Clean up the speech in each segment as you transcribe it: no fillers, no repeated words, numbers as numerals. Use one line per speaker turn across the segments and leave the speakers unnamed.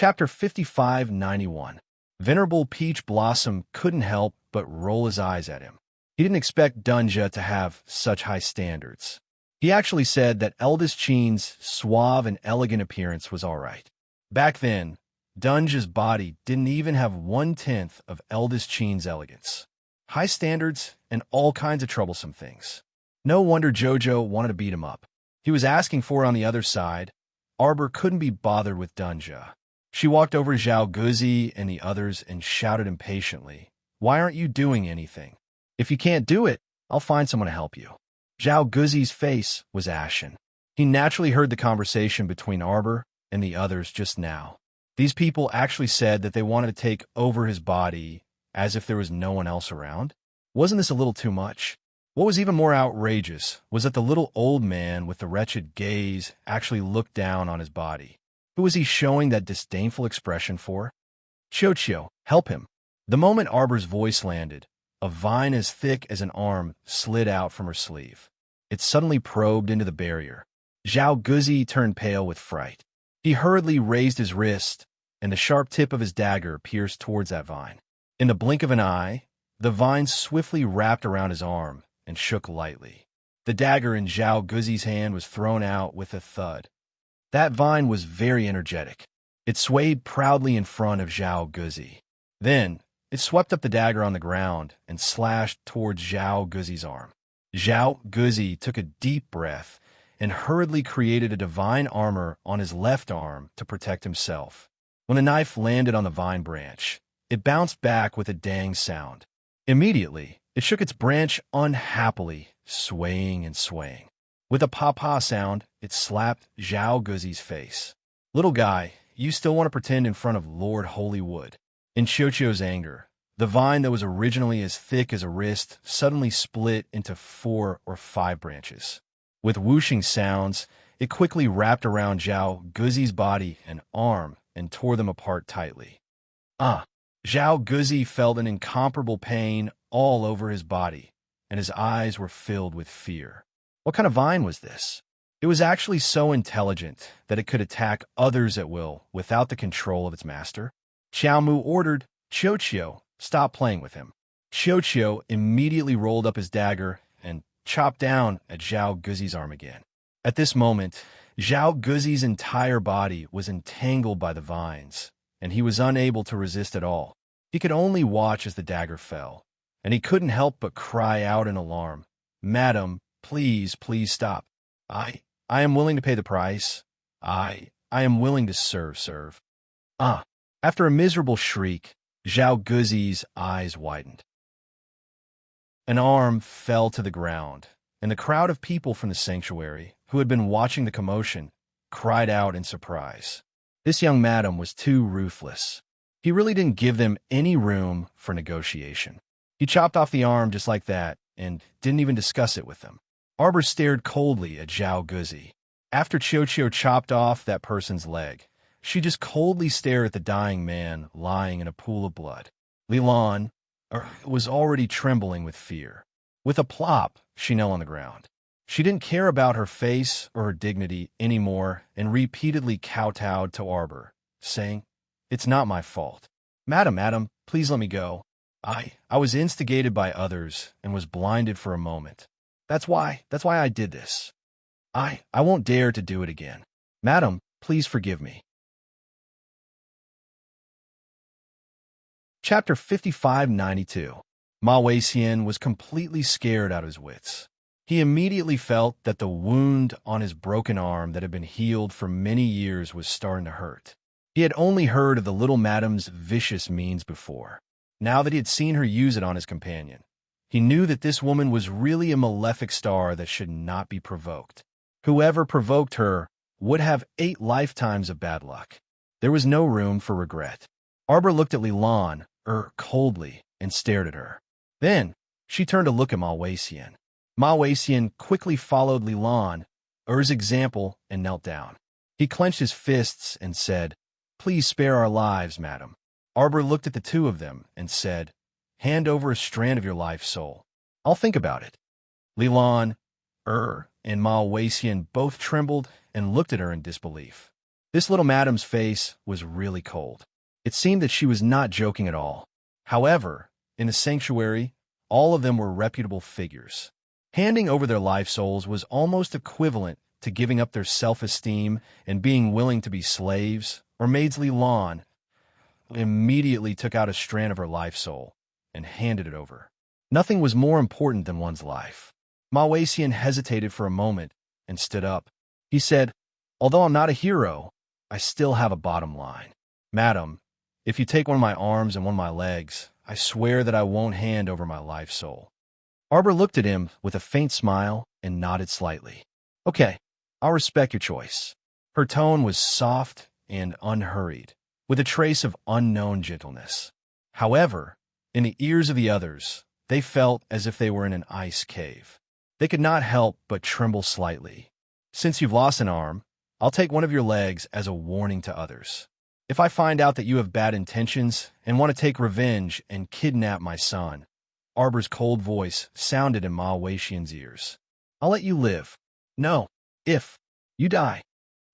Chapter 5591. Venerable Peach Blossom couldn't help but roll his eyes at him. He didn't expect Dunja to have such high standards. He actually said that Eldest Cheen's suave and elegant appearance was all right. Back then, Dunja's body didn't even have 1/10 of Eldest Cheen's elegance. High standards and all kinds of troublesome things. No wonder Jojo wanted to beat him up. He was asking for it on the other side. Arbor couldn't be bothered with Dunja. She walked over to Zhao Guzi and the others and shouted impatiently, "Why aren't you doing anything? If you can't do it, I'll find someone to help you." Zhao Guzi's face was ashen. He naturally heard the conversation between Arbor and the others just now. These people actually said that they wanted to take over his body as if there was no one else around. Wasn't this a little too much? What was even more outrageous was that the little old man with the wretched gaze actually looked down on his body. Who was he showing that disdainful expression for? Chochio, help him. The moment Arbor's voice landed, a vine as thick as an arm slid out from her sleeve. It suddenly probed into the barrier. Zhao Guzi turned pale with fright. He hurriedly raised his wrist, and the sharp tip of his dagger pierced towards that vine. In the blink of an eye, the vine swiftly wrapped around his arm and shook lightly. The dagger in Zhao Guzi's hand was thrown out with a thud. That vine was very energetic. It swayed proudly in front of Zhao Guzi. Then, it swept up the dagger on the ground and slashed towards Zhao Guzi's arm. Zhao Guzi took a deep breath and hurriedly created a divine armor on his left arm to protect himself. When the knife landed on the vine branch, it bounced back with a dang sound. Immediately, it shook its branch unhappily, swaying and swaying. With a papa sound, it slapped Zhao Guzi's face. "Little guy, you still want to pretend in front of Lord Holywood." In Chochio's anger, the vine that was originally as thick as a wrist suddenly split into 4 or 5 branches. With whooshing sounds, it quickly wrapped around Zhao Guzi's body and arm and tore them apart tightly. Zhao Guzi felt an incomparable pain all over his body, and his eyes were filled with fear. What kind of vine was this? It was actually so intelligent that it could attack others at will without the control of its master. Xiaomu ordered, "Chochio, stop playing with him." Chochio immediately rolled up his dagger and chopped down at Zhao Guzi's arm again. At this moment, Zhao Guzi's entire body was entangled by the vines, and he was unable to resist at all. He could only watch as the dagger fell, and he couldn't help but cry out in alarm, "Madam, please, please stop. I am willing to pay the price. I am willing to serve. After a miserable shriek, Zhao Guzi's eyes widened. An arm fell to the ground, and the crowd of people from the sanctuary, who had been watching the commotion, cried out in surprise. This young madam was too ruthless. He really didn't give them any room for negotiation. He chopped off the arm just like that, and didn't even discuss it with them. Arbor stared coldly at Zhao Guzi. After Chochio chopped off that person's leg, she just coldly stared at the dying man lying in a pool of blood. Lilan was already trembling with fear. With a plop, she knelt on the ground. She didn't care about her face or her dignity anymore and repeatedly kowtowed to Arbor, saying, "It's not my fault. Madam, please let me go. I was instigated by others and was blinded for a moment. That's why I did this. I won't dare to do it again. Madam, please forgive me." Chapter 5592. Ma Weixian was completely scared out of his wits. He immediately felt that the wound on his broken arm that had been healed for many years was starting to hurt. He had only heard of the little madam's vicious means before. Now that he had seen her use it on his companion, he knew that this woman was really a malefic star that should not be provoked. Whoever provoked her would have 8 lifetimes of bad luck. There was no room for regret. Arbor looked at Lilan, coldly, and stared at her. Then, she turned to look at Ma Weixian. Ma Weixian quickly followed Lilan's example and knelt down. He clenched his fists and said, "Please spare our lives, madam." Arbor looked at the two of them and said, "Hand over a strand of your life soul. I'll think about it." Lilan, and Ma Weixian both trembled and looked at her in disbelief. This little madam's face was really cold. It seemed that she was not joking at all. However, in the sanctuary, all of them were reputable figures. Handing over their life souls was almost equivalent to giving up their self-esteem and being willing to be slaves or maids. Lilan immediately took out a strand of her life soul and handed it over. Nothing was more important than one's life. Malwaisian hesitated for a moment and stood up. He said, "Although I'm not a hero, I still have a bottom line. Madam, if you take one of my arms and one of my legs, I swear that I won't hand over my life soul." Arbor looked at him with a faint smile and nodded slightly. "Okay, I'll respect your choice." Her tone was soft and unhurried, with a trace of unknown gentleness. However, in the ears of the others, they felt as if they were in an ice cave. They could not help but tremble slightly. "Since you've lost an arm, I'll take one of your legs as a warning to others. If I find out that you have bad intentions and want to take revenge and kidnap my son," Arbor's cold voice sounded in Malwaisian's ears, "I'll let you live. No, if you die."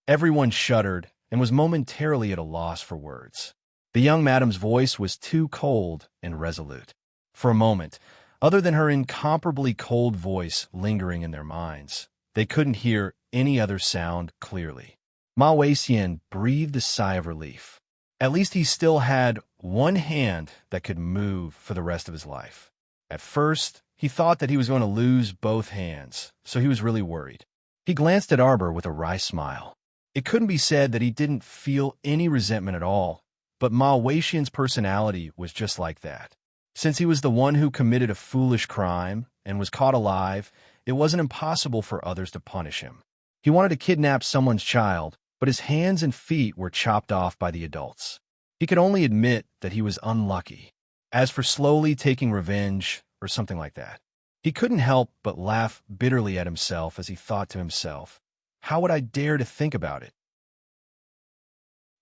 Everyone shuddered and was momentarily at a loss for words. The young madam's voice was too cold and resolute. For a moment, other than her incomparably cold voice lingering in their minds, they couldn't hear any other sound clearly. Malwaisian breathed a sigh of relief. At least he still had one hand that could move for the rest of his life. At first, he thought that he was going to lose both hands, so he was really worried. He glanced at Arbor with a wry smile. It couldn't be said that he didn't feel any resentment at all, but Malwaisian's personality was just like that. Since he was the one who committed a foolish crime and was caught alive, it wasn't impossible for others to punish him. He wanted to kidnap someone's child, but his hands and feet were chopped off by the adults. He could only admit that he was unlucky. As for slowly taking revenge, or something like that, he couldn't help but laugh bitterly at himself as he thought to himself, "How would I dare to think about it?"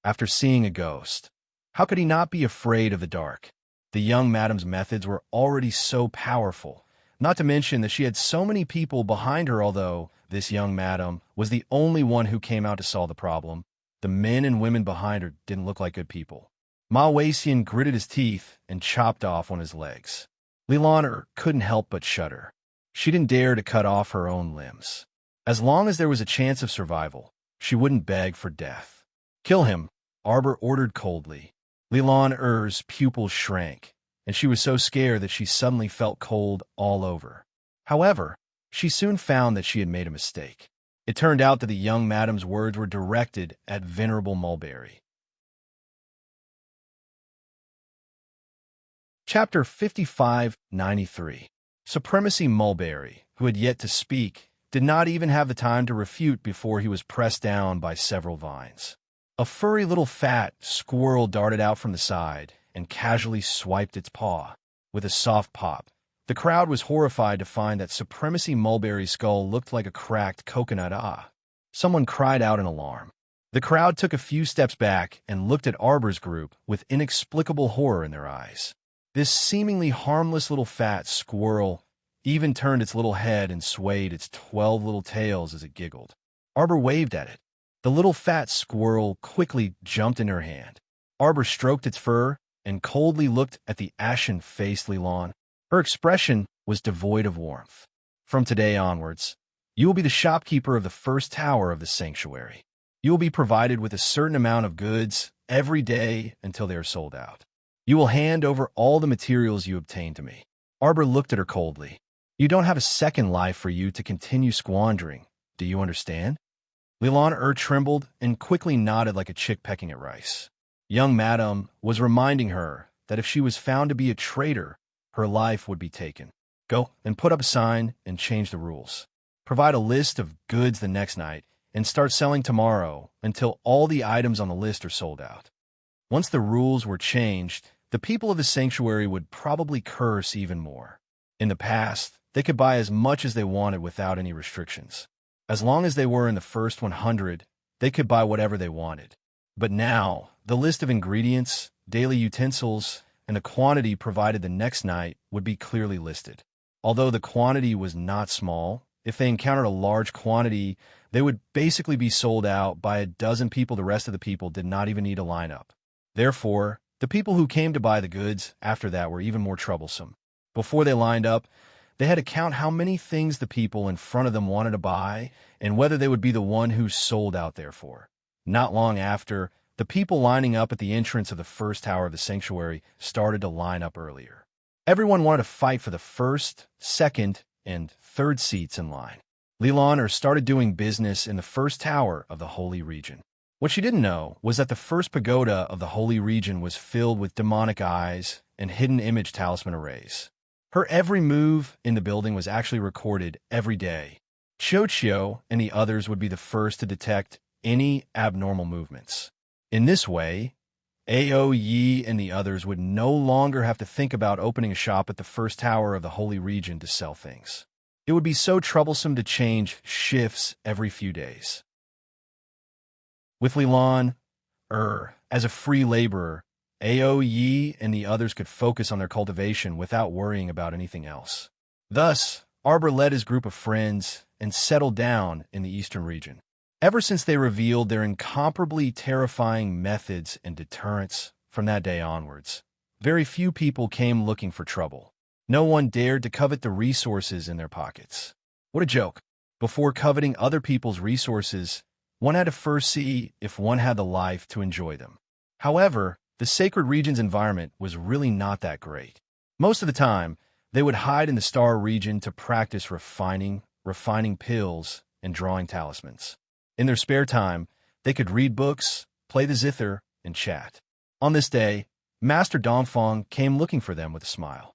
After seeing a ghost, how could he not be afraid of the dark? The young madam's methods were already so powerful, not to mention that she had so many people behind her. Although this young madam was the only one who came out to solve the problem, the men and women behind her didn't look like good people. Malwaisian gritted his teeth and chopped off one of his legs. Lilan couldn't help but shudder. She didn't dare to cut off her own limbs. As long as there was a chance of survival, she wouldn't beg for death. "Kill him," Arbor ordered coldly. Lilan's pupils shrank, and she was so scared that she suddenly felt cold all over. However, she soon found that she had made a mistake. It turned out that the young madam's words were directed at Venerable Mulberry. Chapter 5593. Supremacy Mulberry, who had yet to speak, did not even have the time to refute before he was pressed down by several vines. A furry little fat squirrel darted out from the side and casually swiped its paw. With a soft pop, the crowd was horrified to find that Supremacy Mulberry's skull looked like a cracked coconut. Someone cried out in alarm. The crowd took a few steps back and looked at Arbor's group with inexplicable horror in their eyes. This seemingly harmless little fat squirrel even turned its little head and swayed its 12 little tails as it giggled. Arbor waved at it. The little fat squirrel quickly jumped in her hand. Arbor stroked its fur and coldly looked at the ashen-faced Lilan. Her expression was devoid of warmth. "From today onwards, you will be the shopkeeper of the first tower of the sanctuary. You will be provided with a certain amount of goods every day until they are sold out. You will hand over all the materials you obtain to me." Arbor looked at her coldly. "You don't have a second life for you to continue squandering. Do you understand?" Lilan trembled and quickly nodded like a chick pecking at rice. Young madam was reminding her that if she was found to be a traitor, her life would be taken. "Go and put up a sign and change the rules. Provide a list of goods the next night and start selling tomorrow until all the items on the list are sold out." Once the rules were changed, the people of the sanctuary would probably curse even more. In the past, they could buy as much as they wanted without any restrictions. As long as they were in the first 100, they could buy whatever they wanted. But now, the list of ingredients, daily utensils, and the quantity provided the next night would be clearly listed. Although the quantity was not small, if they encountered a large quantity, They would basically be sold out by a dozen people. The rest of the people did not even need a lineup. Therefore, the people who came to buy the goods after that were even more troublesome. Before they lined up, they had to count how many things the people in front of them wanted to buy and whether they would be the one who sold out therefore. Not long after, the people lining up at the entrance of the first tower of the sanctuary started to line up earlier. Everyone wanted to fight for the first, second, and third seats in line. Leilani started doing business in the first tower of the holy region. What she didn't know was that the first pagoda of the holy region was filled with demonic eyes and hidden image talisman arrays. Her every move in the building was actually recorded every day. Chochio and the others would be the first to detect any abnormal movements. In this way, Aoyi and the others would no longer have to think about opening a shop at the first tower of the holy region to sell things. It would be so troublesome to change shifts every few days. With Leilani, as a free laborer, Aoyi and the others could focus on their cultivation without worrying about anything else. Thus, Arbor led his group of friends and settled down in the eastern region. Ever since they revealed their incomparably terrifying methods and deterrents from that day onwards, very few people came looking for trouble. No one dared to covet the resources in their pockets. What a joke. Before coveting other people's resources, one had to first see if one had the life to enjoy them. However, the sacred region's environment was really not that great. Most of the time, they would hide in the star region to practice refining pills, and drawing talismans. In their spare time, they could read books, play the zither, and chat. On this day, Master Dongfang came looking for them with a smile.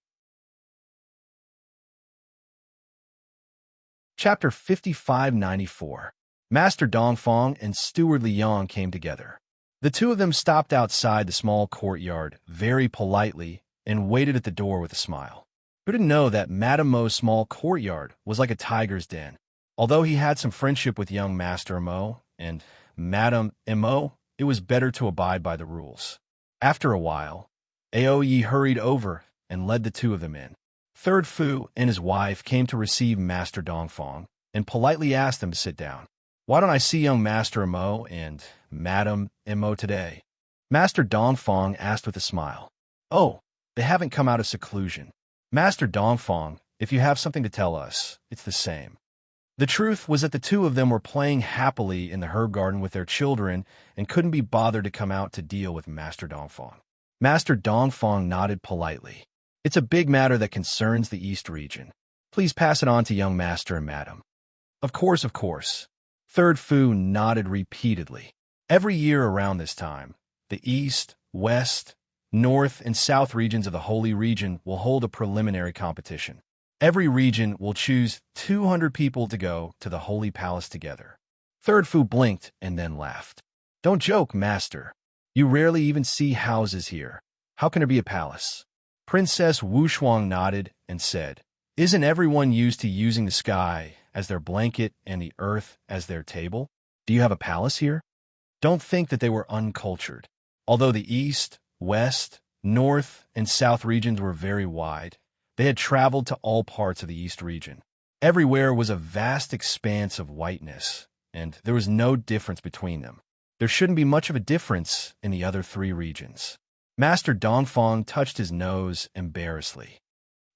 Chapter 5594. Master Dongfang and Steward Liang came together. The two of them stopped outside the small courtyard very politely and waited at the door with a smile. Who didn't know that Madame Mo's small courtyard was like a tiger's den? Although he had some friendship with young Master Mo and Madame Mo, it was better to abide by the rules. After a while, Aoyi hurried over and led the two of them in. Third Fu and his wife came to receive Master Dongfang and politely asked them to sit down. Why don't I see young Master Mo and Madame Mo today? Master Dongfang asked with a smile. Oh, they haven't come out of seclusion. Master Dongfang, if you have something to tell us, it's the same. The truth was that the two of them were playing happily in the herb garden with their children and couldn't be bothered to come out to deal with Master Dongfang. Master Dongfang nodded politely. It's a big matter that concerns the East region. Please pass it on to young Master and Madam. Of course, of course. Third Fu nodded repeatedly. Every year around this time, the East, West, North, and South regions of the Holy Region will hold a preliminary competition. Every region will choose 200 people to go to the Holy Palace together. Third Fu blinked and then laughed. Don't joke, Master. You rarely even see houses here. How can there be a palace? Princess Wushuang nodded and said, Isn't everyone used to using the sky as their blanket and the earth as their table? Do you have a palace here? Don't think that they were uncultured. Although the East, West, North, and South regions were very wide, they had traveled to all parts of the East region. Everywhere was a vast expanse of whiteness, and there was no difference between them. There shouldn't be much of a difference in the other three regions. Master Dongfang touched his nose embarrassedly.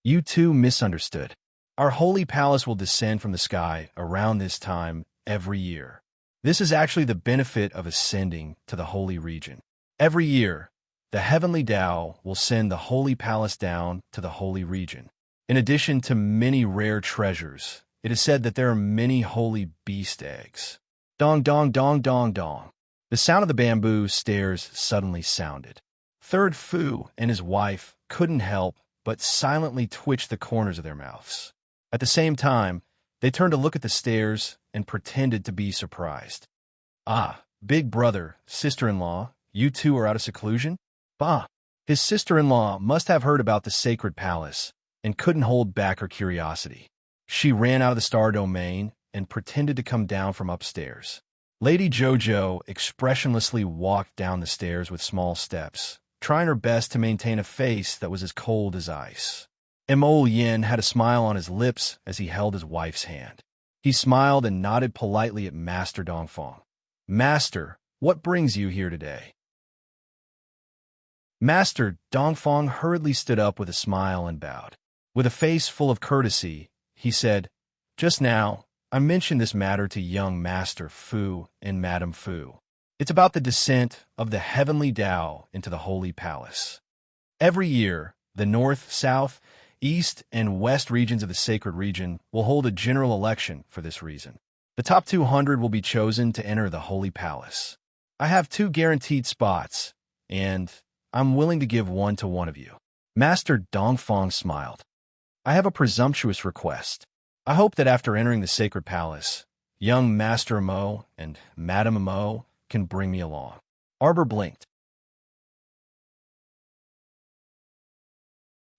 You two misunderstood. Our holy palace will descend from the sky around this time every year. This is actually the benefit of ascending to the holy region. Every year, the heavenly Tao will send the holy palace down to the holy region. In addition to many rare treasures, it is said that there are many holy beast eggs. Dong, dong, dong, dong, dong. The sound of the bamboo stairs suddenly sounded. Third Fu and his wife couldn't help but silently twitch the corners of their mouths. At the same time, they turned to look at the stairs and pretended to be surprised. Ah, big brother, sister-in-law, you two are out of seclusion? Bah! His sister-in-law must have heard about the sacred palace and couldn't hold back her curiosity. She ran out of the star domain and pretended to come down from upstairs. Lady Jojo expressionlessly walked down the stairs with small steps, trying her best to maintain a face that was as cold as ice. Mo Yin had a smile on his lips as he held his wife's hand. He smiled and nodded politely at Master Dongfang. Master, what brings you here today? Master Dongfang hurriedly stood up with a smile and bowed. With a face full of courtesy, he said, "Just now, I mentioned this matter to young Master Fu and Madam Fu. It's about the descent of the heavenly Tao into the Holy Palace. Every year, the North, South, East, and West regions of the Sacred Region will hold a general election for this reason. The top 200 will be chosen to enter the Holy Palace. I have 2 guaranteed spots, and I'm willing to give one to one of you." Master Dongfang smiled. "I have a presumptuous request. I hope that after entering the Sacred Palace, young Master Mo and Madam Mo can bring me along." Arbor blinked.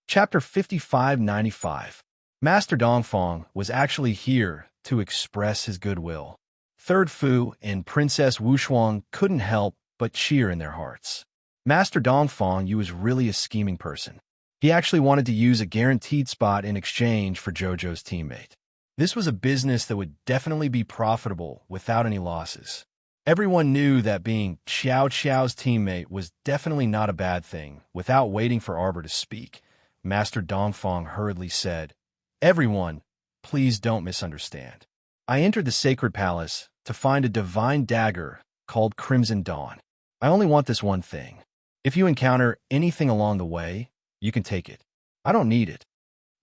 Chapter 5595. Master Dongfang was actually here to express his goodwill. Third Fu and Princess Wushuang couldn't help but cheer in their hearts. Master Dongfang was really a scheming person. He actually wanted to use a guaranteed spot in exchange for Jojo's teammate. This was a business that would definitely be profitable without any losses. Everyone knew that being Xiao Xiao's teammate was definitely not a bad thing. Without waiting for Arbor to speak, Master Dongfang hurriedly said, "Everyone, please don't misunderstand. I entered the Sacred Palace to find a divine dagger called Crimson Dawn. I only want this one thing. If you encounter anything along the way, you can take it. I don't need it."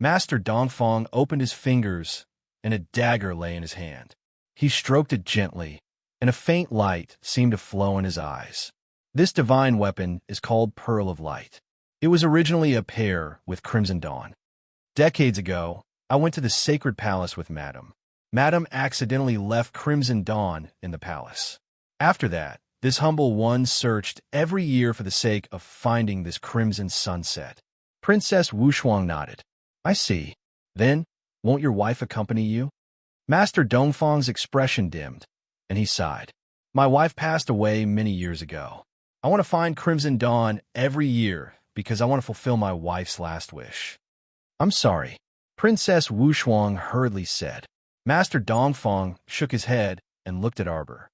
Master Dongfang opened his fingers, and a dagger lay in his hand. He stroked it gently, and a faint light seemed to flow in his eyes. This divine weapon is called Pearl of Light. It was originally a pair with Crimson Dawn. Decades ago, I went to the Sacred Palace with Madam. Madam accidentally left Crimson Dawn in the palace. After that, this humble one searched every year for the sake of finding this crimson sunset. Princess Wushuang nodded. "I see. Then, won't your wife accompany you?" Master Dongfang's expression dimmed, and he sighed. "My wife passed away many years ago. I want to find Crimson Dawn every year because I want to fulfill my wife's last wish." "I'm sorry," Princess Wushuang hurriedly said. Master Dongfang shook his head and looked at Arbor.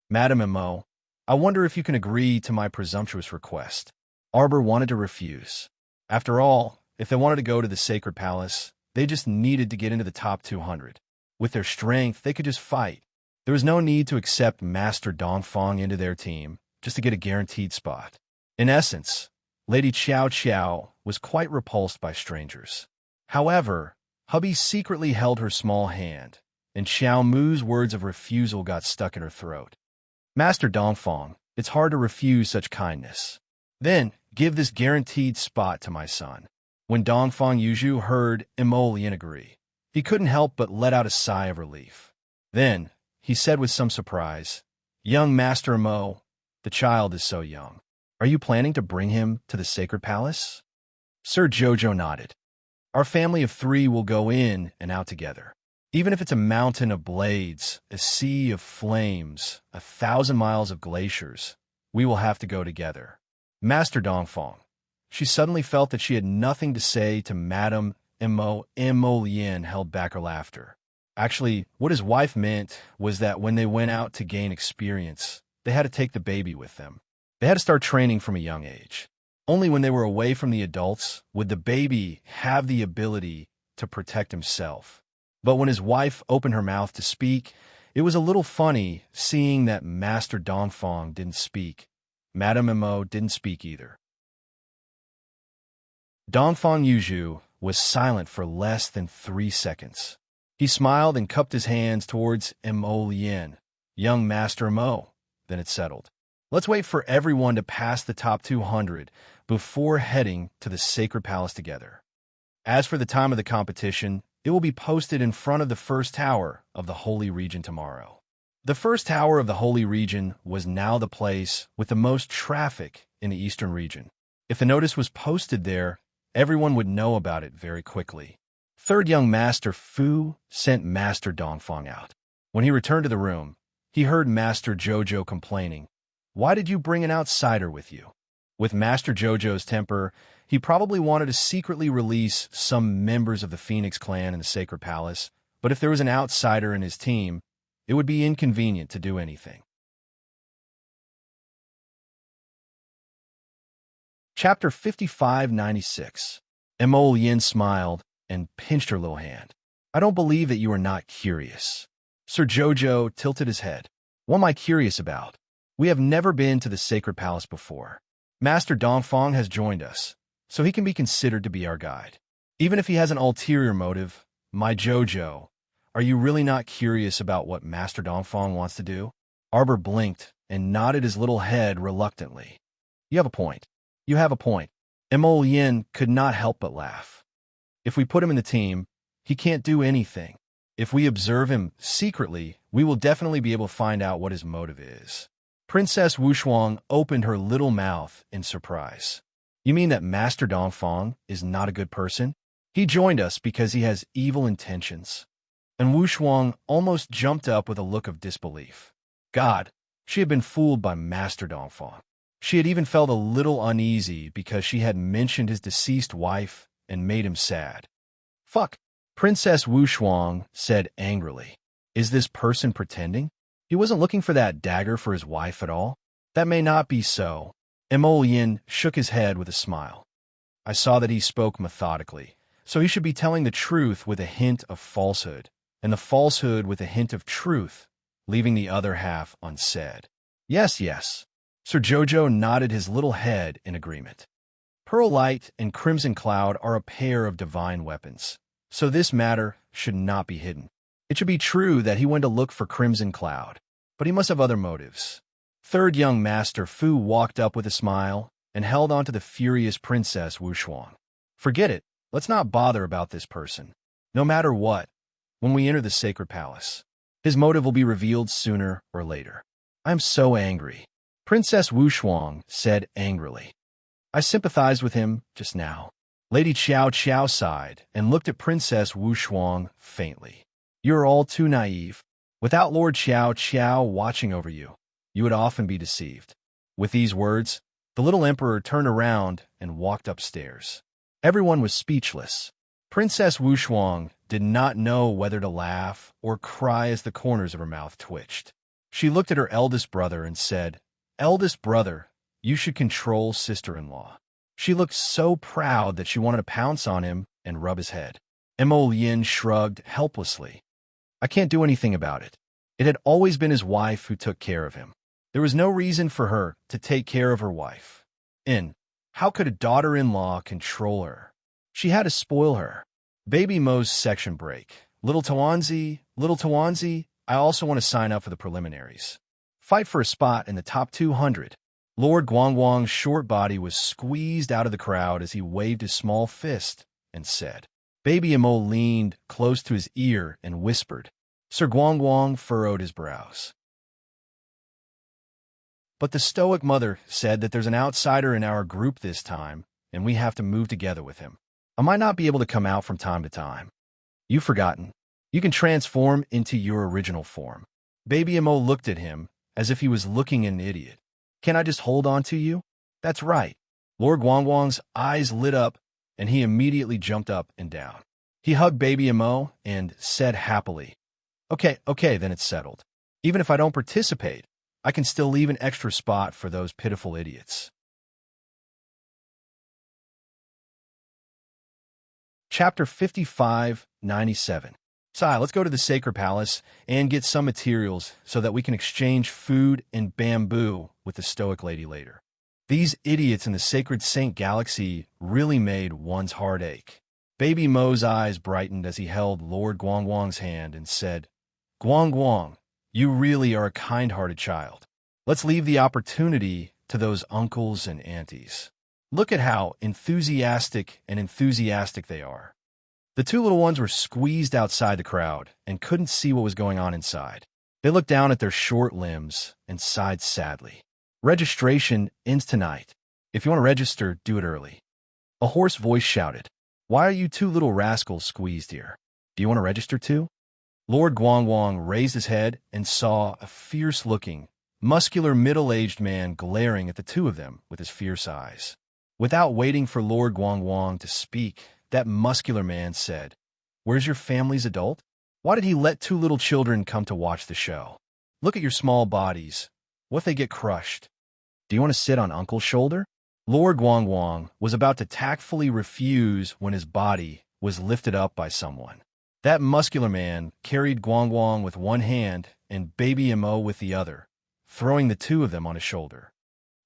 "Madam Mo, I wonder if you can agree to my presumptuous request." Arbor wanted to refuse. After all, if they wanted to go to the Sacred Palace, they just needed to get into the top 200. With their strength, they could just fight. There was no need to accept Master Dongfang into their team just to get a guaranteed spot. In essence, Lady Xiao Xiao was quite repulsed by strangers. However, hubby secretly held her small hand, and Xiao Mu's words of refusal got stuck in her throat. "Master Dongfang, it's hard to refuse such kindness. Then, give this guaranteed spot to my son." When Dongfang Yuzhu heard Emolian agree, he couldn't help but let out a sigh of relief. Then, he said with some surprise, "Young Master Mo, the child is so young. Are you planning to bring him to the Sacred Palace?" Sir Jojo nodded. "Our family of 3 will go in and out together. Even if it's a mountain of blades, a sea of flames, 1,000 miles of glaciers, we will have to go together." Master Dongfang. She suddenly felt that she had nothing to say to Madame Emolian held back her laughter. Actually, what his wife meant was that when they went out to gain experience, they had to take the baby with them. They had to start training from a young age. Only when they were away from the adults would the baby have the ability to protect himself. But when his wife opened her mouth to speak, it was a little funny seeing that Master Dongfang didn't speak. Madame Mo didn't speak either. Dongfang Yuzhu was silent for less than 3 seconds. He smiled and cupped his hands towards Emolian. "Young Master Mo." Then it settled. "Let's wait for everyone to pass the top 200 before heading to the Sacred Palace together. As for the time of the competition, it will be posted in front of the first tower of the Holy Region tomorrow." The first tower of the Holy Region was now the place with the most traffic in the Eastern region. If the notice was posted there, everyone would know about it very quickly. Third young Master Fu sent Master Dongfang out. When he returned to the room, he heard Master Jojo complaining, "Why did you bring an outsider with you?" With Master Jojo's temper, he probably wanted to secretly release some members of the Phoenix clan in the Sacred Palace, but if there was an outsider in his team, it would be inconvenient to do anything. Chapter 5596. Emol Yin smiled and pinched her little hand. I don't believe that you are not curious. Sir Jojo tilted his head. What am I curious about? We have never been to the Sacred Palace before. Master Dongfang has joined us, so he can be considered to be our guide. Even if he has an ulterior motive, my Jojo, are you really not curious about what Master Dongfang wants to do? Arbor blinked and nodded his little head reluctantly. You have a point. You have a point. Emol Yin could not help but laugh. If we put him in the team, he can't do anything. If we observe him secretly, we will definitely be able to find out what his motive is. Princess Wushuang opened her little mouth in surprise. You mean that Master Dongfang is not a good person? He joined us because he has evil intentions. And Wushuang almost jumped up with a look of disbelief. God, she had been fooled by Master Dongfang. She had even felt a little uneasy because she had mentioned his deceased wife and made him sad. Fuck, Princess Wushuang said angrily. Is this person pretending? He wasn't looking for that dagger for his wife at all? That may not be so. Emol Yin shook his head with a smile. I saw that he spoke methodically, so he should be telling the truth with a hint of falsehood, and the falsehood with a hint of truth, leaving the other half unsaid. Yes, yes. Sir Jojo nodded his little head in agreement. Pearl Light and Crimson Cloud are a pair of divine weapons, so this matter should not be hidden. It should be true that he went to look for Crimson Cloud, but he must have other motives. Third young Master Fu walked up with a smile and held on to the furious Princess Wushuang. Forget it. Let's not bother about this person. No matter what, when we enter the Sacred Palace, his motive will be revealed sooner or later. I am so angry. Princess Wushuang said angrily. I sympathized with him just now. Lady Qiao Qiao sighed and looked at Princess Wushuang faintly. You are all too naive. Without Lord Qiao Qiao watching over you, you would often be deceived. With these words, the little emperor turned around and walked upstairs. Everyone was speechless. Princess Wushuang did not know whether to laugh or cry as the corners of her mouth twitched. She looked at her eldest brother and said, Eldest brother, you should control sister-in-law. She looked so proud that she wanted to pounce on him and rub his head. Emol Yin shrugged helplessly. I can't do anything about it. It had always been his wife who took care of him. There was no reason for her to take care of her wife. How could a daughter-in-law control her? She had to spoil her. Baby Mo's section break. Little Tawanzi, I also want to sign up for the preliminaries. Fight for a spot in the top 200. Lord Guangguang's short body was squeezed out of the crowd as he waved his small fist and said. Baby Emol leaned close to his ear and whispered. Sir Guangguang furrowed his brows. But the stoic mother said that there's an outsider in our group this time, and we have to move together with him. I might not be able to come out from time to time. You've forgotten. You can transform into your original form. Baby Emol looked at him as if he was looking at an idiot. Can I just hold on to you? That's right. Lord Guangguang's eyes lit up, and he immediately jumped up and down. He hugged Baby Emol and said happily, Okay, then it's settled. Even if I don't participate, I can still leave an extra spot for those pitiful idiots. Chapter 5597. Sai, let's go to the Sacred Palace and get some materials so that we can exchange food and bamboo with the Stoic Lady later. These idiots in the Sacred Saint Galaxy really made one's heart ache. Baby Mo's eyes brightened as he held Lord Guangguang's hand and said, Guangguang, you really are a kind-hearted child. Let's leave the opportunity to those uncles and aunties. Look at how enthusiastic they are. The two little ones were squeezed outside the crowd and couldn't see what was going on inside. They looked down at their short limbs and sighed sadly. Registration ends tonight. If you want to register, do it early. A hoarse voice shouted, Why are you two little rascals squeezed here? Do you want to register too? Lord Guangguang raised his head and saw a fierce-looking, muscular middle-aged man glaring at the two of them with his fierce eyes. Without waiting for Lord Guangguang to speak, that muscular man said, Where's your family's adult? Why did he let two little children come to watch the show? Look at your small bodies. What if they get crushed? Do you want to sit on Uncle's shoulder? Lord Guangguang was about to tactfully refuse when his body was lifted up by someone. That muscular man carried Guangguang with one hand and Baby Mo with the other, throwing the two of them on his shoulder.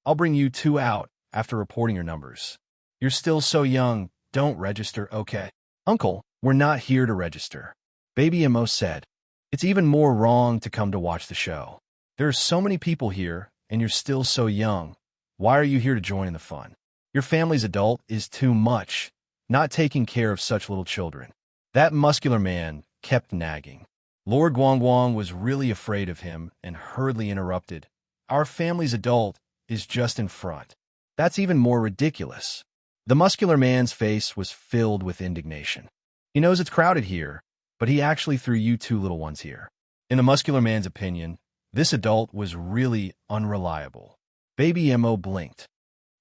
I'll bring you two out after reporting your numbers. You're still so young, don't register, okay? Uncle, we're not here to register. Baby Mo said. It's even more wrong to come to watch the show. There are so many people here, and you're still so young. Why are you here to join in the fun? Your family's adult is too much, not taking care of such little children. That muscular man kept nagging. Lord Guangguang was really afraid of him and hurriedly interrupted. Our family's adult is just in front. That's even more ridiculous. The muscular man's face was filled with indignation. He knows it's crowded here, but he actually threw you two little ones here. In the muscular man's opinion, this adult was really unreliable. Baby Mo blinked.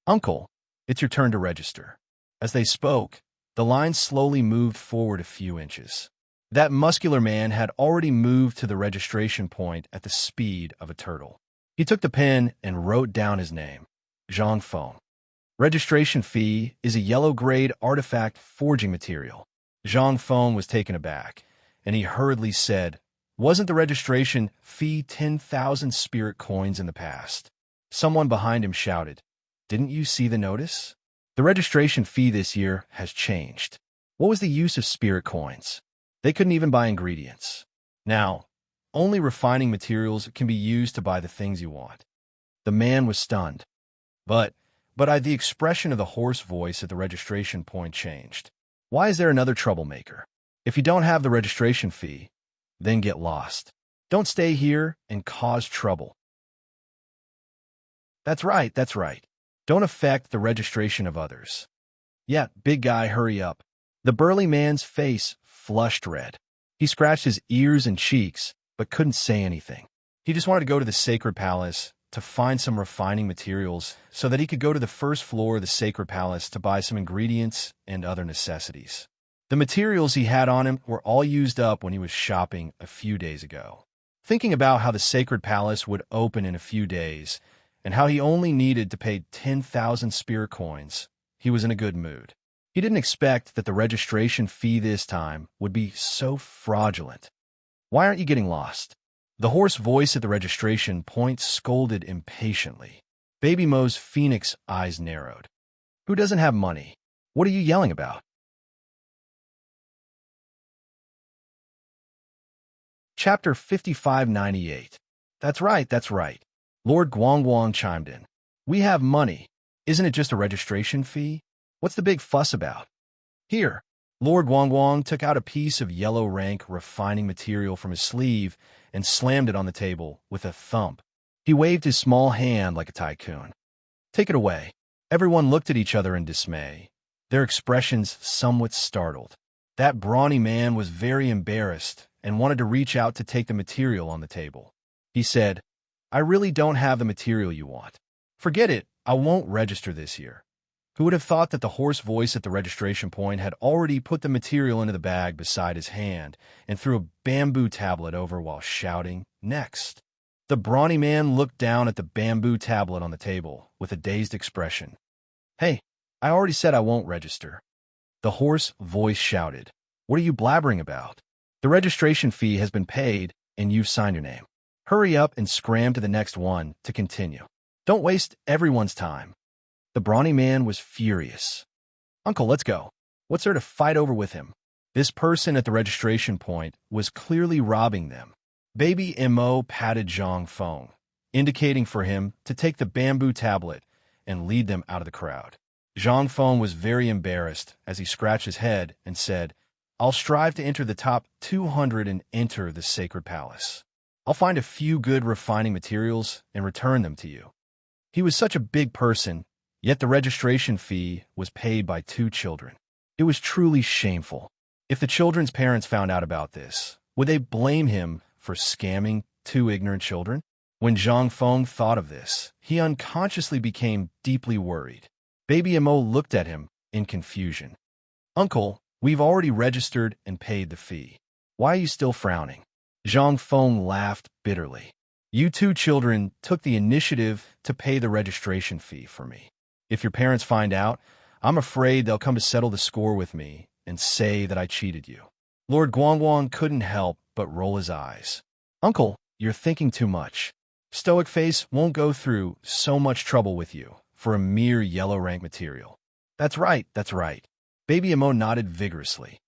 Uncle, it's your turn to register. As they spoke, the line slowly moved forward a few inches. That muscular man had already moved to the registration point at the speed of a turtle. He took the pen and wrote down his name, Zhang Feng. Registration fee is a yellow-grade artifact forging material. Zhang Feng was taken aback, and he hurriedly said, Wasn't the registration fee 10,000 spirit coins in the past? Someone behind him shouted, Didn't you see the notice? The registration fee this year has changed. What was the use of spirit coins? They couldn't even buy ingredients. Now, only refining materials can be used to buy the things you want. The man was stunned. But the expression of the hoarse voice at the registration point changed. Why is there another troublemaker? If you don't have the registration fee, then get lost. Don't stay here and cause trouble. That's right. Don't affect the registration of others. Yeah, big guy, hurry up. The burly man's face flushed red. He scratched his ears and cheeks, but couldn't say anything. He just wanted to go to the sacred palace to find some refining materials so that he could go to the first floor of the sacred palace to buy some ingredients and other necessities. The materials he had on him were all used up when he was shopping a few days ago. Thinking about how the sacred palace would open in a few days and how he only needed to pay 10,000 spirit coins, he was in a good mood. He didn't expect that the registration fee this time would be so fraudulent. Why aren't you getting lost? The hoarse voice at the registration point scolded impatiently. Baby Mo's phoenix eyes narrowed. Who doesn't have money? What are you yelling about? Chapter 5598. That's right. Lord Guangguang chimed in. We have money. Isn't it just a registration fee? What's the big fuss about? Here. Lord Guangguang took out a piece of yellow rank refining material from his sleeve and slammed it on the table with a thump. He waved his small hand like a tycoon. Take it away. Everyone looked at each other in dismay, their expressions somewhat startled. That brawny man was very embarrassed and wanted to reach out to take the material on the table. He said, I really don't have the material you want. Forget it, I won't register this year. Who would have thought that the hoarse voice at the registration point had already put the material into the bag beside his hand and threw a bamboo tablet over while shouting, Next. The brawny man looked down at the bamboo tablet on the table with a dazed expression. Hey, I already said I won't register. The hoarse voice shouted, What are you blabbering about? The registration fee has been paid and you've signed your name. Hurry up and scram to the next one to continue. Don't waste everyone's time. The brawny man was furious. Uncle, let's go. What's there to fight over with him? This person at the registration point was clearly robbing them. Baby Mo patted Zhang Feng, indicating for him to take the bamboo tablet and lead them out of the crowd. Zhang Feng was very embarrassed as he scratched his head and said, I'll strive to enter the top 200 and enter the sacred palace. I'll find a few good refining materials and return them to you. He was such a big person, yet the registration fee was paid by 2 children. It was truly shameful. If the children's parents found out about this, would they blame him for scamming 2 ignorant children? When Zhang Feng thought of this, he unconsciously became deeply worried. Baby Mo looked at him in confusion. Uncle, we've already registered and paid the fee. Why are you still frowning? Zhang Feng laughed bitterly. You two children took the initiative to pay the registration fee for me. If your parents find out, I'm afraid they'll come to settle the score with me and say that I cheated you. Lord Guangguang couldn't help but roll his eyes. Uncle, you're thinking too much. Stoic Face won't go through so much trouble with you for a mere yellow rank material. That's right, that's right. Baby Emo nodded vigorously.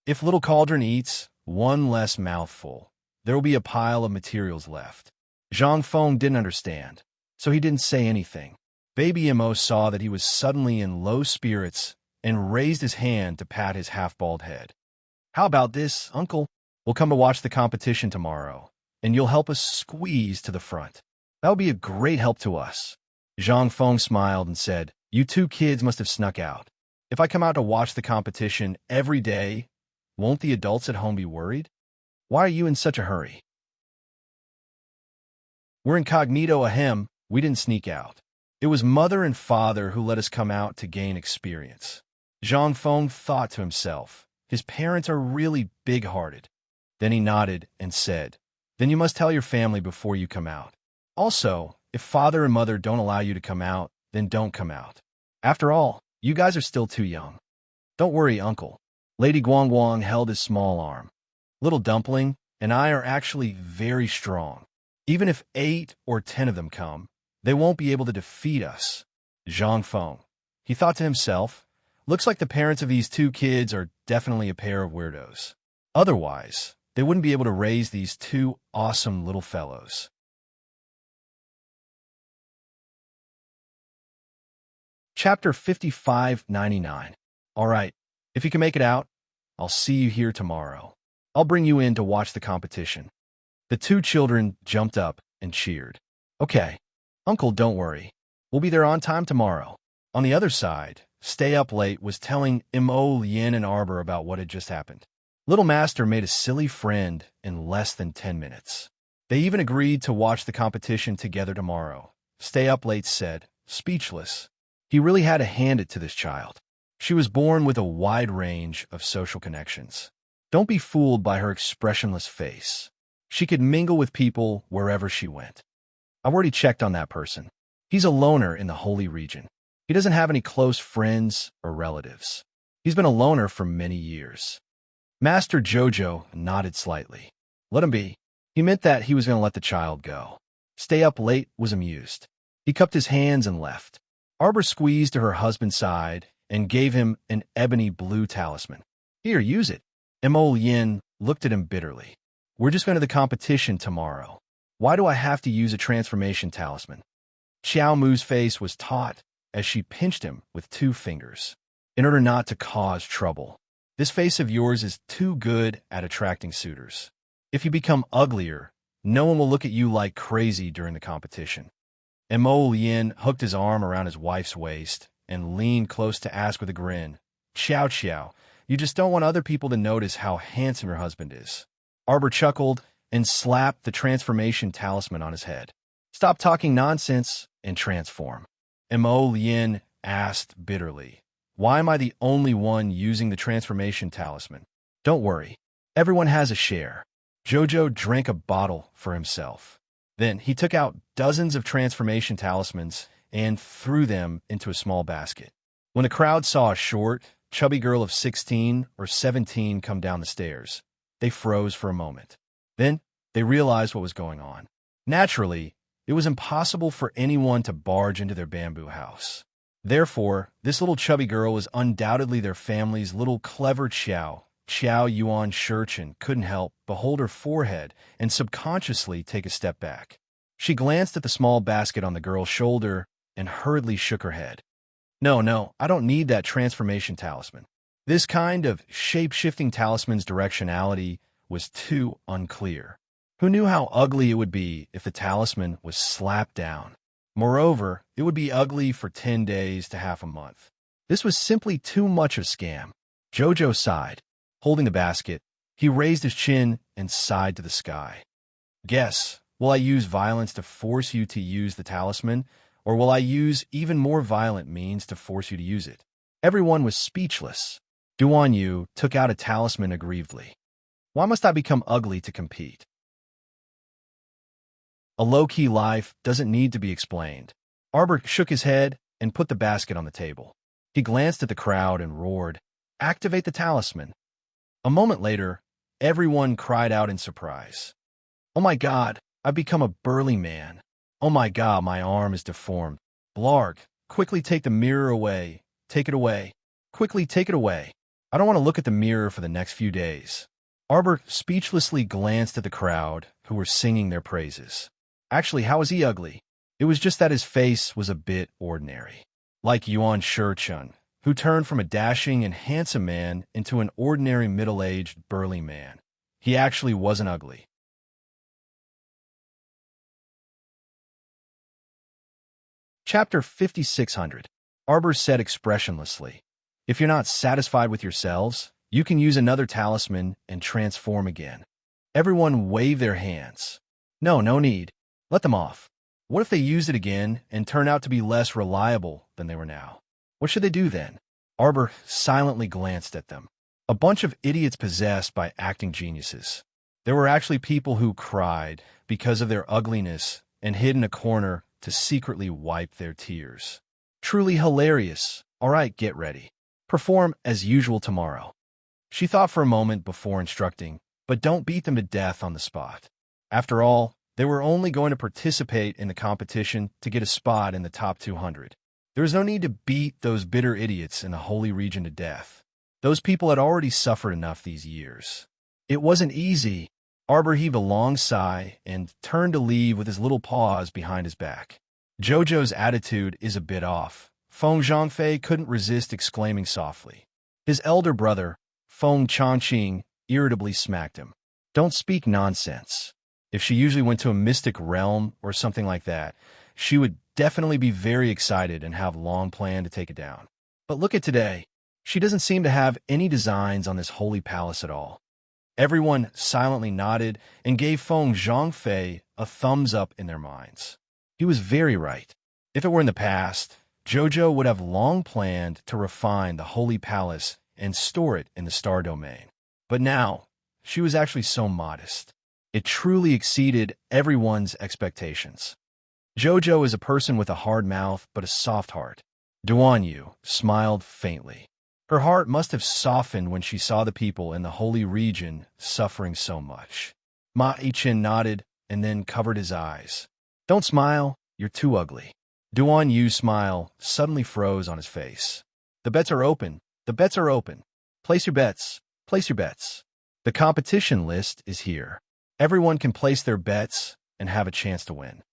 If Little Cauldron eats one less mouthful, there will be a pile of materials left. Zhang Feng didn't understand, so he didn't say anything. Baby Emo saw that he was suddenly in low spirits and raised his hand to pat his half-bald head. How about this, Uncle? We'll come to watch the competition tomorrow, and you'll help us squeeze to the front. That would be a great help to us. Zhang Feng smiled and said, You two kids must have snuck out. If I come out to watch the competition every day, won't the adults at home be worried? Why are you in such a hurry? We're incognito ahem, we didn't sneak out. It was Mother and Father who let us come out to gain experience. Zhang Feng thought to himself, his parents are really big-hearted. Then he nodded and said, Then you must tell your family before you come out. Also, if Father and Mother don't allow you to come out, then don't come out. After all, you guys are still too young. Don't worry, Uncle. Lady Guangguang held his small arm. Little Dumpling and I are actually very strong. Even if 8 or 10 of them come, they won't be able to defeat us. Zhang Feng. He thought to himself, looks like the parents of these two kids are definitely a pair of weirdos. Otherwise, they wouldn't be able to raise these two awesome little fellows. Chapter 5599. All right, if you can make it out, I'll see you here tomorrow. I'll bring you in to watch the competition. The two children jumped up and cheered. Okay, Uncle, don't worry. We'll be there on time tomorrow. On the other side, Stay Up Late was telling Mo, Yin, and Arbor about what had just happened. Little Master made a silly friend in less than 10 minutes. They even agreed to watch the competition together tomorrow. Stay Up Late said, speechless. He really had to hand it to this child. She was born with a wide range of social connections. Don't be fooled by her expressionless face. She could mingle with people wherever she went. I've already checked on that person. He's a loner in the holy region. He doesn't have any close friends or relatives. He's been a loner for many years. Master Jojo nodded slightly. Let him be. He meant that he was going to let the child go. Stay Up Late was amused. He cupped his hands and left. Arbor squeezed to her husband's side and gave him an ebony blue talisman. Here, use it. Mo Yin looked at him bitterly. We're just going to the competition tomorrow. Why do I have to use a transformation talisman? Xiao Mu's face was taut as she pinched him with 2 fingers. In order not to cause trouble. This face of yours is too good at attracting suitors. If you become uglier, no one will look at you like crazy during the competition. Mo Yin hooked his arm around his wife's waist and leaned close to ask with a grin, Xiao Xiao, you just don't want other people to notice how handsome your husband is. Arbor chuckled and slapped the transformation talisman on his head. Stop talking nonsense and transform. Mo Yin asked bitterly, why am I the only one using the transformation talisman? Don't worry, everyone has a share. Jojo drank a bottle for himself. Then he took out dozens of transformation talismans and threw them into a small basket. When the crowd saw a short, chubby girl of 16 or 17 come down the stairs, they froze for a moment. Then they realized what was going on. Naturally, it was impossible for anyone to barge into their bamboo house. Therefore, this little chubby girl was undoubtedly their family's little clever Xiao. Xiao Yuan Shurchen couldn't help but hold her forehead and subconsciously take a step back. She glanced at the small basket on the girl's shoulder and hurriedly shook her head. No, I don't need that transformation talisman. This kind of shape-shifting talisman's directionality was too unclear. Who knew how ugly it would be if the talisman was slapped down? Moreover, it would be ugly for 10 days to half a month. This was simply too much of a scam. Jojo sighed. Holding the basket, he raised his chin and sighed to the sky. Guess, will I use violence to force you to use the talisman, or will I use even more violent means to force you to use it? Everyone was speechless. Duan Yu took out a talisman aggrievedly. Why must I become ugly to compete? A low-key life doesn't need to be explained. Arbor shook his head and put the basket on the table. He glanced at the crowd and roared, "Activate the talisman." A moment later, everyone cried out in surprise. "Oh my God, I've become a burly man. Oh my God, my arm is deformed. Blarg, quickly take the mirror away. Take it away. Quickly take it away. I don't want to look at the mirror for the next few days." Arbor speechlessly glanced at the crowd, who were singing their praises. Actually, how was he ugly? It was just that his face was a bit ordinary. Like Yuan Shichun, who turned from a dashing and handsome man into an ordinary middle-aged burly man. He actually wasn't ugly. Chapter 5600. Arbor said expressionlessly, "If you're not satisfied with yourselves, you can use another talisman and transform again." Everyone waved their hands. No need. Let them off. What if they used it again and turned out to be less reliable than they were now? What should they do then? Arbor silently glanced at them. A bunch of idiots possessed by acting geniuses. There were actually people who cried because of their ugliness and hid in a corner to secretly wipe their tears. Truly hilarious. All right, get ready. Perform as usual tomorrow. She thought for a moment before instructing, but don't beat them to death on the spot. After all, they were only going to participate in the competition to get a spot in the top 200. There was no need to beat those bitter idiots in the holy region to death. Those people had already suffered enough these years. It wasn't easy. Arbor heaved a long sigh and turned to leave with his little paws behind his back. Jojo's attitude is a bit off. Feng Zhangfei couldn't resist exclaiming softly. His elder brother, Feng Changqing, irritably smacked him. "Don't speak nonsense." If she usually went to a mystic realm or something like that, she would definitely be very excited and have long planned to take it down. But look at today. She doesn't seem to have any designs on this holy palace at all. Everyone silently nodded and gave Feng Zhangfei a thumbs up in their minds. He was very right. If it were in the past, Jojo would have long planned to refine the holy palace and store it in the star domain. But now, she was actually so modest. It truly exceeded everyone's expectations. Jojo is a person with a hard mouth but a soft heart. Duan Yu smiled faintly. Her heart must have softened when she saw the people in the holy region suffering so much. Ma Yichen nodded and then covered his eyes. "Don't smile, you're too ugly." Duan Yu's smile suddenly froze on his face. "The bets are open. The bets are open. Place your bets. Place your bets. The competition list is here. Everyone can place their bets and have a chance to win.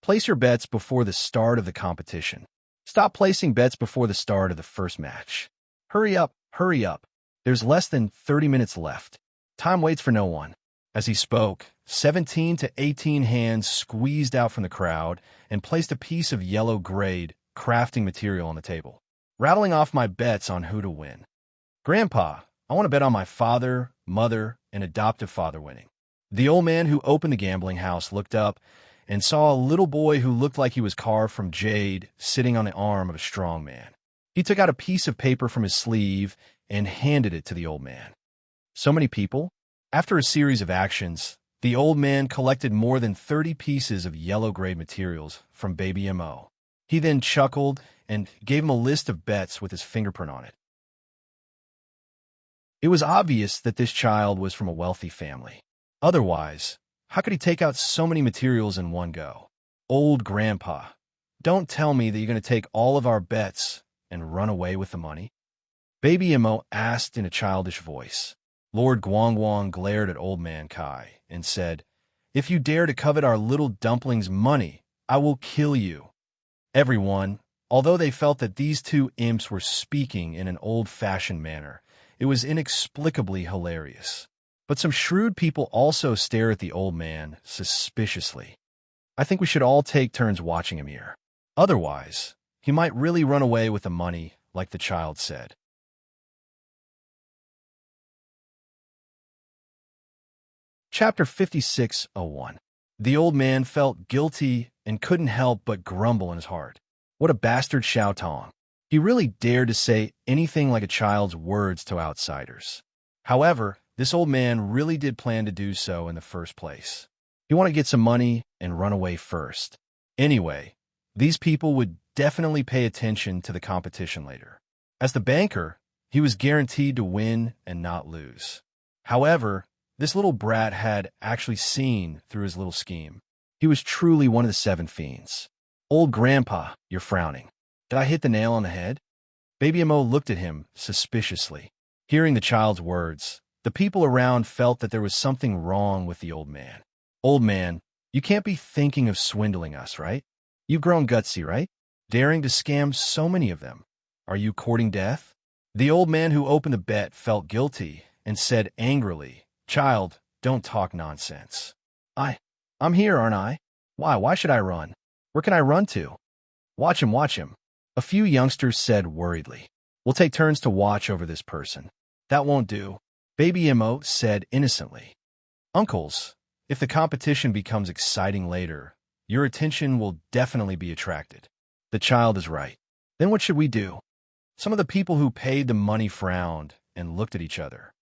Place your bets before the start of the competition. Stop placing bets before the start of the first match. Hurry up, hurry up. There's less than 30 minutes left. Time waits for no one." As he spoke, 17 to 18 hands squeezed out from the crowd and placed a piece of yellow-grade crafting material on the table. "Rattling off my bets on who to win. Grandpa, I want to bet on my father, mother, and adoptive father winning." The old man who opened the gambling house looked up and saw a little boy who looked like he was carved from jade sitting on the arm of a strong man. He took out a piece of paper from his sleeve and handed it to the old man. So many people? After a series of actions, the old man collected more than 30 pieces of yellow-grade materials from Baby Mo. He then chuckled and gave him a list of bets with his fingerprint on it. It was obvious that this child was from a wealthy family. Otherwise, how could he take out so many materials in one go? Old Grandpa, don't tell me that you're going to take all of our bets and run away with the money? Baby Mo asked in a childish voice. Lord Guangguang glared at Old Man Kai and said, "If you dare to covet our little dumpling's money, I will kill you." Everyone, although they felt that these two imps were speaking in an old-fashioned manner, it was inexplicably hilarious. But some shrewd people also stare at the old man suspiciously. I think we should all take turns watching him here. Otherwise, he might really run away with the money, like the child said. Chapter 5601. The old man felt guilty and couldn't help but grumble in his heart. What a bastard Xiao Tong. He really dared to say anything like a child's words to outsiders. However, This old man really did plan to do so in the first place. He wanted to get some money and run away first. Anyway, these people would definitely pay attention to the competition later. As the banker, he was guaranteed to win and not lose. However, this little brat had actually seen through his little scheme. He was truly one of the 7 fiends. Old Grandpa, you're frowning. Did I hit the nail on the head? Baby Mo looked at him suspiciously. Hearing the child's words, the people around felt that there was something wrong with the old man. Old man, you can't be thinking of swindling us, right? You've grown gutsy, right? Daring to scam so many of them. Are you courting death? The old man who opened the bet felt guilty and said angrily, Child, don't talk nonsense. I'm here, aren't I? Why should I run? Where can I run to? Watch him. A few youngsters said worriedly. We'll take turns to watch over this person. That won't do, Baby Mo said innocently. Uncles, if the competition becomes exciting later, your attention will definitely be attracted. The child is right. Then what should we do? Some of the people who paid the money frowned and looked at each other.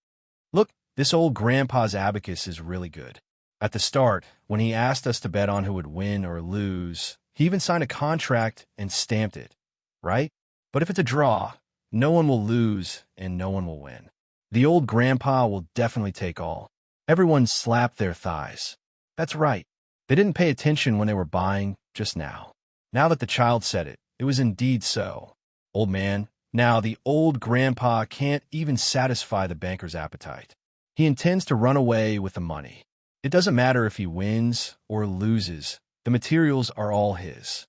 Look, this old grandpa's abacus is really good. At the start, when he asked us to bet on who would win or lose, he even signed a contract and stamped it, right? But if it's a draw, no one will lose and no one will win. The old grandpa will definitely take all. Everyone slapped their thighs. That's right. They didn't pay attention when they were buying just now. Now that the child said it, it was indeed so. Old man, now the old grandpa can't even satisfy the banker's appetite. He intends to run away with the money. It doesn't matter if he wins or loses. The materials are all his.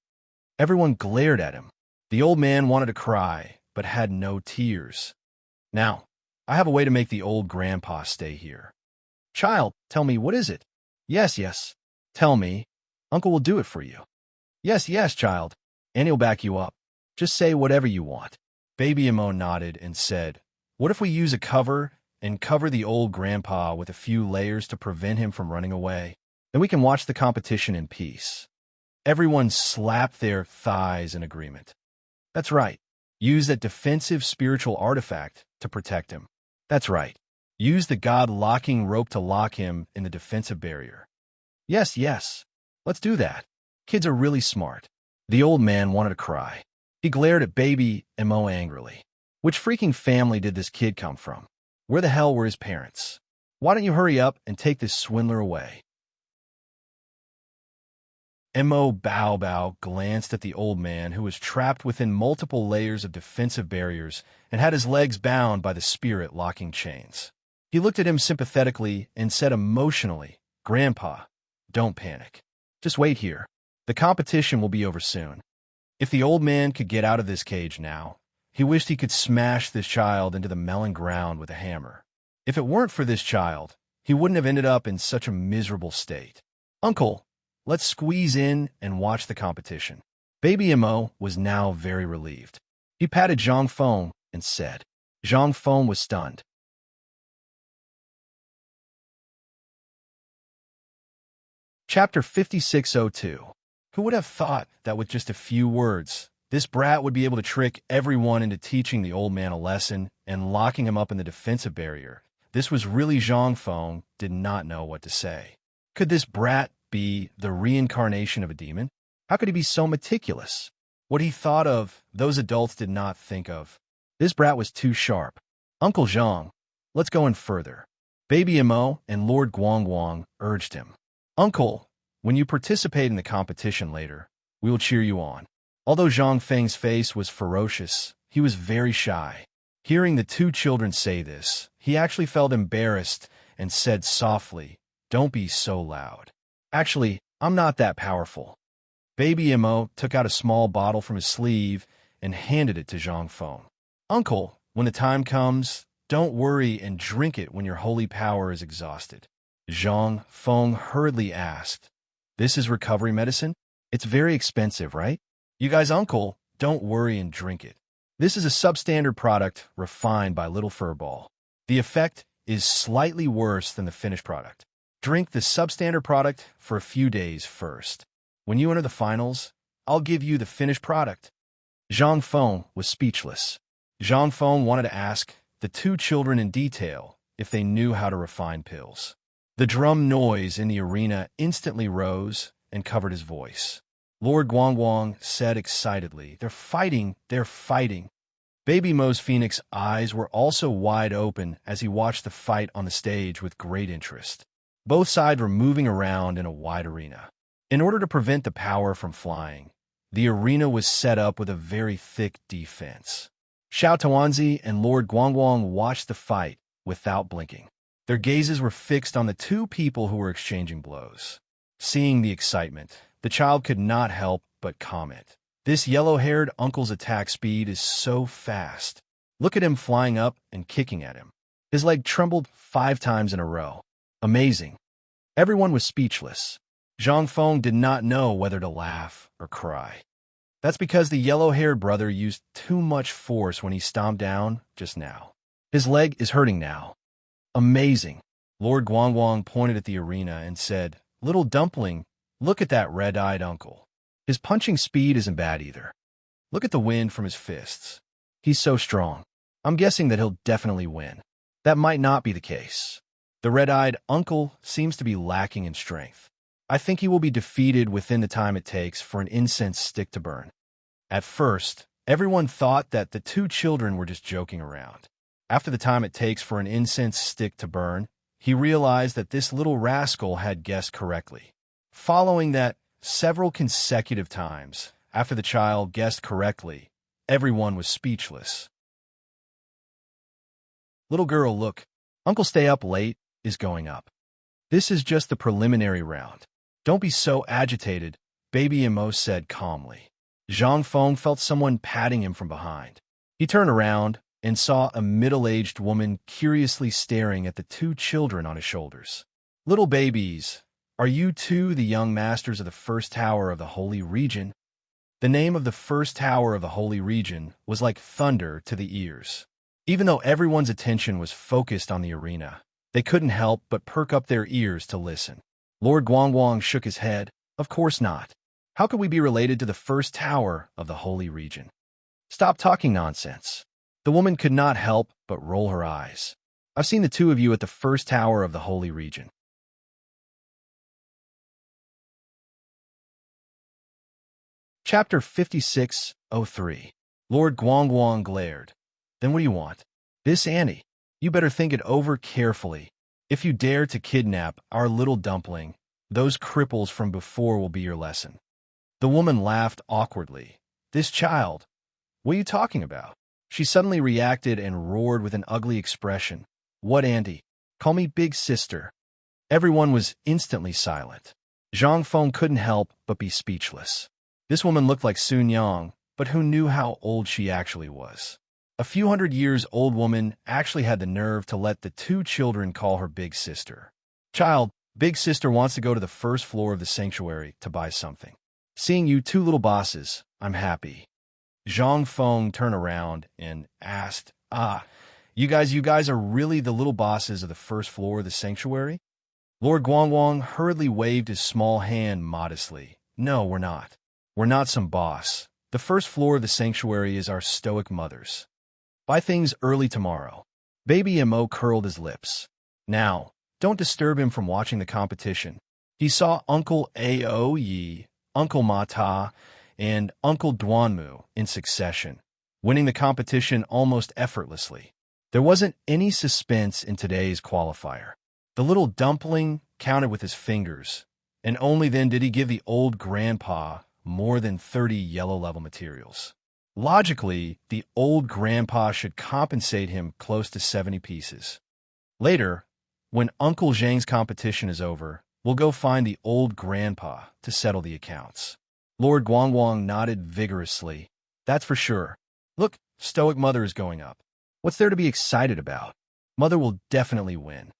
Everyone glared at him. The old man wanted to cry, but had no tears. Now, I have a way to make the old grandpa stay here. Child, tell me, what is it? Yes. Tell me. Uncle will do it for you. Yes, child. And he'll back you up. Just say whatever you want. Baby Mo nodded and said, What if we use a cover and cover the old grandpa with a few layers to prevent him from running away? Then we can watch the competition in peace. Everyone slapped their thighs in agreement. That's right. Use that defensive spiritual artifact to protect him. That's right. Use the god-locking rope to lock him in the defensive barrier. Yes. Let's do that. Kids are really smart. The old man wanted to cry. He glared at Baby Mo angrily. Which freaking family did this kid come from? Where the hell were his parents? Why don't you hurry up and take this swindler away? Mo Bao glanced at the old man who was trapped within multiple layers of defensive barriers and had his legs bound by the spirit-locking chains. He looked at him sympathetically and said emotionally, Grandpa, don't panic. Just wait here. The competition will be over soon. If the old man could get out of this cage now, he wished he could smash this child into the melon ground with a hammer. If it weren't for this child, he wouldn't have ended up in such a miserable state. Uncle, let's squeeze in and watch the competition. Baby Mo was now very relieved. He patted Zhang Feng and said. Zhang Feng was stunned. Chapter 5602. Who would have thought that with just a few words, this brat would be able to trick everyone into teaching the old man a lesson and locking him up in the defensive barrier? This was really Zhang Feng did not know what to say. Could this brat be the reincarnation of a demon? How could he be so meticulous? What he thought of, those adults did not think of. This brat was too sharp. Uncle Zhang, let's go in further. Baby Mo and Lord Guangguang urged him. Uncle, when you participate in the competition later, we will cheer you on. Although Zhang Feng's face was ferocious, he was very shy. Hearing the two children say this, he actually felt embarrassed and said softly, Don't be so loud. Actually, I'm not that powerful. Baby Mo took out a small bottle from his sleeve and handed it to Zhang Feng. Uncle, when the time comes, don't worry and drink it when your holy power is exhausted. Zhang Feng hurriedly asked, This is recovery medicine? It's very expensive, right? You guys, uncle, don't worry and drink it. This is a substandard product refined by Little Furball. The effect is slightly worse than the finished product. Drink the substandard product for a few days first. When you enter the finals, I'll give you the finished product. Zhang Feng was speechless. Zhang Feng wanted to ask the two children in detail if they knew how to refine pills. The drum noise in the arena instantly rose and covered his voice. Lord Guangguang said excitedly, "They're fighting, they're fighting." Baby Mo's phoenix eyes were also wide open as he watched the fight on the stage with great interest. Both sides were moving around in a wide arena. In order to prevent the power from flying, the arena was set up with a very thick defense. Xiao Tuanzi and Lord Guangguang watched the fight without blinking. Their gazes were fixed on the two people who were exchanging blows. Seeing the excitement, the child could not help but comment. "This yellow-haired uncle's attack speed is so fast. Look at him flying up and kicking at him. His leg trembled 5 times in a row. Amazing." Everyone was speechless. Zhang Feng did not know whether to laugh or cry. That's because the yellow-haired brother used too much force when he stomped down just now. His leg is hurting now. Amazing. Lord Guangguang pointed at the arena and said, "Little dumpling, look at that red-eyed uncle. His punching speed isn't bad either. Look at the wind from his fists. He's so strong. I'm guessing that he'll definitely win." That might not be the case. The red-eyed uncle seems to be lacking in strength. I think he will be defeated within the time it takes for an incense stick to burn. At first, everyone thought that the two children were just joking around. After the time it takes for an incense stick to burn, he realized that this little rascal had guessed correctly. Following that, several consecutive times, after the child guessed correctly, everyone was speechless. "Little girl, look. Uncle Stay Up Late is going up. This is just the preliminary round. Don't be so agitated," Baby Immerse said calmly. Zhang Feng felt someone patting him from behind. He turned around and saw a middle-aged woman curiously staring at the two children on his shoulders. "Little babies, are you two the young masters of the first tower of the Holy Region?" The name of the first tower of the Holy Region was like thunder to the ears. Even though everyone's attention was focused on the arena, they couldn't help but perk up their ears to listen. Lord Guangguang shook his head. "Of course not. How could we be related to the first tower of the Holy Region?" "Stop talking nonsense." The woman could not help but roll her eyes. "I've seen the two of you at the first tower of the Holy Region." Chapter 5603. Lord Guangguang glared. "Then what do you want?" "This, Annie. You better think it over carefully. If you dare to kidnap our little dumpling, those cripples from before will be your lesson." The woman laughed awkwardly. "This child? What are you talking about?" She suddenly reacted and roared with an ugly expression. "What, auntie? Call me big sister." Everyone was instantly silent. Zhang Feng couldn't help but be speechless. This woman looked like Sun Yang, but who knew how old she actually was? A few hundred years old woman actually had the nerve to let the two children call her big sister. "Child, big sister wants to go to the first floor of the sanctuary to buy something. Seeing you two little bosses, I'm happy." Zhang Feng turned around and asked, you guys are really the little bosses of the first floor of the sanctuary?" Lord Guangguang hurriedly waved his small hand modestly. "No, we're not. We're not some boss. The first floor of the sanctuary is our stoic mothers. Buy things early tomorrow." Baby Mo curled his lips. Now, don't disturb him from watching the competition. He saw Uncle Ao Yi, Uncle Ma Ta, and Uncle Duanmu in succession, winning the competition almost effortlessly. There wasn't any suspense in today's qualifier. The little dumpling counted with his fingers, and only then did he give the old grandpa more than 30 yellow-level materials. Logically, the old grandpa should compensate him close to 70 pieces. Later, when Uncle Zhang's competition is over, we'll go find the old grandpa to settle the accounts. Lord Guangguang nodded vigorously. "That's for sure. Look, stoic mother is going up. What's there to be excited about? Mother will definitely win."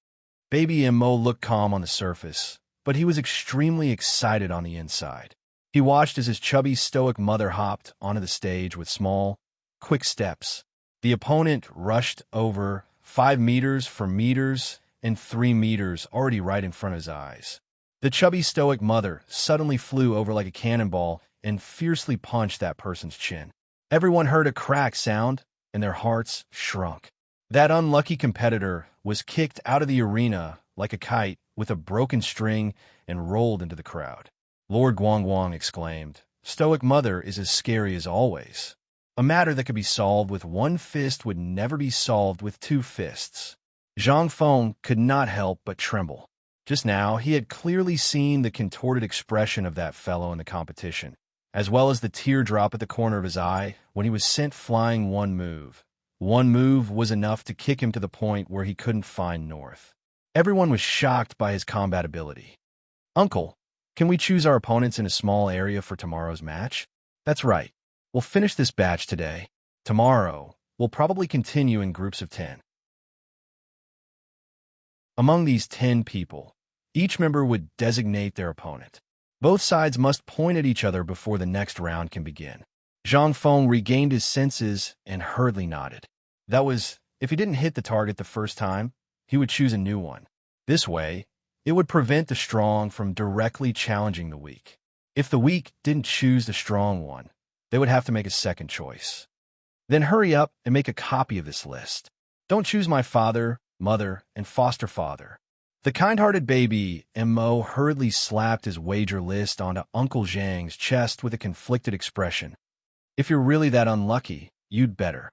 Baby Mo looked calm on the surface, but he was extremely excited on the inside. He watched as his chubby stoic mother hopped onto the stage with small, quick steps. The opponent rushed over 5 meters for meters and 3 meters already right in front of his eyes. The chubby stoic mother suddenly flew over like a cannonball and fiercely punched that person's chin. Everyone heard a crack sound, and their hearts shrunk. That unlucky competitor was kicked out of the arena like a kite with a broken string and rolled into the crowd. Lord Guangguang exclaimed, "Stoic Mother is as scary as always. A matter that could be solved with one fist would never be solved with two fists." Zhang Feng could not help but tremble. Just now, he had clearly seen the contorted expression of that fellow in the competition, as well as the teardrop at the corner of his eye when he was sent flying one move. One move was enough to kick him to the point where he couldn't find north. Everyone was shocked by his combat ability. "Uncle, can we choose our opponents in a small area for tomorrow's match?" "That's right. We'll finish this batch today. Tomorrow, we'll probably continue in groups of 10. Among these 10 people, each member would designate their opponent. Both sides must point at each other before the next round can begin. Zhang Feng regained his senses and hurriedly nodded. That was, if he didn't hit the target the first time, he would choose a new one. This way, it would prevent the strong from directly challenging the weak. If the weak didn't choose the strong one, they would have to make a second choice. Then hurry up and make a copy of this list. Don't choose my father, mother, and foster father. The kind-hearted baby Mo hurriedly slapped his wager list onto Uncle Zhang's chest with a conflicted expression. If you're really that unlucky, you'd better.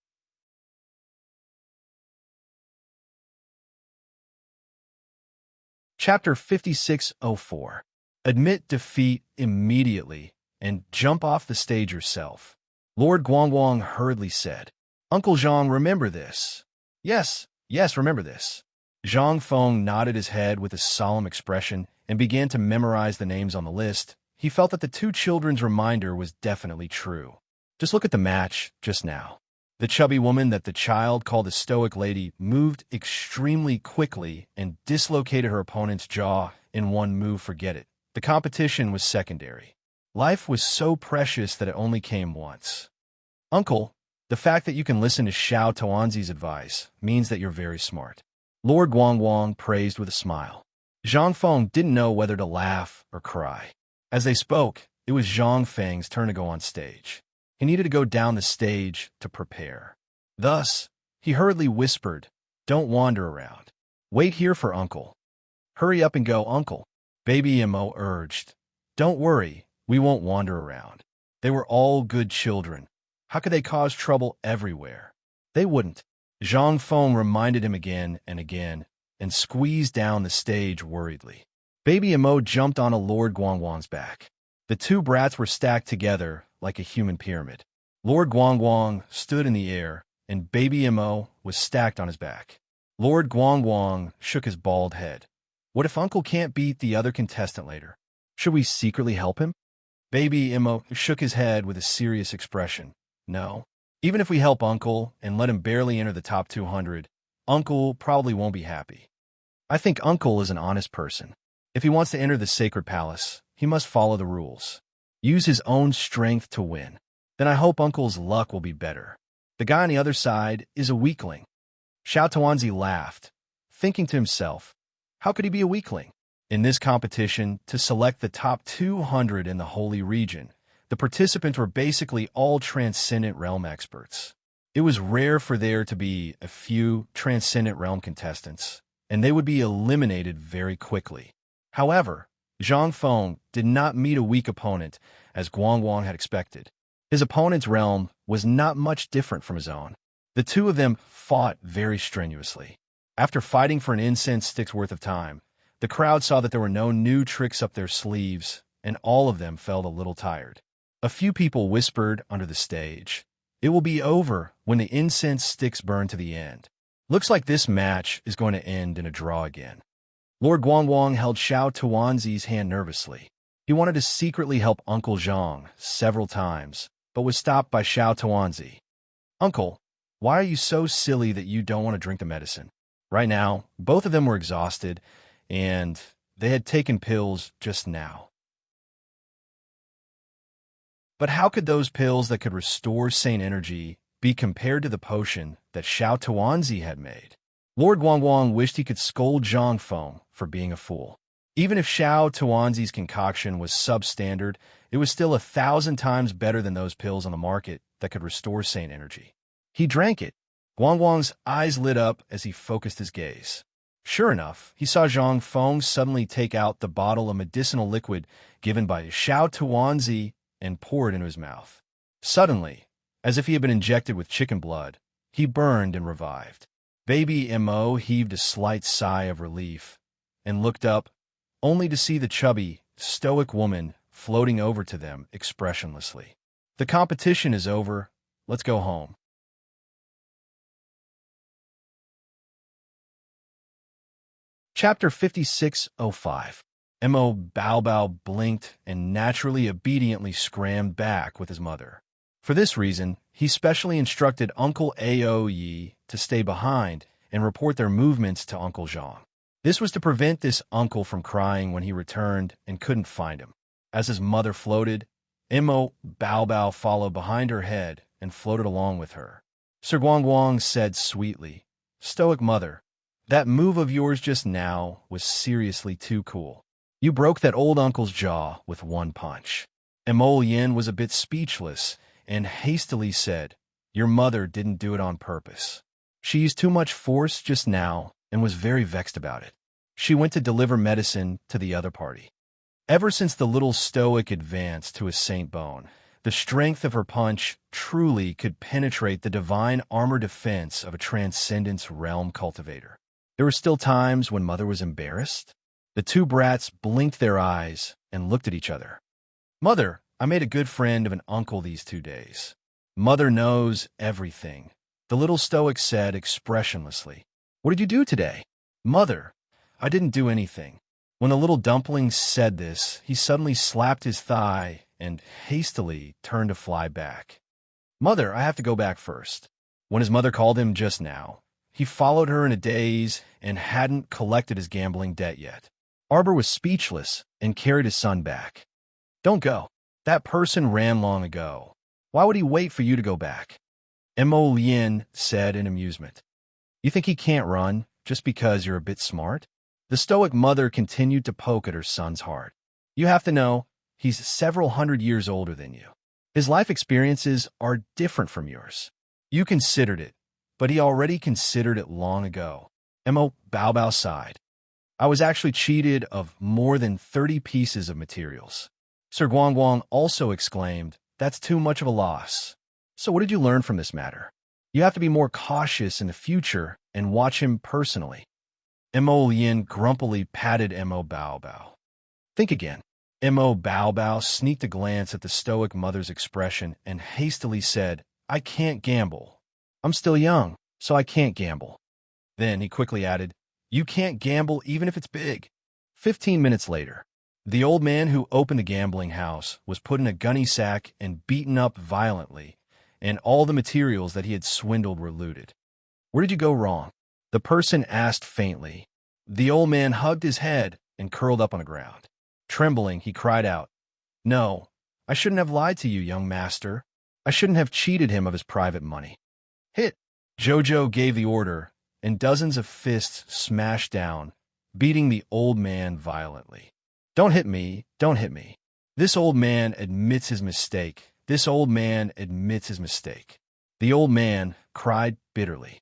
Chapter 5604. Admit defeat immediately and jump off the stage yourself. Lord Guangguang hurriedly said, "Uncle Zhang, remember this." Yes, remember this." Zhang Feng nodded his head with a solemn expression and began to memorize the names on the list. He felt that the two children's reminder was definitely true. Just look at the match just now. The chubby woman that the child called the stoic lady moved extremely quickly and dislocated her opponent's jaw in one move. Forget it. The competition was secondary. Life was so precious that it only came once. "Uncle, the fact that you can listen to Xiao Tuanzi's advice means that you're very smart." Lord Guangguang praised with a smile. Zhang Feng didn't know whether to laugh or cry. As they spoke, it was Zhang Feng's turn to go on stage. He needed to go down the stage to prepare. Thus, he hurriedly whispered, "Don't wander around. Wait here for Uncle." "Hurry up and go, Uncle," Baby Mo urged. "Don't worry, we won't wander around. They were all good children. How could they cause trouble everywhere? They wouldn't." Zhang Feng reminded him again and squeezed down the stage worriedly. Baby Mo jumped onto Lord Guangguang's back. The two brats were stacked together like a human pyramid. Lord Guangguang stood in the air, and Baby Mo was stacked on his back. Lord Guangguang shook his bald head. "What if Uncle can't beat the other contestant later? Should we secretly help him?" Baby Mo shook his head with a serious expression. "No. Even if we help Uncle and let him barely enter the top 200, Uncle probably won't be happy. I think Uncle is an honest person. If he wants to enter the sacred palace, he must follow the rules. Use his own strength to win. Then I hope Uncle's luck will be better. The guy on the other side is a weakling." Xiao Tuanzi laughed, thinking to himself, how could he be a weakling? In this competition, to select the top 200 in the Holy Region, the participants were basically all Transcendent Realm experts. It was rare for there to be a few Transcendent Realm contestants, and they would be eliminated very quickly. However, Zhang Feng did not meet a weak opponent as Guangguang had expected. His opponent's realm was not much different from his own. The two of them fought very strenuously. After fighting for an incense stick's worth of time, the crowd saw that there were no new tricks up their sleeves, and all of them felt a little tired. A few people whispered under the stage, "It will be over when the incense sticks burn to the end. Looks like this match is going to end in a draw again." Lord Guangguang held Xiao Tuanzi's hand nervously. He wanted to secretly help Uncle Zhang several times, but was stopped by Xiao Tuanzi. "Uncle, why are you so silly that you don't want to drink the medicine?" Right now, both of them were exhausted, and they had taken pills just now. But how could those pills that could restore sane energy be compared to the potion that Xiao Tuanzi had made? Lord Guangguang wished he could scold Zhang Feng for being a fool. Even if Xiao Tuanzi's concoction was substandard, it was still 1,000 times better than those pills on the market that could restore sane energy. He drank it, Guang Guang's eyes lit up as he focused his gaze. Sure enough, he saw Zhang Feng suddenly take out the bottle of medicinal liquid given by Xiao Tuanzi and pour it into his mouth. Suddenly, as if he had been injected with chicken blood, he burned and revived. Baby Mo heaved a slight sigh of relief and looked up, only to see the chubby, stoic woman floating over to them expressionlessly. The competition is over. Let's go home. Chapter 5605. Mo Bao Bao blinked and naturally obediently scrammed back with his mother. For this reason, he specially instructed Uncle Ao Yi to stay behind and report their movements to Uncle Zhang. This was to prevent this uncle from crying when he returned and couldn't find him. As his mother floated, Mo Bao Bao followed behind her head and floated along with her. Sir Guang Guang said sweetly, "Stoic mother, that move of yours just now was seriously too cool. You broke that old uncle's jaw with one punch." Mo Yin was a bit speechless and hastily said, "Your mother didn't do it on purpose. She used too much force just now and was very vexed about it. She went to deliver medicine to the other party." Ever since the little stoic advanced to a saint bone, the strength of her punch truly could penetrate the divine armor defense of a transcendence realm cultivator. There were still times when Mother was embarrassed. The two brats blinked their eyes and looked at each other. "Mother, I made a good friend of an uncle these 2 days." "Mother knows everything," the little stoic said expressionlessly. "What did you do today?" "Mother, I didn't do anything." When the little dumpling said this, he suddenly slapped his thigh and hastily turned to fly back. "Mother, I have to go back first." When his mother called him just now, he followed her in a daze and hadn't collected his gambling debt yet. Arbor was speechless and carried his son back. "Don't go. That person ran long ago. Why would he wait for you to go back?" Mo Lien said in amusement. "You think he can't run just because you're a bit smart?" The stoic mother continued to poke at her son's heart. "You have to know, he's several hundred years older than you. His life experiences are different from yours. You considered it, but he already considered it long ago." Mo Bao Bao sighed. "I was actually cheated of more than 30 pieces of materials." Sir Guang Guang also exclaimed, "That's too much of a loss. So what did you learn from this matter? You have to be more cautious in the future and watch him personally." Mo Lien grumpily patted Mo Bao Bao. "Think again." Mo Bao Bao sneaked a glance at the stoic mother's expression and hastily said, "I can't gamble. I'm still young, so I can't gamble." Then he quickly added, "You can't gamble even if it's big." 15 minutes later, the old man who opened the gambling house was put in a gunny sack and beaten up violently, and all the materials that he had swindled were looted. "Where did you go wrong?" the person asked faintly. The old man hugged his head and curled up on the ground. Trembling, he cried out, "No, I shouldn't have lied to you, young master. I shouldn't have cheated him of his private money." "Hit!" Jojo gave the order, and dozens of fists smashed down, beating the old man violently. "Don't hit me, don't hit me. This old man admits his mistake. This old man admits his mistake." The old man cried bitterly.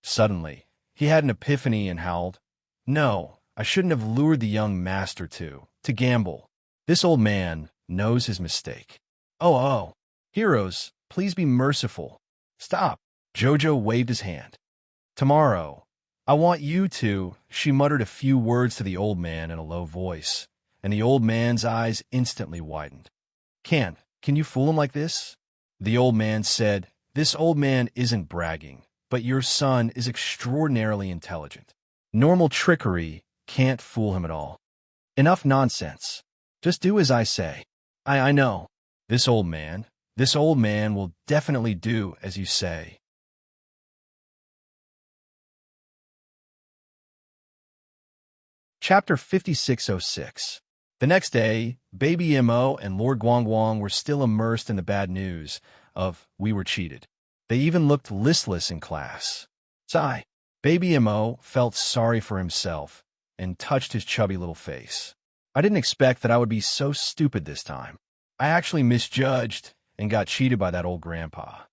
Suddenly, he had an epiphany and howled, "No, I shouldn't have lured the young master to gamble. This old man knows his mistake. Oh, heroes, please be merciful. Stop." Jojo waved his hand. "Tomorrow, I want you to." She muttered a few words to the old man in a low voice, and the old man's eyes instantly widened. Can you fool him like this?" The old man said, "This old man isn't bragging, but your son is extraordinarily intelligent. Normal trickery can't fool him at all. Enough nonsense. Just do as I say." I know. This old man will definitely do as you say." Chapter 5606. The next day, Baby Mo and Lord Guang Guang were still immersed in the bad news of "we were cheated." They even looked listless in class. Sigh. Baby Mo felt sorry for himself and touched his chubby little face. "I didn't expect that I would be so stupid this time. I actually misjudged and got cheated by that old grandpa."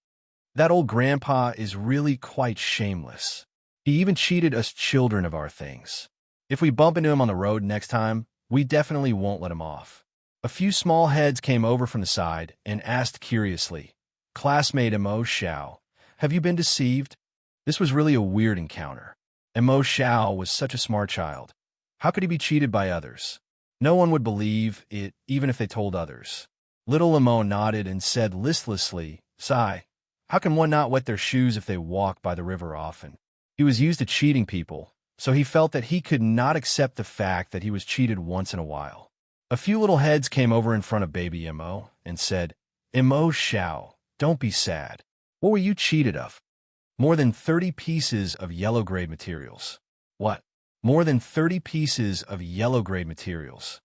That old grandpa is really quite shameless. He even cheated us children of our things. If we bump into him on the road next time, we definitely won't let him off." A few small heads came over from the side and asked curiously, "Classmate Mo Xiao, have you been deceived?" This was really a weird encounter. Mo Xiao was such a smart child. How could he be cheated by others? No one would believe it, even if they told others. Little Mo nodded and said listlessly, "Sigh, how can one not wet their shoes if they walk by the river often?" He was used to cheating people, so he felt that he could not accept the fact that he was cheated once in a while. A few little heads came over in front of baby Mo and said, "Mo Xiao, don't be sad. What were you cheated of?" "More than 30 pieces of yellow-grade materials." "What? More than 30 pieces of yellow-grade materials?"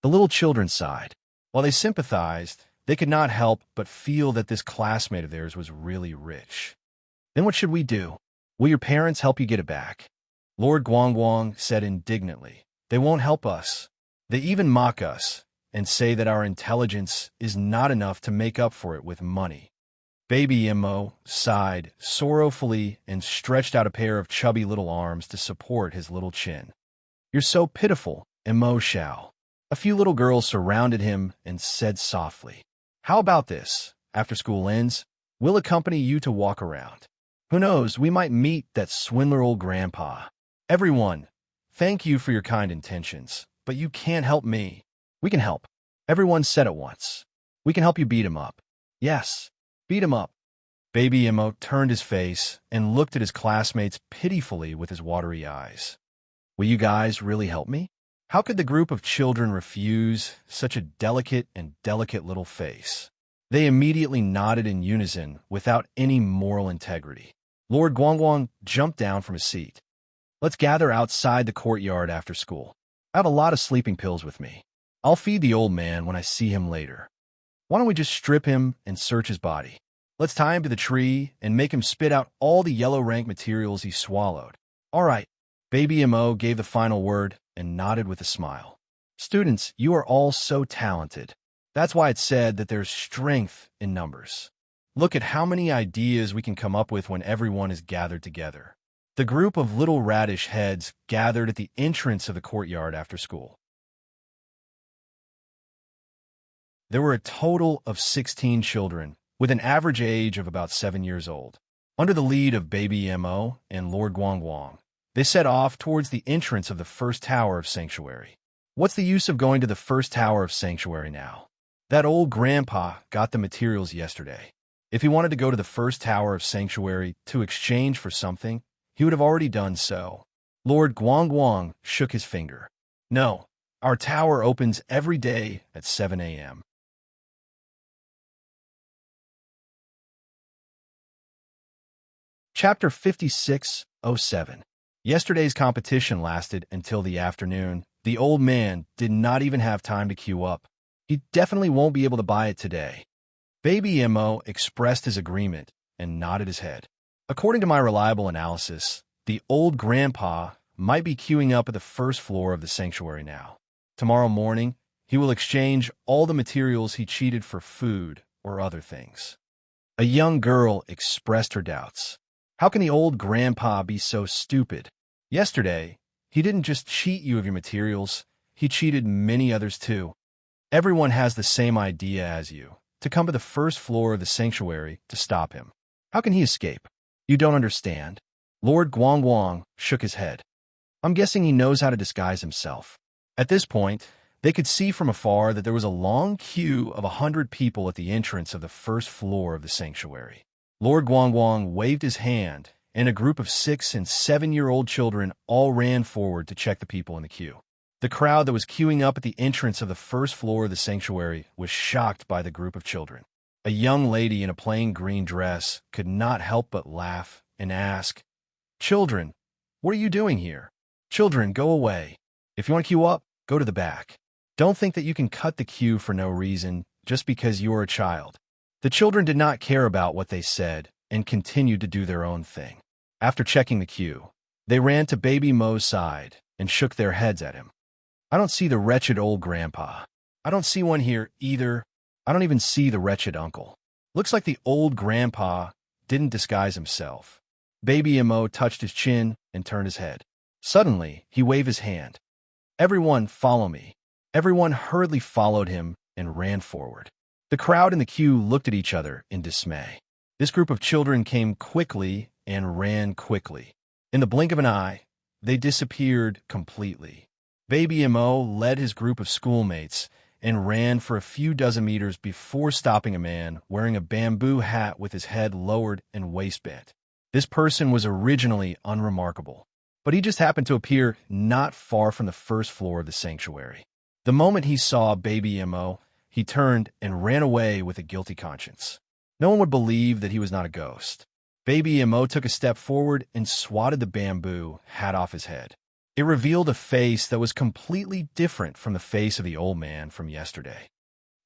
The little children sighed. While they sympathized, they could not help but feel that this classmate of theirs was really rich. "Then what should we do? Will your parents help you get it back?" Lord Guangguang said indignantly, "They won't help us. They even mock us and say that our intelligence is not enough to make up for it with money." Baby Mo sighed sorrowfully and stretched out a pair of chubby little arms to support his little chin. "You're so pitiful, Mo Xiao." A few little girls surrounded him and said softly, "How about this? After school ends, we'll accompany you to walk around. Who knows, we might meet that swindler old grandpa." Everyone, "Thank you for your kind intentions, but you can't help me." "We can help," everyone said at once. "We can help you beat him up." "Yes, beat him up." Baby Mo turned his face and looked at his classmates pitifully with his watery eyes. "Will you guys really help me?" How could the group of children refuse such a delicate little face? They immediately nodded in unison without any moral integrity. Lord Guangguang jumped down from his seat. "Let's gather outside the courtyard after school. I have a lot of sleeping pills with me. I'll feed the old man when I see him later. Why don't we just strip him and search his body? Let's tie him to the tree and make him spit out all the yellow rank materials he swallowed." "All right." Baby Mo gave the final word and nodded with a smile. "Students, you are all so talented. That's why it's said that there's strength in numbers. Look at how many ideas we can come up with when everyone is gathered together." The group of little radish heads gathered at the entrance of the courtyard after school. There were a total of 16 children, with an average age of about 7 years old. Under the lead of Baby Mo and Lord Guangguang, they set off towards the entrance of the first tower of Sanctuary. What's the use of going to the first tower of Sanctuary now? That old grandpa got the materials yesterday. If he wanted to go to the first tower of Sanctuary to exchange for something, he would have already done so. Lord Guangguang shook his finger. "No, our tower opens every day at 7 a.m. Chapter 5607. Yesterday's competition lasted until the afternoon. The old man did not even have time to queue up. He definitely won't be able to buy it today. Baby Mo expressed his agreement and nodded his head. "According to my reliable analysis, the old grandpa might be queuing up at the first floor of the sanctuary now. Tomorrow morning, he will exchange all the materials he cheated for food or other things." A young girl expressed her doubts. "How can the old grandpa be so stupid? Yesterday, he didn't just cheat you of your materials, he cheated many others too. Everyone has the same idea as you, to come to the first floor of the sanctuary to stop him. How can he escape? You don't understand." Lord Guangguang shook his head. "I'm guessing he knows how to disguise himself." At this point, they could see from afar that there was a long queue of 100 people at the entrance of the first floor of the sanctuary. Lord Guangguang waved his hand, and a group of 6- and 7-year-old children all ran forward to check the people in the queue. The crowd that was queuing up at the entrance of the first floor of the sanctuary was shocked by the group of children. A young lady in a plain green dress could not help but laugh and ask, "Children, what are you doing here? Children, go away. If you want to queue up, go to the back. Don't think that you can cut the queue for no reason just because you are a child." The children did not care about what they said and continued to do their own thing. After checking the queue, they ran to Baby Mo's side and shook their heads at him. "I don't see the wretched old grandpa. I don't see one here either. I don't even see the wretched uncle. Looks like the old grandpa didn't disguise himself. Baby Mo touched his chin and turned his head. Suddenly, he waved his hand. "Everyone, follow me." Everyone hurriedly followed him and ran forward. The crowd in the queue looked at each other in dismay. This group of children came quickly and ran quickly. In the blink of an eye, they disappeared completely. Baby Mo led his group of schoolmates and ran for a few dozen meters before stopping a man wearing a bamboo hat with his head lowered and waist bent. This person was originally unremarkable, but he just happened to appear not far from the first floor of the sanctuary. The moment he saw Baby Mo, he turned and ran away with a guilty conscience. No one would believe that he was not a ghost. Baby Mo took a step forward and swatted the bamboo hat off his head. It revealed a face that was completely different from the face of the old man from yesterday.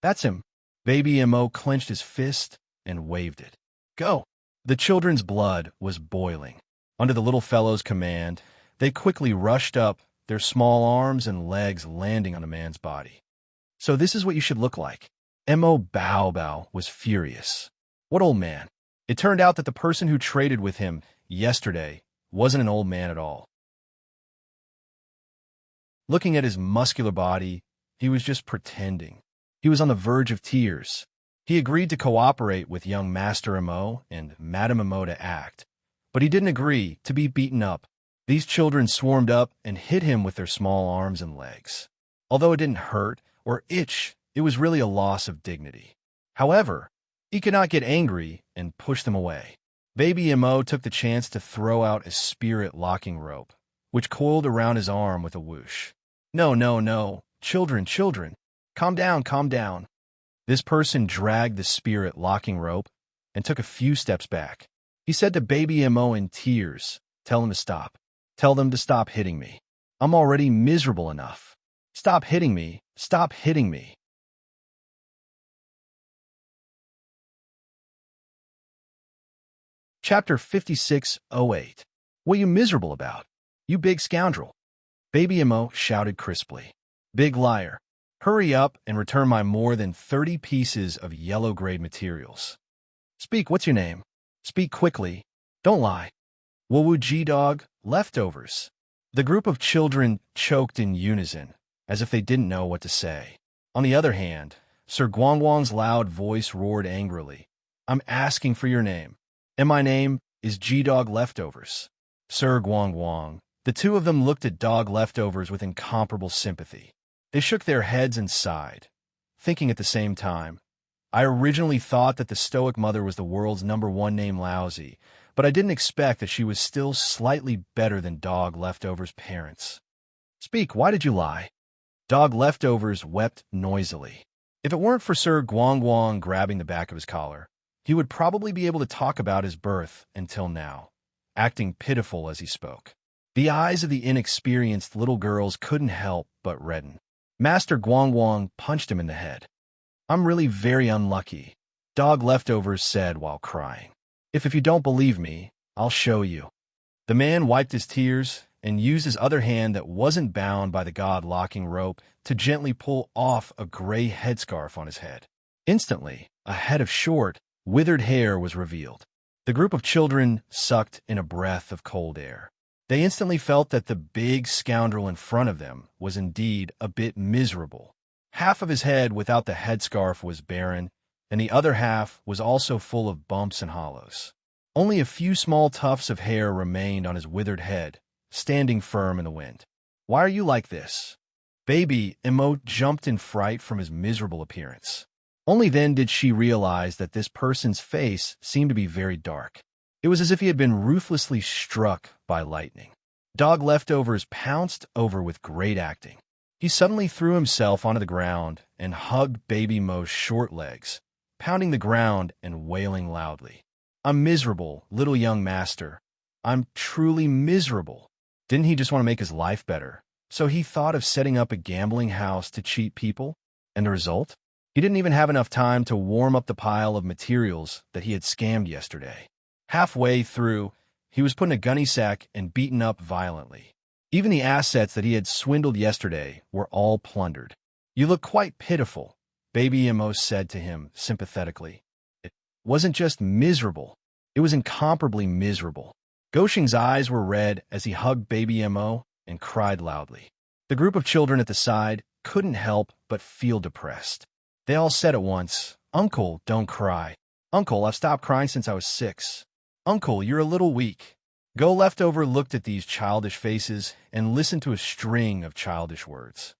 "That's him." Baby Mo clenched his fist and waved it. "Go!" The children's blood was boiling. Under the little fellow's command, they quickly rushed up, their small arms and legs landing on the man's body. "So this is what you should look like." Mo Bao was furious. What old man? It turned out that the person who traded with him yesterday wasn't an old man at all. Looking at his muscular body, he was just pretending. He was on the verge of tears. He agreed to cooperate with young Master Mo and Madame Mo to act, but he didn't agree to be beaten up. These children swarmed up and hit him with their small arms and legs. Although it didn't hurt or itch, it was really a loss of dignity. However, he could not get angry and push them away. Baby Mo took the chance to throw out a spirit locking rope, which coiled around his arm with a whoosh. "No, no, no. Children, children. Calm down, calm down." This person dragged the spirit locking rope and took a few steps back. He said to Baby Mo in tears, "Tell him to stop. Tell them to stop hitting me. I'm already miserable enough. Stop hitting me. Stop hitting me." Chapter 5608. What are you miserable about? You big scoundrel. Baby Mo shouted crisply. "Big liar. Hurry up and return my more than 30 pieces of yellow-grade materials. Speak, what's your name? Speak quickly. Don't lie." "Woowoo G-Dog, leftovers." The group of children choked in unison, as if they didn't know what to say. On the other hand, Sir Guangguang's loud voice roared angrily. "I'm asking for your name, and my name is G-Dog Leftovers." Sir Guangguang. The two of them looked at Dog Leftovers with incomparable sympathy. They shook their heads and sighed, thinking at the same time, "I originally thought that the Stoic Mother was the world's #1 name lousy, but I didn't expect that she was still slightly better than Dog Leftovers' parents." "Speak, why did you lie?" Dog Leftovers wept noisily. If it weren't for Sir Guangguang grabbing the back of his collar, he would probably be able to talk about his birth until now, acting pitiful as he spoke. The eyes of the inexperienced little girls couldn't help but redden. Master Guangguang punched him in the head. "I'm really very unlucky," Dog Leftovers said while crying. If you don't believe me, I'll show you." The man wiped his tears and used his other hand that wasn't bound by the god-locking rope to gently pull off a gray headscarf on his head. Instantly, a head of short, withered hair was revealed. The group of children sucked in a breath of cold air. They instantly felt that the big scoundrel in front of them was indeed a bit miserable. Half of his head without the headscarf was barren, and the other half was also full of bumps and hollows. Only a few small tufts of hair remained on his withered head, standing firm in the wind. "Why are you like this?" Baby Mo jumped in fright from his miserable appearance. Only then did she realize that this person's face seemed to be very dark. It was as if he had been ruthlessly struck by lightning. Dog Leftovers pounced over with great acting. He suddenly threw himself onto the ground and hugged Baby Mo's short legs, pounding the ground and wailing loudly. "I'm miserable, little young master. I'm truly miserable." Didn't he just want to make his life better? So he thought of setting up a gambling house to cheat people? And the result? He didn't even have enough time to warm up the pile of materials that he had scammed yesterday. Halfway through, he was put in a gunny sack and beaten up violently. Even the assets that he had swindled yesterday were all plundered. "You look quite pitiful," Baby Mo said to him sympathetically. "It wasn't just miserable. It was incomparably miserable. Goshing's eyes were red as he hugged baby Mo and cried loudly. The group of children at the side couldn't help but feel depressed. They all said at once, "Uncle, don't cry. Uncle, I've stopped crying since I was 6. Uncle, you're a little weak." Go Leftover looked at these childish faces and listened to a string of childish words.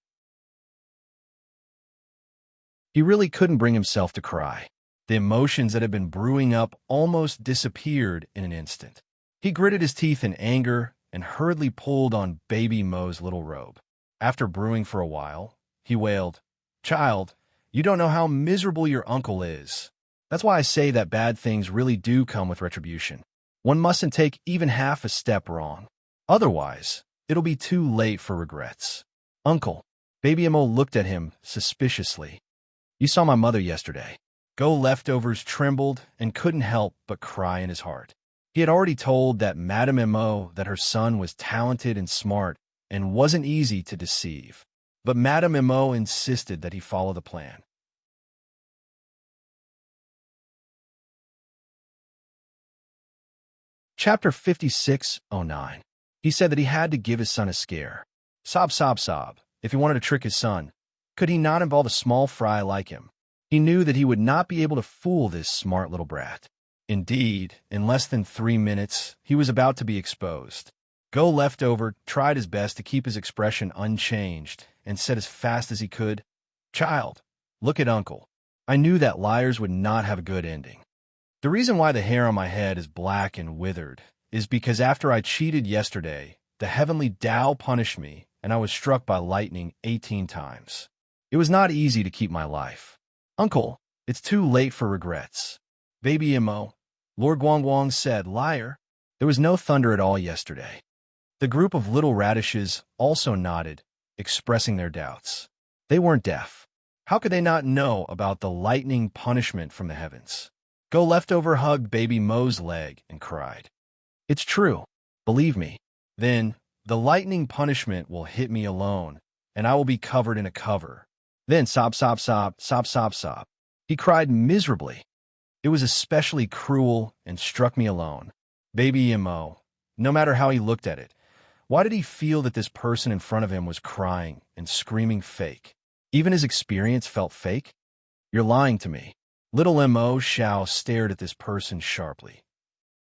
He really couldn't bring himself to cry. The emotions that had been brewing up almost disappeared in an instant. He gritted his teeth in anger and hurriedly pulled on baby Mo's little robe. After brewing for a while, he wailed, "Child, you don't know how miserable your uncle is. That's why I say that bad things really do come with retribution. One mustn't take even half a step wrong. Otherwise, it'll be too late for regrets." "Uncle." Baby Mo looked at him suspiciously. "You saw my mother yesterday." Go Leftovers trembled and couldn't help but cry in his heart. He had already told that Madame Mo that her son was talented and smart and wasn't easy to deceive. But Madame Mo insisted that he follow the plan. Chapter 5609. He said that he had to give his son a scare. Sob, sob, sob. If he wanted to trick his son, could he not involve a small fry like him? He knew that he would not be able to fool this smart little brat. Indeed, in less than 3 minutes, he was about to be exposed. Go Leftover tried his best to keep his expression unchanged and said as fast as he could, "Child, look at Uncle. I knew that liars would not have a good ending. The reason why the hair on my head is black and withered is because after I cheated yesterday, the heavenly Tao punished me and I was struck by lightning 18 times. It was not easy to keep my life. Uncle, it's too late for regrets." Baby Mo, Lord Guangguang said, "Liar. There was no thunder at all yesterday." The group of little radishes also nodded, expressing their doubts. They weren't deaf. How could they not know about the lightning punishment from the heavens? Go Leftover hugged baby Mo's leg and cried, "It's true. Believe me. Then the lightning punishment will hit me alone, and I will be covered in a cover. Then sob, sob, sob, sob, sob, sob." He cried miserably. It was especially cruel and struck me alone. Baby Mo, no matter how he looked at it, why did he feel that this person in front of him was crying and screaming fake? Even his experience felt fake? "You're lying to me." Little Mo Shao stared at this person sharply.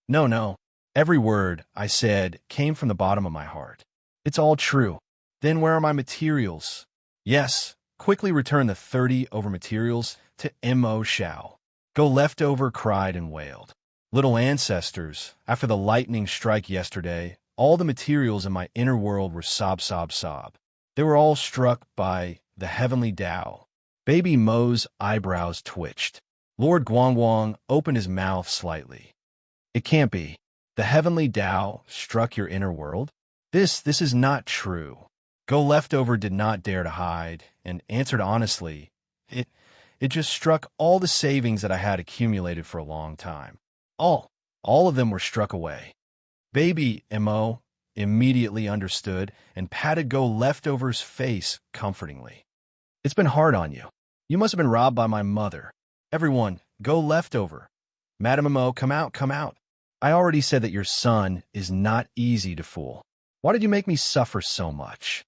No, no. Every word I said came from the bottom of my heart. It's all true. Then where are my materials? Yes, quickly return the 30 over materials to Mo Shao. Go Leftover cried and wailed. Little ancestors, after the lightning strike yesterday, all the materials in my inner world were sob, sob, sob. They were all struck by the heavenly Tao. Baby Mo's eyebrows twitched. Lord Guangguang opened his mouth slightly. "It can't be. The heavenly Tao struck your inner world? This is not true." Go Leftover did not dare to hide and answered honestly, It just struck all the savings that I had accumulated for a long time. All of them were struck away." Baby Mo immediately understood and patted Go Leftover's face comfortingly. "It's been hard on you. You must have been robbed by my mother. Everyone, Go Leftover. Madame Mo, come out, come out. I already said that your son is not easy to fool. Why did you make me suffer so much?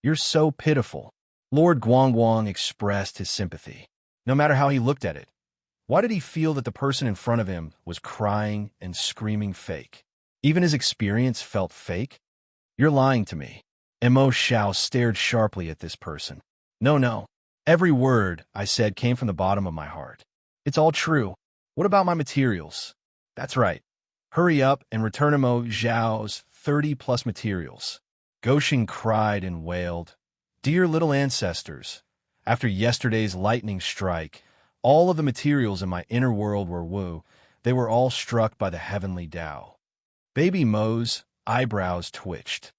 You're so pitiful." Lord Guangguang expressed his sympathy. No matter how he looked at it, why did he feel that the person in front of him was crying and screaming fake? Even his experience felt fake? "You're lying to me." Mo Shao stared sharply at this person. No, no. Every word I said came from the bottom of my heart. It's all true. What about my materials? That's right. Hurry up and return Mo Zhao's 30-plus materials. Goshing cried and wailed, "Dear little ancestors, after yesterday's lightning strike, all of the materials in my inner world were woo. They were all struck by the heavenly Tao." Baby Mo's eyebrows twitched.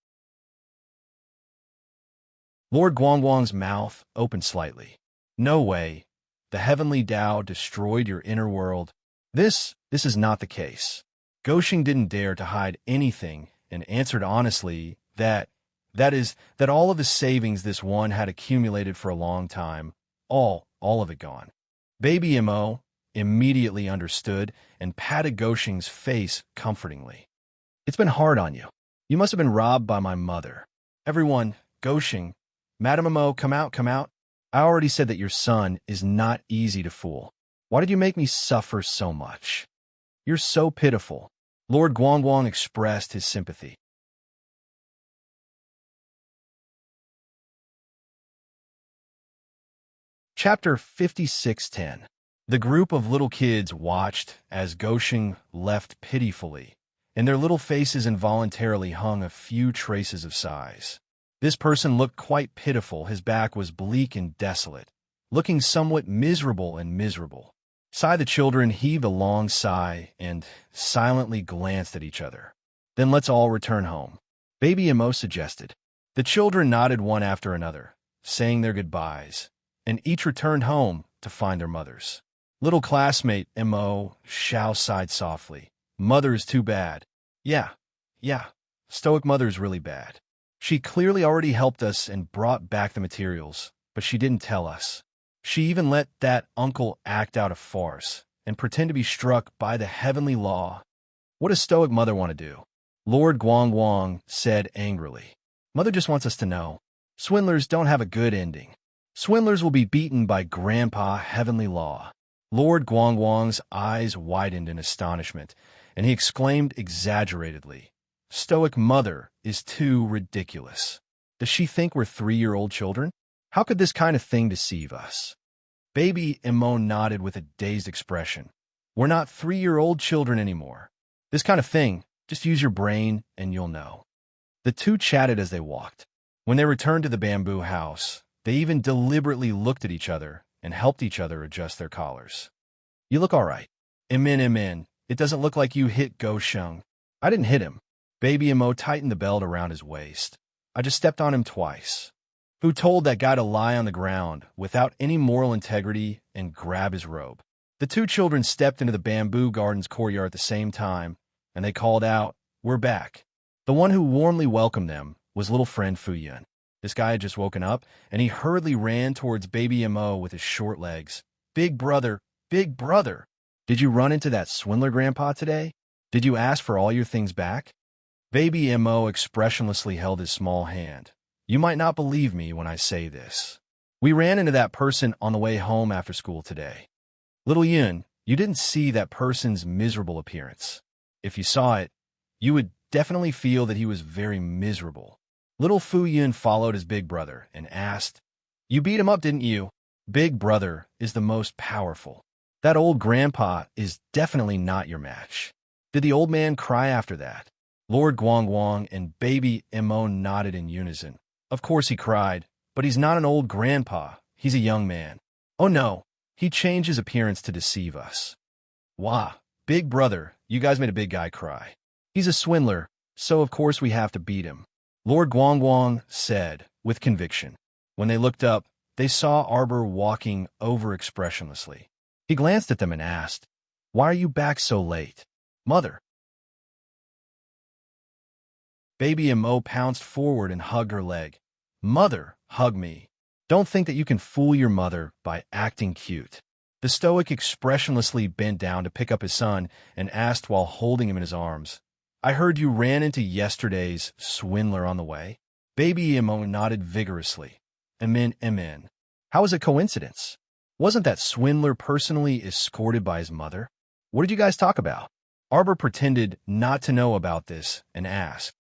Lord Guangguang's mouth opened slightly. "No way. The heavenly Tao destroyed your inner world. This is not the case." Goshing didn't dare to hide anything and answered honestly that all of the savings this one had accumulated for a long time, all of it gone. Baby Mo, immediately understood and patted Goshing's face comfortingly. It's been hard on you. You must have been robbed by my mother. Everyone, Goshing, Madame Amo, come out, come out. I already said that your son is not easy to fool. Why did you make me suffer so much? You're so pitiful. Lord Guangguang expressed his sympathy. Chapter 56:10. The group of little kids watched as Goshing left pitifully, and their little faces involuntarily hung a few traces of sighs. This person looked quite pitiful. His back was bleak and desolate, looking somewhat miserable. Sigh the children heaved a long sigh and silently glanced at each other. Then let's all return home, Baby Imo suggested. The children nodded one after another, saying their goodbyes, and each returned home to find their mothers. Little classmate Imo Xiao sighed softly. Mother's too bad. Yeah, Stoic Mother's really bad. She clearly already helped us and brought back the materials, but she didn't tell us. She even let that uncle act out a farce and pretend to be struck by the heavenly law. What does Stoic Mother want to do? Lord Guangguang said angrily. Mother just wants us to know. Swindlers don't have a good ending. Swindlers will be beaten by Grandpa Heavenly Law. Lord Guangguang's eyes widened in astonishment, and he exclaimed exaggeratedly, Stoic Mother is too ridiculous. Does she think we're 3-year-old children? How could this kind of thing deceive us? Baby Imo nodded with a dazed expression. We're not 3-year-old children anymore. This kind of thing, just use your brain and you'll know. The two chatted as they walked. When they returned to the bamboo house, they even deliberately looked at each other and helped each other adjust their collars. You look all right. Imin, it doesn't look like you hit Gosheng. I didn't hit him. Baby Imo tightened the belt around his waist. I just stepped on him twice. Who told that guy to lie on the ground without any moral integrity and grab his robe? The two children stepped into the bamboo garden's courtyard at the same time, and they called out, We're back. The one who warmly welcomed them was little friend Fuyun. This guy had just woken up, and he hurriedly ran towards Baby Imo with his short legs. Big brother, big brother. Did you run into that swindler grandpa today? Did you ask for all your things back? Baby Imo expressionlessly held his small hand. You might not believe me when I say this. We ran into that person on the way home after school today. Little Yun, you didn't see that person's miserable appearance. If you saw it, you would definitely feel that he was very miserable. Little Fu Yun followed his big brother and asked, You beat him up, didn't you? Big brother is the most powerful. That old grandpa is definitely not your match. Did the old man cry after that? Lord Guangguang and Baby Imo nodded in unison. Of course he cried, but he's not an old grandpa. He's a young man. Oh no, he changed his appearance to deceive us. Wah, big brother, you guys made a big guy cry. He's a swindler, so of course we have to beat him. Lord Guangguang said, with conviction. When they looked up, they saw Arbor walking over expressionlessly. He glanced at them and asked, Why are you back so late? Mother. Baby Imo pounced forward and hugged her leg. Mother, hug me. Don't think that you can fool your mother by acting cute. The stoic expressionlessly bent down to pick up his son and asked while holding him in his arms, I heard you ran into yesterday's swindler on the way. Baby Imo nodded vigorously. Amen. How is it coincidence? Wasn't that swindler personally escorted by his mother? What did you guys talk about? Arbor pretended not to know about this and asked.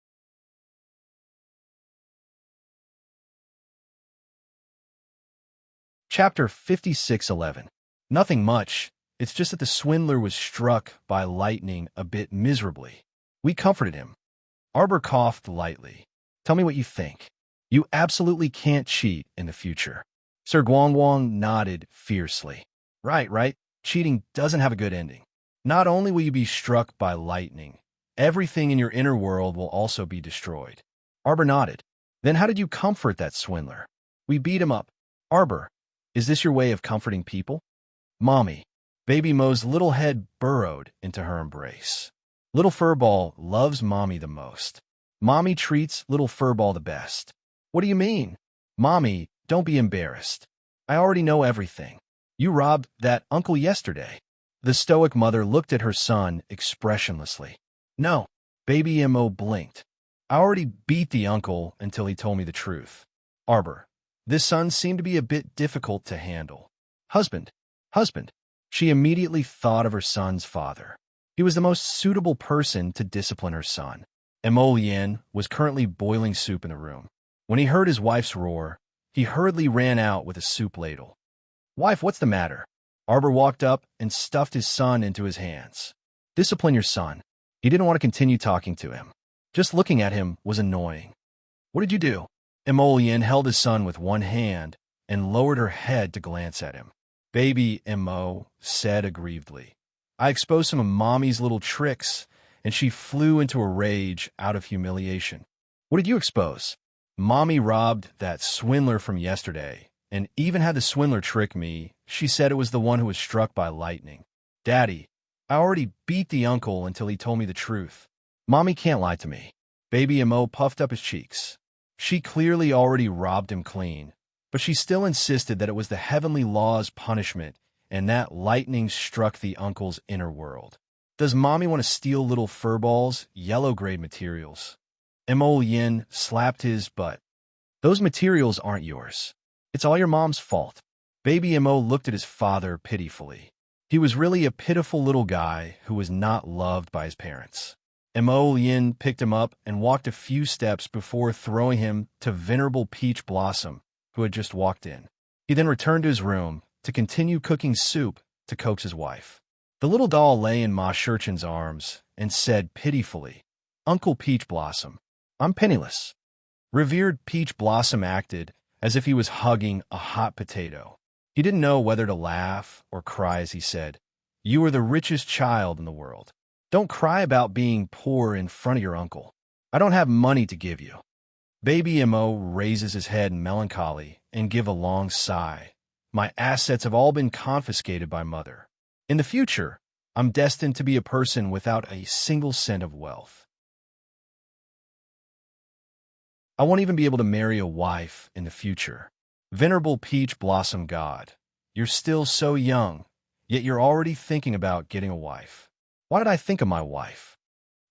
Chapter 56:11. Nothing much. It's just that the swindler was struck by lightning a bit miserably. We comforted him. Arbor coughed lightly. Tell me what you think. You absolutely can't cheat in the future. Sir Guangguang nodded fiercely. Right. Cheating doesn't have a good ending. Not only will you be struck by lightning, everything in your inner world will also be destroyed. Arbor nodded. Then how did you comfort that swindler? We beat him up. Arbor, is this your way of comforting people? Mommy. Baby Mo's little head burrowed into her embrace. Little Furball loves Mommy the most. Mommy treats little Furball the best. What do you mean? Mommy, don't be embarrassed. I already know everything. You robbed that uncle yesterday. The stoic mother looked at her son expressionlessly. No, baby Mo blinked. I already beat the uncle until he told me the truth. Arbor, this son seemed to be a bit difficult to handle. Husband, husband. She immediately thought of her son's father. He was the most suitable person to discipline her son. Emolien was currently boiling soup in the room. When he heard his wife's roar, he hurriedly ran out with a soup ladle. Wife, what's the matter? Arbor walked up and stuffed his son into his hands. Discipline your son. He didn't want to continue talking to him. Just looking at him was annoying. What did you do? Emolien held his son with one hand and lowered her head to glance at him. Baby Mo said aggrievedly. I exposed some of Mommy's little tricks, and she flew into a rage out of humiliation. What did you expose? Mommy robbed that swindler from yesterday, and even had the swindler trick me. She said it was the one who was struck by lightning. Daddy, I already beat the uncle until he told me the truth. Mommy can't lie to me. Baby Mo puffed up his cheeks. She clearly already robbed him clean, but she still insisted that it was the heavenly law's punishment and that lightning struck the uncle's inner world. Does Mommy want to steal little furballs, yellow-grade materials? Emolien slapped his butt. Those materials aren't yours. It's all your mom's fault. Baby Mo looked at his father pitifully. He was really a pitiful little guy who was not loved by his parents. Emolien picked him up and walked a few steps before throwing him to Venerable Peach Blossom, who had just walked in. He then returned to his room to continue cooking soup to coax his wife. The little doll lay in Ma Shurchin's arms and said pitifully, Uncle Peach Blossom, I'm penniless. Revered Peach Blossom acted as if he was hugging a hot potato. He didn't know whether to laugh or cry as he said, You are the richest child in the world. Don't cry about being poor in front of your uncle. I don't have money to give you. Baby Mo raises his head in melancholy and give a long sigh. My assets have all been confiscated by Mother. In the future, I'm destined to be a person without a single cent of wealth. I won't even be able to marry a wife in the future. Venerable Peach Blossom God, you're still so young, yet you're already thinking about getting a wife. Why did I think of my wife?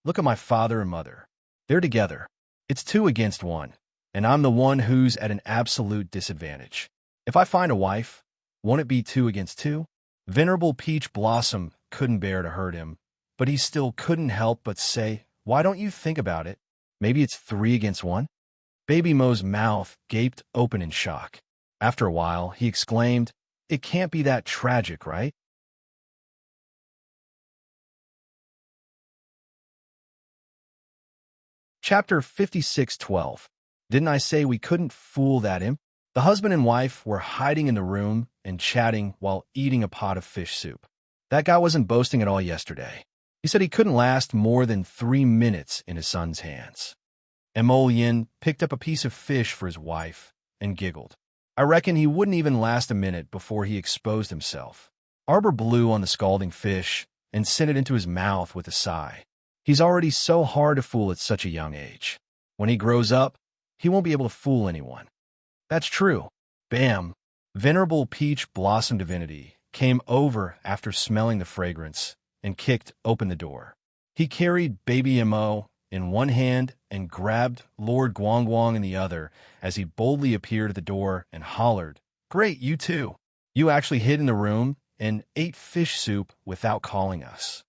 Look at my father and mother. They're together. It's 2 against 1, and I'm the one who's at an absolute disadvantage. If I find a wife, won't it be 2 against 2? Venerable Peach Blossom couldn't bear to hurt him, but he still couldn't help but say, Why don't you think about it? Maybe it's 3 against 1? Baby Mo's mouth gaped open in shock. After a while, he exclaimed, It can't be that tragic, right? Chapter 56:12. Didn't I say we couldn't fool that imp? The husband and wife were hiding in the room and chatting while eating a pot of fish soup. That guy wasn't boasting at all yesterday. He said he couldn't last more than 3 minutes in his son's hands. Emolien picked up a piece of fish for his wife and giggled. I reckon he wouldn't even last a minute before he exposed himself. Arbor blew on the scalding fish and sent it into his mouth with a sigh. He's already so hard to fool at such a young age. When he grows up, he won't be able to fool anyone. That's true. Bam! Venerable Peach Blossom Divinity came over after smelling the fragrance and kicked open the door. He carried Baby Mo in one hand and grabbed Lord Guangguang in the other as he boldly appeared at the door and hollered, Great, you too. You actually hid in the room and ate fish soup without calling us.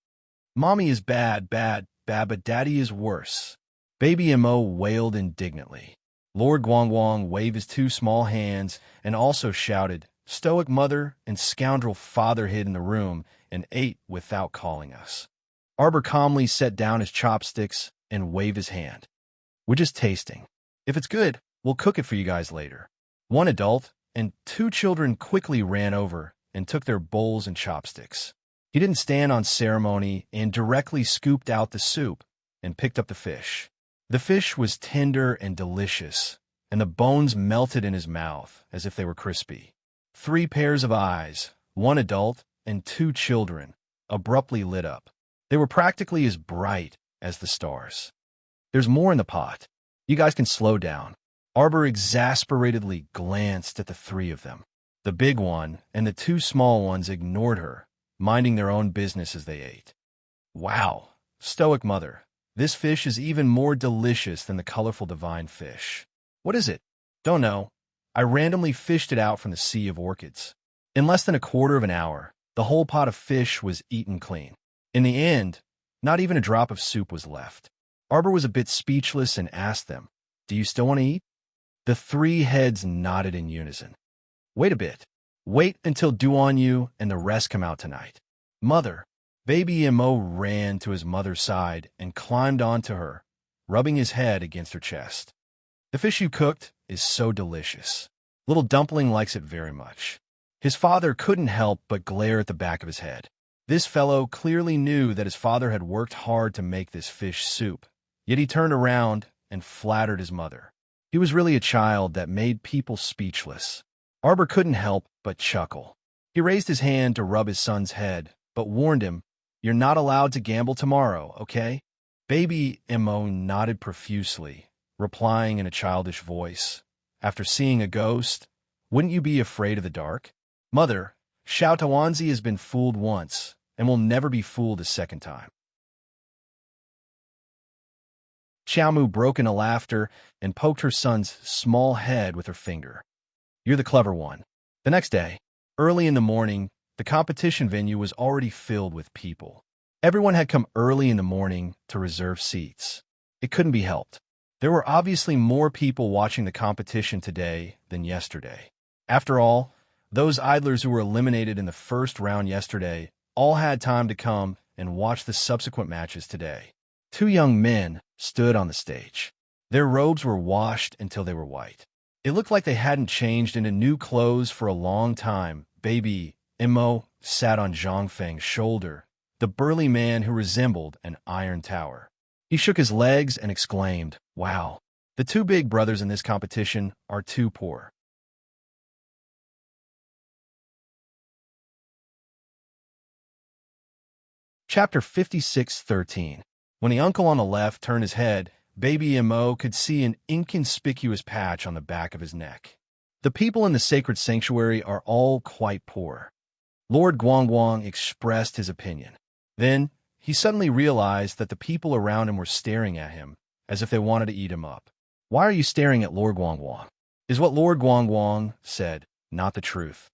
Mommy is bad, but Daddy is worse. Baby Mo wailed indignantly. Lord Guangguang waved his 2 small hands and also shouted, Stoic mother and scoundrel father hid in the room and ate without calling us. Arbor calmly set down his chopsticks and waved his hand. We're just tasting. If it's good, we'll cook it for you guys later. 1 adult and 2 children quickly ran over and took their bowls and chopsticks. He didn't stand on ceremony and directly scooped out the soup and picked up the fish. The fish was tender and delicious, and the bones melted in his mouth as if they were crispy. 3 pairs of eyes, 1 adult and 2 children, abruptly lit up. They were practically as bright as the stars. There's more in the pot. You guys can slow down. Arbor exasperatedly glanced at the 3 of them. The big one and the 2 small ones ignored her minding their own business as they ate. Wow, stoic mother, this fish is even more delicious than the colorful divine fish. What is it? Don't know. I randomly fished it out from the sea of orchids. In less than a quarter of an hour, the whole pot of fish was eaten clean. In the end, not even a drop of soup was left. Arbor was a bit speechless and asked them, "Do you still want to eat?" The three heads nodded in unison. "Wait a bit. Wait until due on you and the rest come out tonight." "Mother." Baby Mo ran to his mother's side and climbed onto her, rubbing his head against her chest. "The fish you cooked is so delicious. Little Dumpling likes it very much." His father couldn't help but glare at the back of his head. This fellow clearly knew that his father had worked hard to make this fish soup, yet he turned around and flattered his mother. He was really a child that made people speechless. Arbor couldn't help but chuckle. He raised his hand to rub his son's head, but warned him, "You're not allowed to gamble tomorrow, okay?" Baby Mo nodded profusely, replying in a childish voice, "After seeing a ghost, wouldn't you be afraid of the dark?" "Mother, Xiao Tawanzi has been fooled once and will never be fooled a second time." Xiaomu broke into laughter and poked her son's small head with her finger. "You're the clever one." The next day, early in the morning, the competition venue was already filled with people. Everyone had come early in the morning to reserve seats. It couldn't be helped. There were obviously more people watching the competition today than yesterday. After all, those idlers who were eliminated in the first round yesterday all had time to come and watch the subsequent matches today. Two young men stood on the stage. Their robes were washed until they were white. It looked like they hadn't changed into new clothes for a long time. Baby Mo sat on Zhongfeng's shoulder, the burly man who resembled an iron tower. He shook his legs and exclaimed, "Wow, the two big brothers in this competition are too poor." Chapter 56:13. When the uncle on the left turned his head, Baby Mo could see an inconspicuous patch on the back of his neck. The people in the sacred sanctuary are all quite poor. Lord Guangguang expressed his opinion. Then, he suddenly realized that the people around him were staring at him, as if they wanted to eat him up. "Why are you staring at Lord Guangguang?" is what Lord Guangguang said, not the truth.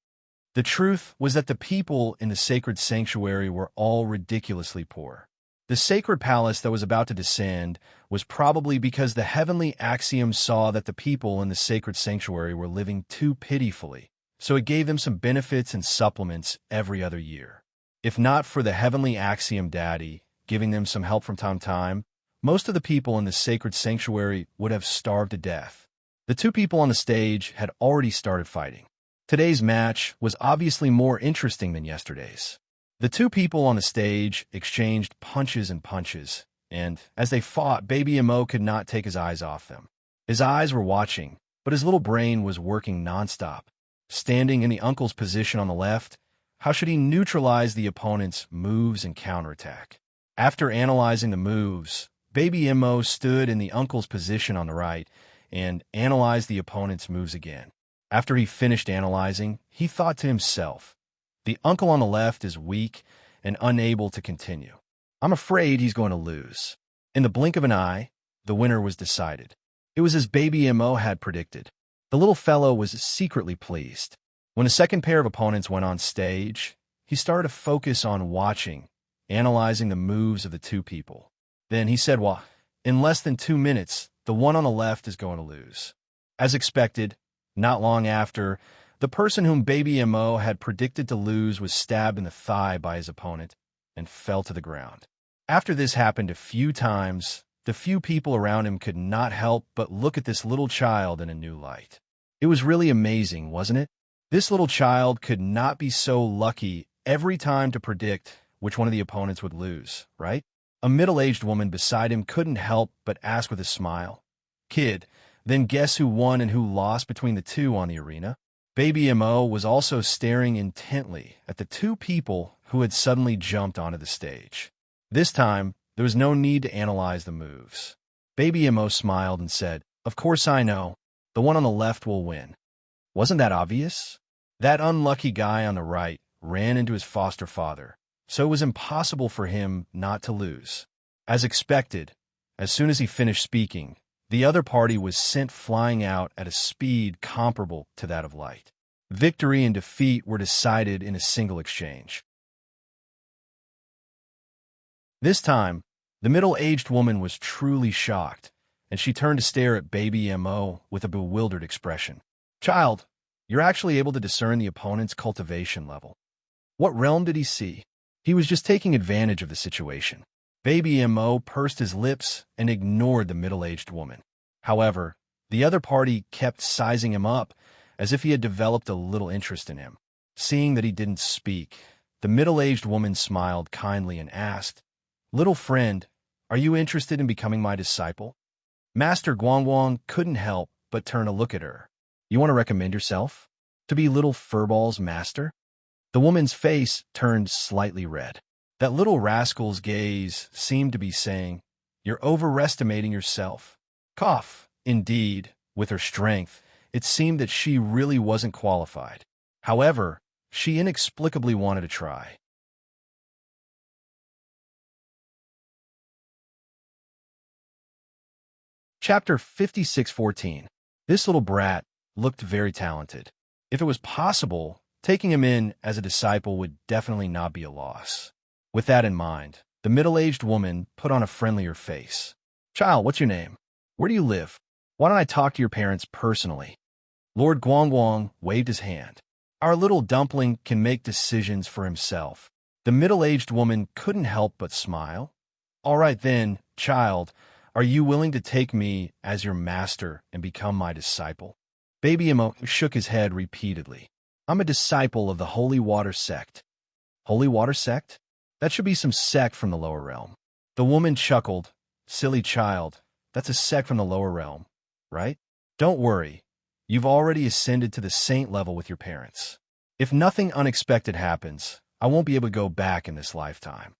The truth was that the people in the sacred sanctuary were all ridiculously poor. The sacred palace that was about to descend was probably because the heavenly axiom saw that the people in the sacred sanctuary were living too pitifully, so it gave them some benefits and supplements every other year. If not for the heavenly axiom daddy giving them some help from time to time, most of the people in the sacred sanctuary would have starved to death. The two people on the stage had already started fighting. Today's match was obviously more interesting than yesterday's. The two people on the stage exchanged punches and punches, and as they fought, Baby Mo could not take his eyes off them. His eyes were watching, but his little brain was working nonstop. Standing in the uncle's position on the left, how should he neutralize the opponent's moves and counterattack? After analyzing the moves, Baby Mo stood in the uncle's position on the right and analyzed the opponent's moves again. After he finished analyzing, he thought to himself, "The uncle on the left is weak and unable to continue. I'm afraid he's going to lose." In the blink of an eye, the winner was decided. It was as Baby Mo had predicted. The little fellow was secretly pleased. When a second pair of opponents went on stage, he started to focus on watching, analyzing the moves of the two people. Then he said, "Well, in less than 2 minutes, the one on the left is going to lose." As expected, not long after, the person whom Baby Mo had predicted to lose was stabbed in the thigh by his opponent and fell to the ground. After this happened a few times, the few people around him could not help but look at this little child in a new light. It was really amazing, wasn't it? This little child could not be so lucky every time to predict which one of the opponents would lose, right? A middle-aged woman beside him couldn't help but ask with a smile, "Kid, then guess who won and who lost between the two on the arena?" Baby Mo was also staring intently at the two people who had suddenly jumped onto the stage. This time, there was no need to analyze the moves. Baby Mo smiled and said, "Of course I know. The one on the left will win." Wasn't that obvious? That unlucky guy on the right ran into his foster father, so it was impossible for him not to lose. As expected, as soon as he finished speaking, the other party was sent flying out at a speed comparable to that of light. Victory and defeat were decided in a single exchange. This time, the middle-aged woman was truly shocked, and she turned to stare at baby Mo with a bewildered expression. "Child, you're actually able to discern the opponent's cultivation level. What realm did he see?" He was just taking advantage of the situation. Baby Mo pursed his lips and ignored the middle-aged woman. However, the other party kept sizing him up as if he had developed a little interest in him. Seeing that he didn't speak, the middle-aged woman smiled kindly and asked, "Little friend, are you interested in becoming my disciple?" Master Guangguang couldn't help but turn a look at her. "You want to recommend yourself to be little Furball's master?" The woman's face turned slightly red. That little rascal's gaze seemed to be saying, "You're overestimating yourself." Cough. Indeed, with her strength, it seemed that she really wasn't qualified. However, she inexplicably wanted to try. Chapter 56:14. This little brat looked very talented. If it was possible, taking him in as a disciple would definitely not be a loss. With that in mind, the middle-aged woman put on a friendlier face. "Child, what's your name? Where do you live? Why don't I talk to your parents personally?" Lord Guangguang waved his hand. "Our little dumpling can make decisions for himself." The middle-aged woman couldn't help but smile. "All right then, child, are you willing to take me as your master and become my disciple?" Baby Emo shook his head repeatedly. "I'm a disciple of the Holy Water Sect." Holy Water Sect? That should be some sect from the lower realm. The woman chuckled. "Silly child, that's a sect from the lower realm, right? Don't worry, you've already ascended to the saint level with your parents. If nothing unexpected happens, I won't be able to go back in this lifetime.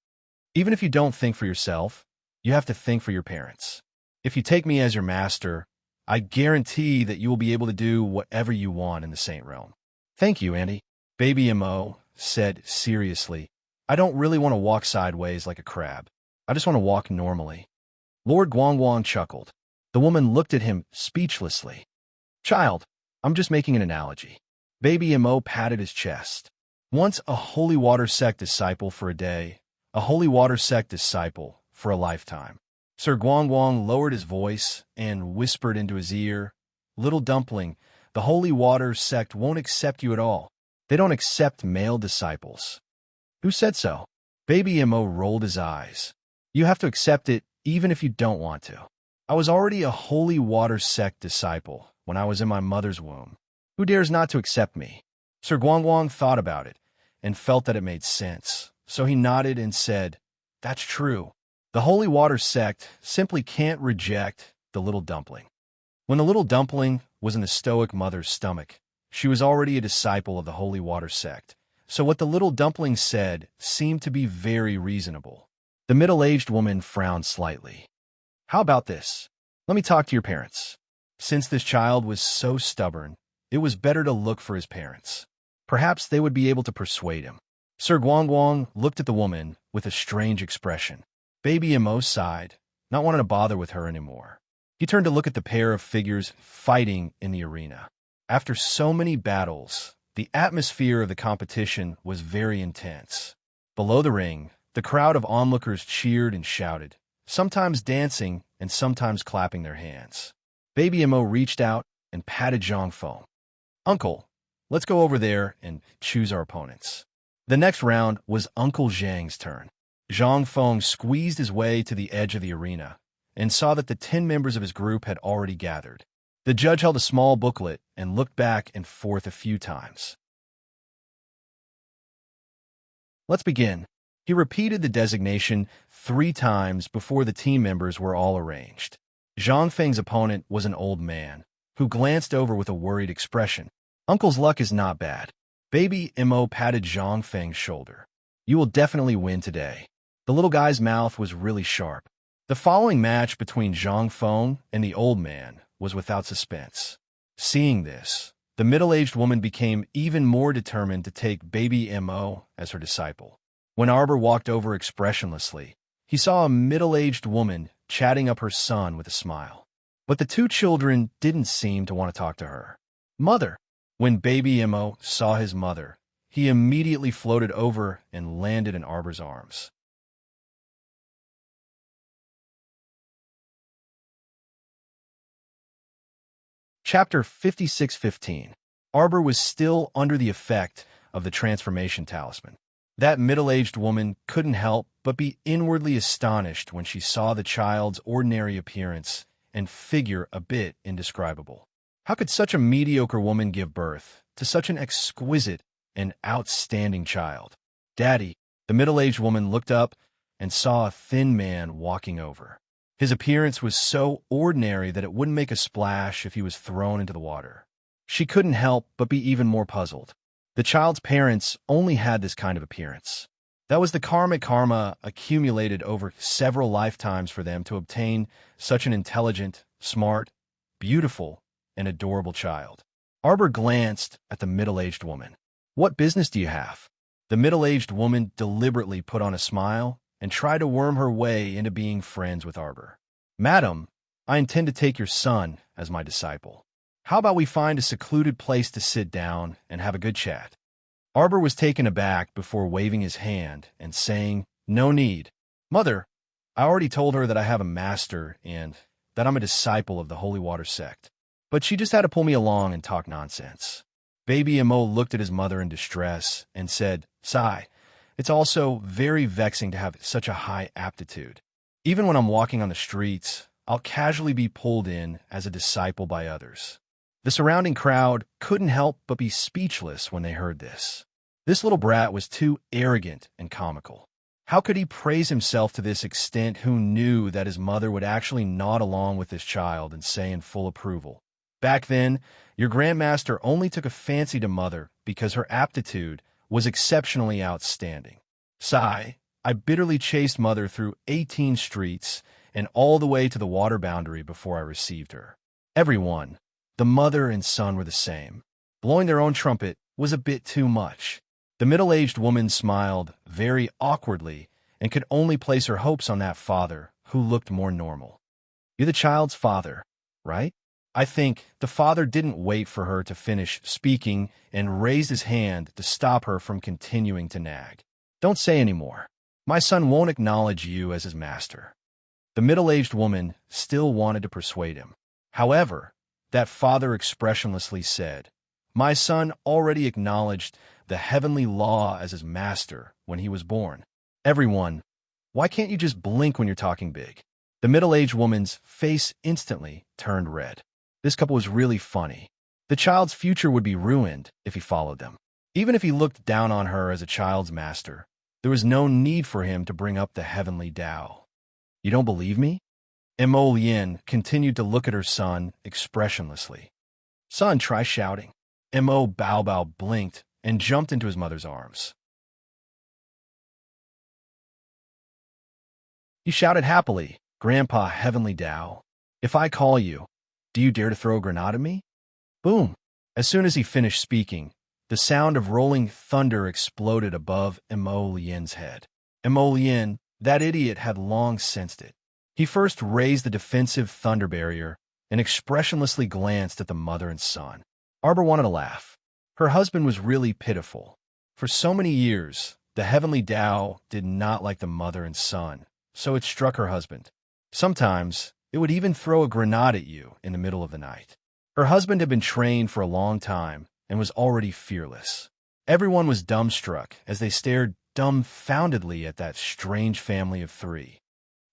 Even if you don't think for yourself, you have to think for your parents. If you take me as your master, I guarantee that you will be able to do whatever you want in the saint realm." "Thank you, Andy," Baby Mo said seriously. "I don't really want to walk sideways like a crab. I just want to walk normally." Lord Guangguang chuckled. The woman looked at him speechlessly. "Child, I'm just making an analogy." Baby Mo patted his chest. "Once a Holy Water Sect disciple for a day, a Holy Water Sect disciple for a lifetime." Sir Guangguang lowered his voice and whispered into his ear, "Little dumpling, the Holy Water Sect won't accept you at all. They don't accept male disciples." "Who said so?" Baby Mo rolled his eyes. "You have to accept it even if you don't want to. I was already a Holy Water Sect disciple when I was in my mother's womb. Who dares not to accept me?" Sir Guangguang thought about it and felt that it made sense, so he nodded and said, "That's true. The Holy Water Sect simply can't reject the little dumpling." When the little dumpling was in the stoic mother's stomach, she was already a disciple of the Holy Water Sect, so what the little dumpling said seemed to be very reasonable. The middle-aged woman frowned slightly. "How about this? Let me talk to your parents." Since this child was so stubborn, it was better to look for his parents. Perhaps they would be able to persuade him. Sir Guangguang looked at the woman with a strange expression. Baby Mo sighed, not wanting to bother with her anymore. He turned to look at the pair of figures fighting in the arena. After so many battles, the atmosphere of the competition was very intense. Below the ring, the crowd of onlookers cheered and shouted, sometimes dancing and sometimes clapping their hands. Baby Mo reached out and patted Zhang Feng. "Uncle, let's go over there and choose our opponents." The next round was Uncle Zhang's turn. Zhang Feng squeezed his way to the edge of the arena and saw that the 10 members of his group had already gathered. The judge held a small booklet and looked back and forth a few times. "Let's begin." He repeated the designation 3 times before the team members were all arranged. Zhang Feng's opponent was an old man, who glanced over with a worried expression. "Uncle's luck is not bad." Baby Mo patted Zhang Feng's shoulder. "You will definitely win today." The little guy's mouth was really sharp. The following match between Zhang Feng and the old man was without suspense. Seeing this, The middle-aged woman became even more determined to take baby Mo as her disciple. When Arbor walked over expressionlessly, he saw a middle-aged woman chatting up her son with a smile. But the two children didn't seem to want to talk to her. Mother! When baby Mo saw his mother, he immediately floated over and landed in Arbor's arms. Chapter 56:15. Arbor was still under the effect of the transformation talisman. That middle-aged woman couldn't help but be inwardly astonished when she saw the child's ordinary appearance and figure a bit indescribable. How could such a mediocre woman give birth to such an exquisite and outstanding child? Daddy, the middle-aged woman looked up and saw a thin man walking over. His appearance was so ordinary that it wouldn't make a splash if he was thrown into the water. She couldn't help but be even more puzzled. The child's parents only had this kind of appearance. That was the karma accumulated over several lifetimes for them to obtain such an intelligent, smart, beautiful, and adorable child. Arbor glanced at the middle-aged woman. What business do you have? The middle-aged woman deliberately put on a smile and tried to worm her way into being friends with Arbor. Madam, I intend to take your son as my disciple. How about we find a secluded place to sit down and have a good chat? Arbor was taken aback before waving his hand and saying, No need. Mother, I already told her that I have a master and that I'm a disciple of the Holy Water sect. But she just had to pull me along and talk nonsense. Baby Mo looked at his mother in distress and said, Sigh, it's also very vexing to have such a high aptitude. Even when I'm walking on the streets, I'll casually be pulled in as a disciple by others. The surrounding crowd couldn't help but be speechless when they heard this. This little brat was too arrogant and comical. How could he praise himself to this extent who knew that his mother would actually nod along with this child and say in full approval, Back then, your grandmaster only took a fancy to Mother because her aptitude was exceptionally outstanding. Sigh, I bitterly chased Mother through 18 streets and all the way to the water boundary before I received her. Everyone, the mother and son, were the same. Blowing their own trumpet was a bit too much. The middle-aged woman smiled very awkwardly and could only place her hopes on that father, who looked more normal. You're the child's father, right? I think the father didn't wait for her to finish speaking and raised his hand to stop her from continuing to nag. Don't say any more. My son won't acknowledge you as his master. The middle-aged woman still wanted to persuade him. However, that father expressionlessly said, My son already acknowledged the heavenly law as his master when he was born. Everyone, why can't you just blink when you're talking big? The middle-aged woman's face instantly turned red. This couple was really funny. The child's future would be ruined if he followed them. Even if he looked down on her as a child's master, there was no need for him to bring up the heavenly Tao. You don't believe me? Mo Lien continued to look at her son expressionlessly. Son, try shouting. Mo Bao blinked and jumped into his mother's arms. He shouted happily, Grandpa Heavenly Tao, if I call you, do you dare to throw a grenade at me? Boom! As soon as he finished speaking, the sound of rolling thunder exploded above Mo Lien's head. Mo Lien, that idiot, had long sensed it. He first raised the defensive thunder barrier and expressionlessly glanced at the mother and son. Arbor wanted to laugh. Her husband was really pitiful. For so many years, the heavenly Tao did not like the mother and son, so it struck her husband. Sometimes, it would even throw a grenade at you in the middle of the night. Her husband had been trained for a long time and was already fearless. Everyone was dumbstruck as they stared dumbfoundedly at that strange family of three.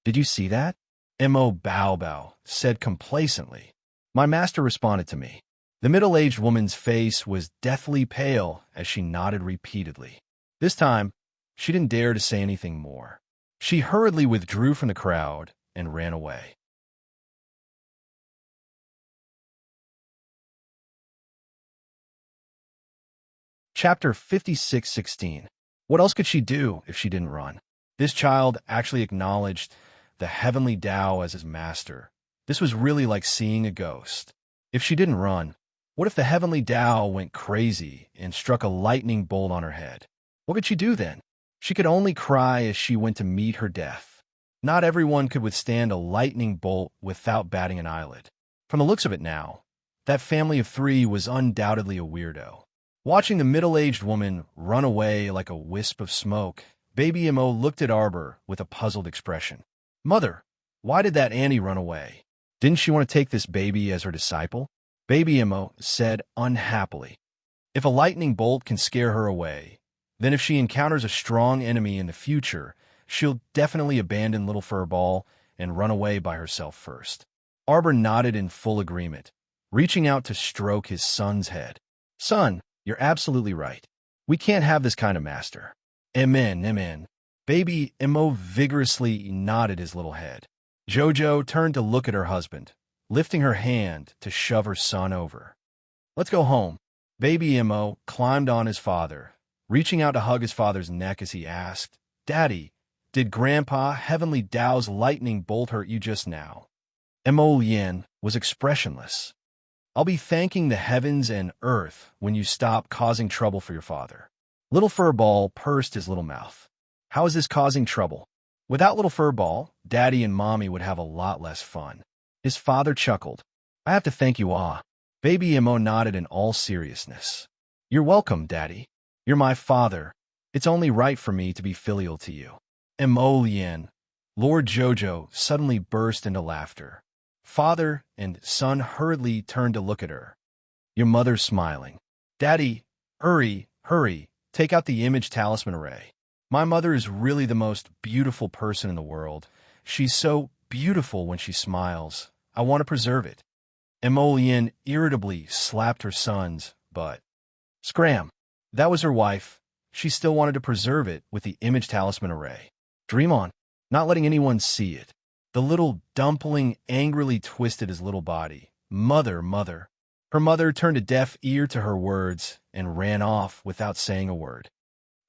Did you see that? Mo Bao said complacently. My master responded to me. The middle-aged woman's face was deathly pale as she nodded repeatedly. This time, she didn't dare to say anything more. She hurriedly withdrew from the crowd and ran away. Chapter 56:16. What else could she do if she didn't run? This child actually acknowledged the heavenly Tao as his master. This was really like seeing a ghost. If she didn't run, What if the heavenly Tao went crazy and struck a lightning bolt on her head? What could she do then? She could only cry as she went to meet her death. Not everyone could withstand a lightning bolt without batting an eyelid. From the looks of it now, that family of three was undoubtedly a weirdo. Watching the middle-aged woman run away like a wisp of smoke, Baby Mo looked at Arbor with a puzzled expression. "Mother, why did that Annie run away? Didn't she want to take this baby as her disciple?" Baby Mo said unhappily. "If a lightning bolt can scare her away, then if she encounters a strong enemy in the future, she'll definitely abandon Little Furball and run away by herself first." Arbor nodded in full agreement, reaching out to stroke his son's head. "Son, you're absolutely right. We can't have this kind of master." Amen, amen. Baby Mo vigorously nodded his little head. Jojo turned to look at her husband, lifting her hand to shove her son over. "Let's go home." Baby Mo climbed on his father, reaching out to hug his father's neck as he asked, "Daddy, did Grandpa Heavenly Tao's lightning bolt hurt you just now?" Mo Lien was expressionless. "I'll be thanking the heavens and earth when you stop causing trouble for your father." Little Furball pursed his little mouth. "How is this causing trouble? Without Little Furball, Daddy and Mommy would have a lot less fun." His father chuckled. "I have to thank you, Baby Mo nodded in all seriousness. "You're welcome, Daddy. You're my father. It's only right for me to be filial to you." Mo Lien, Lord Jojo suddenly burst into laughter. Father and son hurriedly turned to look at her. Your mother's smiling. "Daddy, hurry, take out the image talisman array. My mother is really the most beautiful person in the world. She's so beautiful when she smiles. I want to preserve it." Emolian irritably slapped her son's butt. Scram! That was her wife. She still wanted to preserve it with the image talisman array. Dream on, not letting anyone see it. The little dumpling angrily twisted his little body. Mother. Her mother turned a deaf ear to her words and ran off without saying a word.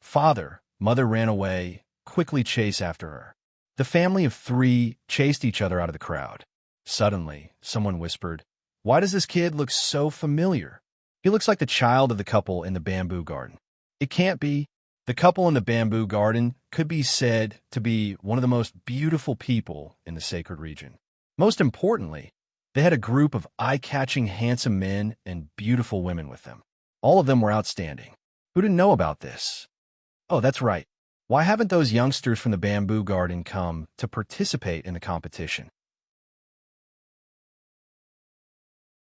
Father, mother ran away, quickly chased after her. The family of three chased each other out of the crowd. Suddenly, someone whispered, "Why does this kid look so familiar? He looks like the child of the couple in the bamboo garden." It can't be. The couple in the bamboo garden could be said to be one of the most beautiful people in the sacred region. Most importantly, they had a group of eye-catching handsome men and beautiful women with them. All of them were outstanding. Who didn't know about this? Oh, that's right. Why haven't those youngsters from the bamboo garden come to participate in the competition?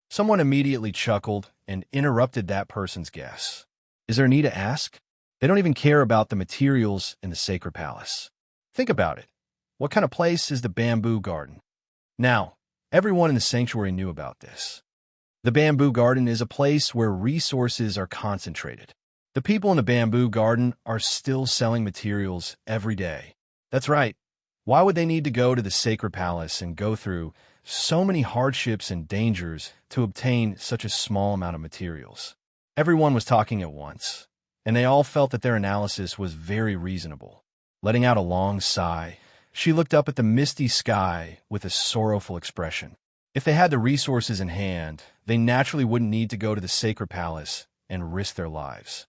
Someone immediately chuckled and interrupted that person's guess. Is there a need to ask? They don't even care about the materials in the sacred palace. Think about it. What kind of place is the bamboo garden? Now, everyone in the sanctuary knew about this. The bamboo garden is a place where resources are concentrated. The people in the bamboo garden are still selling materials every day. That's right. Why would they need to go to the sacred palace and go through so many hardships and dangers to obtain such a small amount of materials? Everyone was talking at once, and they all felt that their analysis was very reasonable. Letting out a long sigh, she looked up at the misty sky with a sorrowful expression. If they had the resources in hand, they naturally wouldn't need to go to the sacred palace and risk their lives.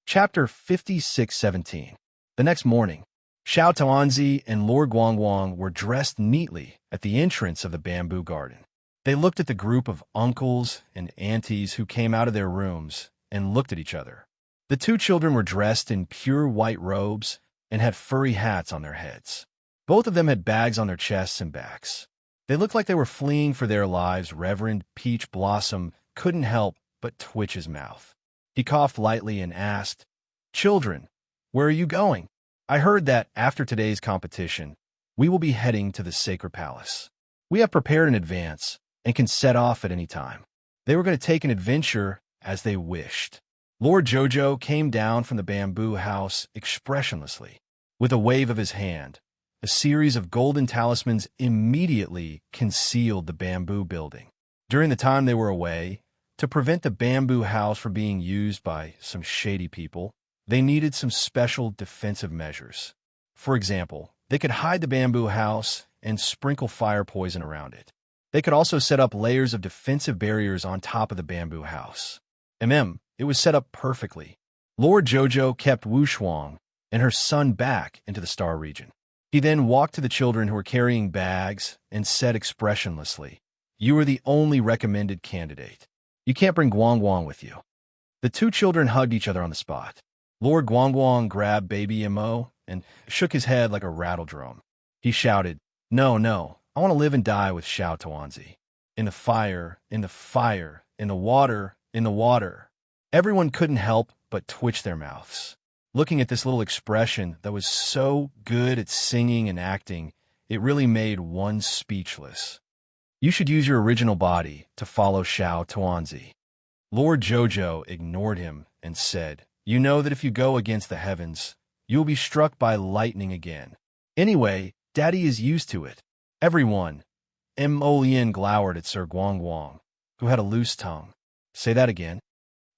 Chapter 56:17. The next morning, Xiao Taoanzi and Lord Guangguang were dressed neatly at the entrance of the bamboo garden. They looked at the group of uncles and aunties who came out of their rooms and looked at each other. The two children were dressed in pure white robes and had furry hats on their heads. Both of them had bags on their chests and backs. They looked like they were fleeing for their lives. Reverend Peach Blossom couldn't help but twitch his mouth. He coughed lightly and asked, "Children, where are you going?" "I heard that after today's competition, we will be heading to the sacred palace. We have prepared in advance and can set off at any time." They were going to take an adventure as they wished. Lord Jojo came down from the bamboo house expressionlessly. With a wave of his hand, a series of golden talismans immediately concealed the bamboo building. During the time they were away, to prevent the bamboo house from being used by some shady people, they needed some special defensive measures. For example, They could hide the bamboo house and sprinkle fire poison around it. They could also set up layers of defensive barriers on top of the bamboo house. It was set up perfectly. Lord Jojo kept Wu Shuang and her son back into the star region. He then walked to the children who were carrying bags and said expressionlessly, "You are the only recommended candidate. You can't bring Guangguang with you." The two children hugged each other on the spot. Lord Guangguang grabbed baby Mo and shook his head like a rattle drum. He shouted, "No, no, I want to live and die with Xiao Tuanzi. In the fire, in the fire, in the water, in the water." Everyone couldn't help but twitch their mouths. Looking at this little expression that was so good at singing and acting, it really made one speechless. "You should use your original body to follow Xiao Tuanzi." Lord Jojo ignored him and said, "You know that if you go against the heavens, you will be struck by lightning again. Anyway, Daddy is used to it." Everyone, Mo Lien glowered at Sir Guangguang, who had a loose tongue. "Say that again."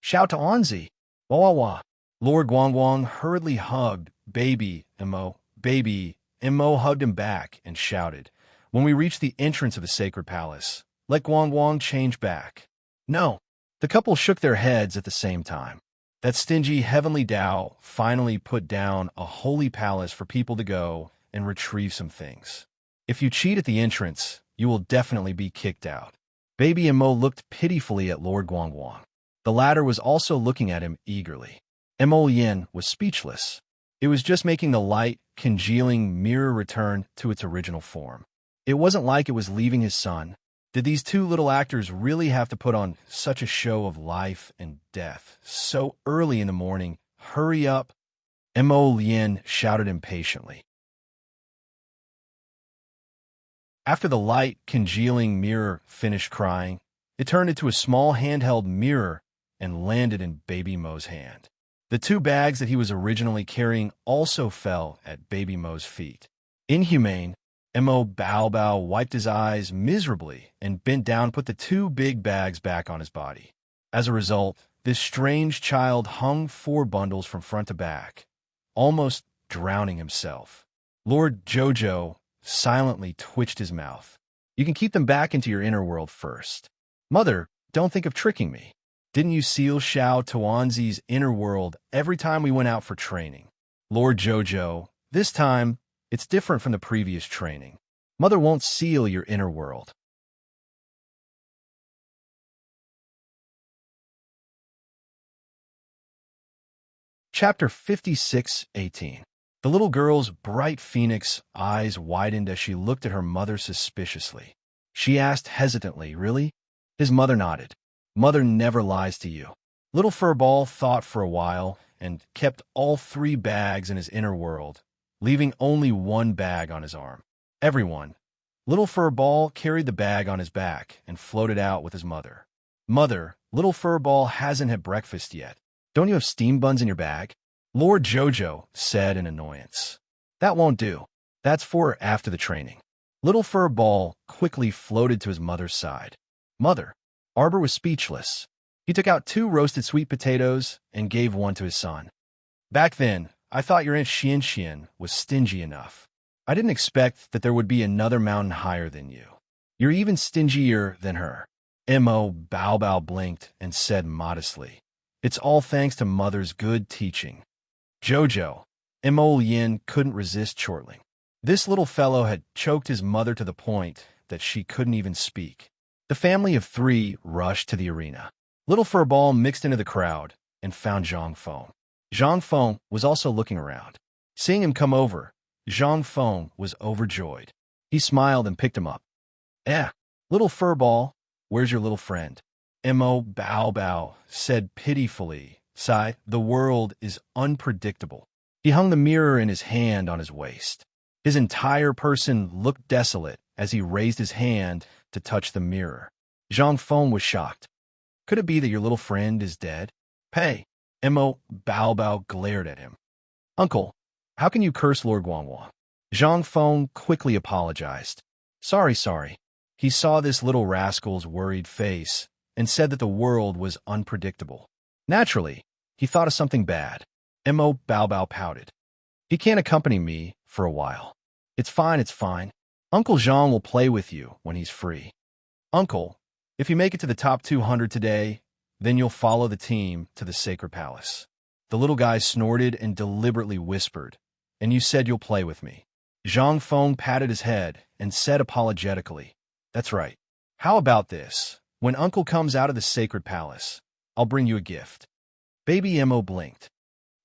"Xiao Tuanzi. Wah wah wah." Lord Guangguang hurriedly hugged baby Mo. Baby Mo hugged him back and shouted, "When we reach the entrance of the sacred palace, let Guangguang change back." "No." The couple shook their heads at the same time. That stingy heavenly Tao finally put down a holy palace for people to go and retrieve some things. "If you cheat at the entrance, you will definitely be kicked out." Baby Mo looked pitifully at Lord Guangguang. The latter was also looking at him eagerly. Mo Lien was speechless. It was just making the light, congealing mirror return to its original form. It wasn't like it was leaving his son. Did these two little actors really have to put on such a show of life and death so early in the morning? "Hurry up!" Mo Lien shouted impatiently. After the light, congealing mirror finished crying, it turned into a small handheld mirror and landed in Baby Mo's hand. The two bags that he was originally carrying also fell at Baby Mo's feet. Inhumane, Mo Bao Bao wiped his eyes miserably and bent down, put the two big bags back on his body. As a result, this strange child hung 4 bundles from front to back, almost drowning himself. Lord Jojo silently twitched his mouth. "You can keep them back into your inner world first." "Mother, don't think of tricking me. Didn't you seal Xiao Tuanzi's inner world every time we went out for training?" "Lord Jojo, this time, it's different from the previous training. Mother won't seal your inner world." Chapter 56:18. The little girl's bright phoenix eyes widened as she looked at her mother suspiciously. She asked hesitantly, "Really?" His mother nodded. "Mother never lies to you." Little Furball thought for a while and kept all 3 bags in his inner world, leaving only 1 bag on his arm. Everyone, Little Furball carried the bag on his back and floated out with his mother. "Mother, Little Furball hasn't had breakfast yet. Don't you have steam buns in your bag?" Lord Jojo said in annoyance. "That won't do. That's for after the training." Little Furball quickly floated to his mother's side. "Mother." Arbor was speechless. He took out 2 roasted sweet potatoes and gave one to his son. "Back then, I thought your Aunt Xian Xian was stingy enough. I didn't expect that there would be another mountain higher than you. You're even stingier than her." Mo Bao Bao blinked and said modestly, "It's all thanks to Mother's good teaching." Jojo, Mo Lien couldn't resist chortling. This little fellow had choked his mother to the point that she couldn't even speak. The family of 3 rushed to the arena. Little Furball mixed into the crowd and found Zhang Feng. Zhang Feng was also looking around. Seeing him come over, Zhang Feng was overjoyed. He smiled and picked him up. Little Furball, where's your little friend?" Mo Bao Bao said pitifully, "Sigh, the world is unpredictable." He hung the mirror in his hand on his waist. His entire person looked desolate as he raised his hand to touch the mirror. Zhang Feng was shocked. "Could it be that your little friend is dead?" "Pei." Mo Bao Bao glared at him. "Uncle, how can you curse Lord Guangguang?" Zhang Feng quickly apologized. Sorry. He saw this little rascal's worried face and said that the world was unpredictable. Naturally, he thought of something bad. Mo Bao Bao pouted. "He can't accompany me for a while." It's fine, it's fine. Uncle Jean will play with you when he's free. Uncle, if you make it to the top 200 today, then you'll follow the team to the Sacred Palace. The little guy snorted and deliberately whispered, and you said you'll play with me. Zhang Feng patted his head and said apologetically, That's right. How about this? When Uncle comes out of the Sacred Palace, I'll bring you a gift. Baby Mo blinked.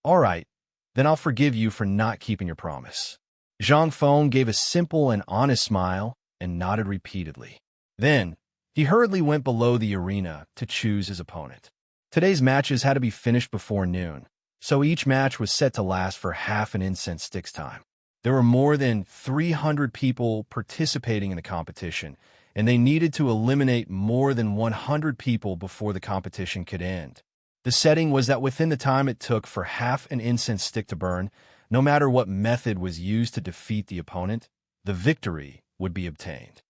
All right, then I'll forgive you for not keeping your promise. Zhang Feng gave a simple and honest smile and nodded repeatedly. Then, he hurriedly went below the arena to choose his opponent. Today's matches had to be finished before noon, so each match was set to last for half an incense stick's time. There were more than 300 people participating in the competition, and they needed to eliminate more than 100 people before the competition could end. The setting was that within the time it took for half an incense stick to burn, no matter what method was used to defeat the opponent, the victory would be obtained.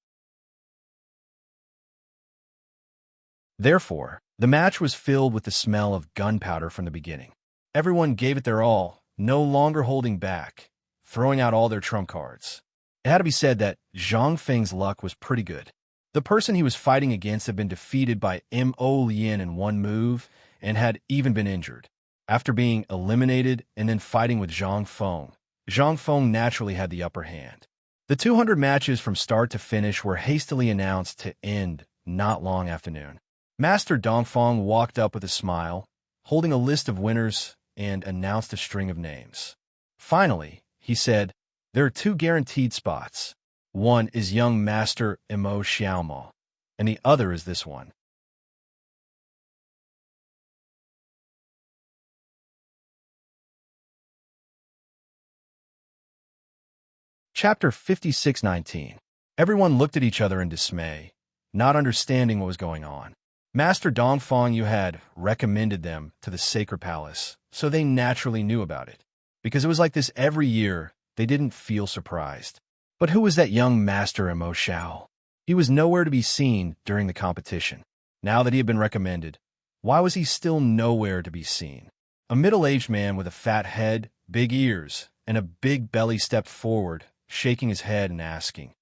Therefore, the match was filled with the smell of gunpowder from the beginning. Everyone gave it their all, no longer holding back, throwing out all their trump cards. It had to be said that Zhang Feng's luck was pretty good. The person he was fighting against had been defeated by Mo Lien in one move and had even been injured. After being eliminated and then fighting with Zhang Feng naturally had the upper hand. The 200 matches from start to finish were hastily announced to end not long after noon. Master Dongfang walked up with a smile, holding a list of winners, and announced a string of names. Finally, he said, There are 2 guaranteed spots. One is young Master Mo Xiaomo, and the other is this one. Chapter 56:19. Everyone looked at each other in dismay, not understanding what was going on. Master Dongfang Yu had recommended them to the Sacred Palace, so they naturally knew about it. Because it was like this every year, they didn't feel surprised. But who was that young Master Mo Xiao? He was nowhere to be seen during the competition. Now that he had been recommended, why was he still nowhere to be seen? A middle-aged man with a fat head, big ears, and a big belly stepped forward, shaking his head and asking,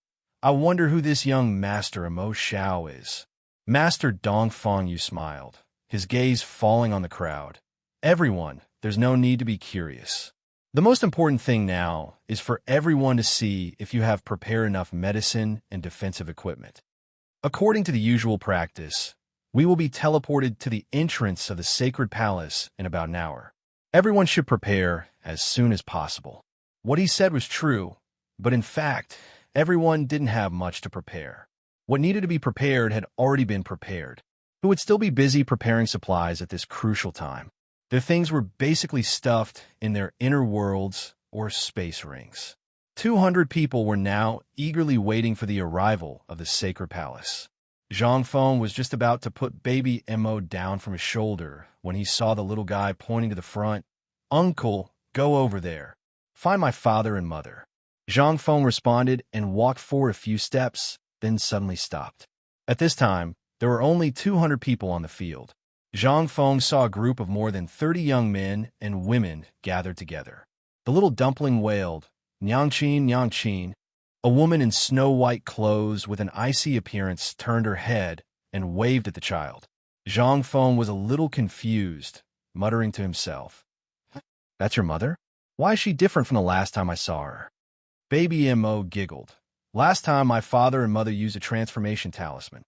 I wonder who this young Master Mo Xiao is. Master Dongfang Yu smiled, his gaze falling on the crowd. Everyone, there's no need to be curious. The most important thing now is for everyone to see if you have prepared enough medicine and defensive equipment. According to the usual practice, we will be teleported to the entrance of the Sacred Palace in about an hour. Everyone should prepare as soon as possible. What he said was true, but in fact, everyone didn't have much to prepare. What needed to be prepared had already been prepared. Who would still be busy preparing supplies at this crucial time? Their things were basically stuffed in their inner worlds or space rings. 200 people were now eagerly waiting for the arrival of the Sacred Palace. Zhang Feng was just about to put baby Mo down from his shoulder when he saw the little guy pointing to the front. Uncle, go over there. Find my father and mother. Zhang Feng responded and walked forward a few steps, then suddenly stopped. At this time, there were only 200 people on the field. Zhang Feng saw a group of more than 30 young men and women gathered together. The little dumpling wailed, Nyangqin, Nyangqin. A woman in snow-white clothes with an icy appearance turned her head and waved at the child. Zhang Feng was a little confused, muttering to himself, That's your mother? Why is she different from the last time I saw her? Baby Mo giggled. Last time my father and mother used a transformation talisman.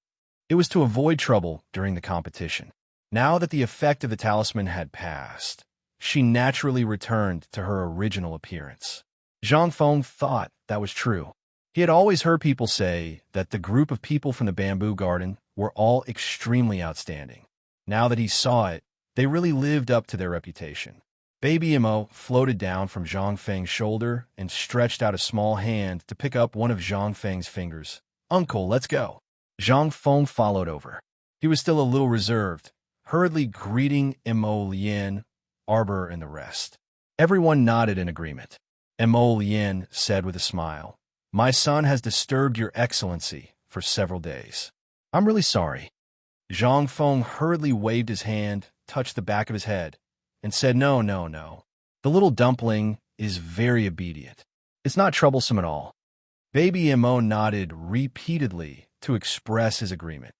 It was to avoid trouble during the competition. Now that the effect of the talisman had passed, she naturally returned to her original appearance. Zhang Feng thought that was true. He had always heard people say that the group of people from the bamboo garden were all extremely outstanding. Now that he saw it, they really lived up to their reputation. Baby Mo floated down from Zhang Feng's shoulder and stretched out a small hand to pick up one of Zhang Feng's fingers. Uncle, let's go. Zhang Feng followed over. He was still a little reserved, hurriedly greeting Mo Lien, Arbor, and the rest. Everyone nodded in agreement. Mo Lien said with a smile, My son has disturbed your excellency for several days. I'm really sorry. Zhang Feng hurriedly waved his hand, touched the back of his head, and said, No. The little dumpling is very obedient. It's not troublesome at all. Baby Mo nodded repeatedly to express his agreement.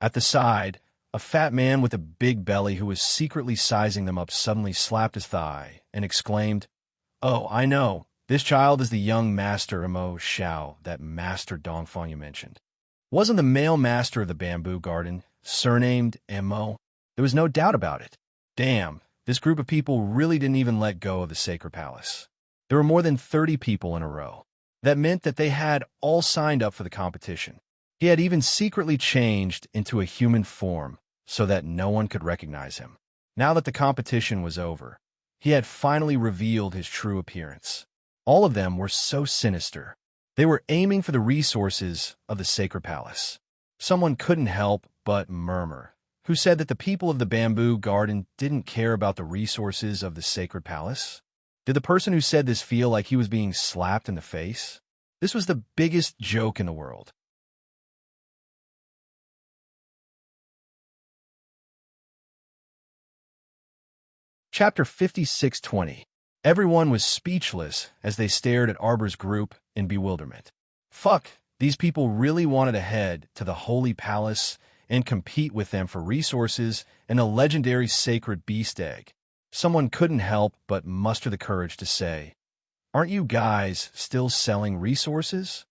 At the side, a fat man with a big belly who was secretly sizing them up suddenly slapped his thigh and exclaimed, "Oh, I know. This child is the young master Mo Xiao, that Master Dongfang you mentioned. Wasn't the male master of the bamboo garden surnamed Mo? There was no doubt about it. Damn, this group of people really didn't even let go of the sacred palace. There were more than 30 people in a row. That meant that they had all signed up for the competition. He had even secretly changed into a human form so that no one could recognize him. Now that the competition was over, he had finally revealed his true appearance. All of them were so sinister. They were aiming for the resources of the sacred palace. Someone couldn't help but murmur, who said that the people of the bamboo garden didn't care about the resources of the sacred palace. Did the person who said this feel like he was being slapped in the face? This was the biggest joke in the world. Chapter 5620. Everyone was speechless as they stared at Arbor's group in bewilderment. Fuck, these people really wanted to head to the Holy Palace and compete with them for resources and a legendary sacred beast egg. Someone couldn't help but muster the courage to say, "Aren't you guys still selling resources?"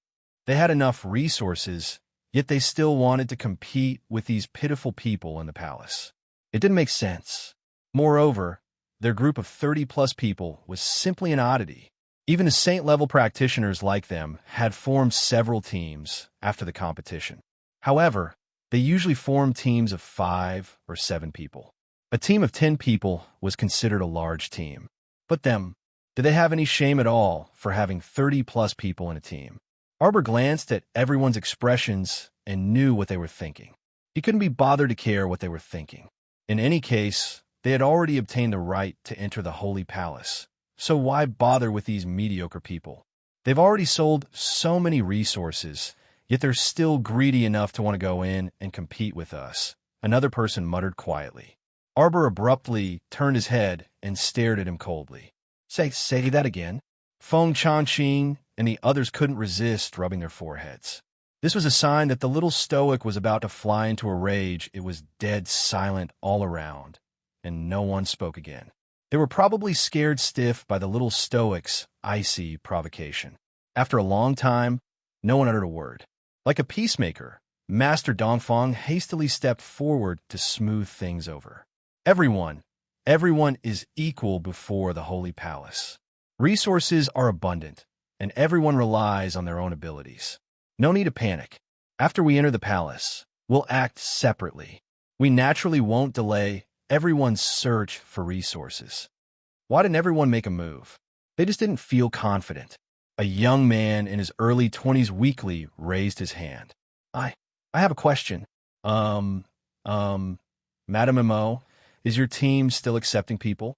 They had enough resources, yet they still wanted to compete with these pitiful people in the palace. It didn't make sense. Moreover, their group of 30-plus people was simply an oddity. Even the saint-level practitioners like them had formed several teams after the competition. However, they usually formed teams of 5 or 7 people. A team of 10 people was considered a large team. But them, did they have any shame at all for having 30-plus people in a team? Arbor glanced at everyone's expressions and knew what they were thinking. He couldn't be bothered to care what they were thinking. In any case, they had already obtained the right to enter the Holy Palace, so why bother with these mediocre people? They've already sold so many resources, yet they're still greedy enough to want to go in and compete with us, another person muttered quietly. Arbor abruptly turned his head and stared at him coldly. Say that again. Feng Changqing and the others couldn't resist rubbing their foreheads. This was a sign that the little stoic was about to fly into a rage. It was dead silent all around, and no one spoke again. They were probably scared stiff by the little stoic's icy provocation. After a long time, no one uttered a word. Like a peacemaker, Master Dongfang hastily stepped forward to smooth things over. Everyone is equal before the Holy Palace. Resources are abundant, and everyone relies on their own abilities. No need to panic. After we enter the palace, we'll act separately. We naturally won't delay everyone's search for resources. Why didn't everyone make a move? They just didn't feel confident. A young man in his early 20s weakly raised his hand. I have a question. Madam Mo, is your team still accepting people?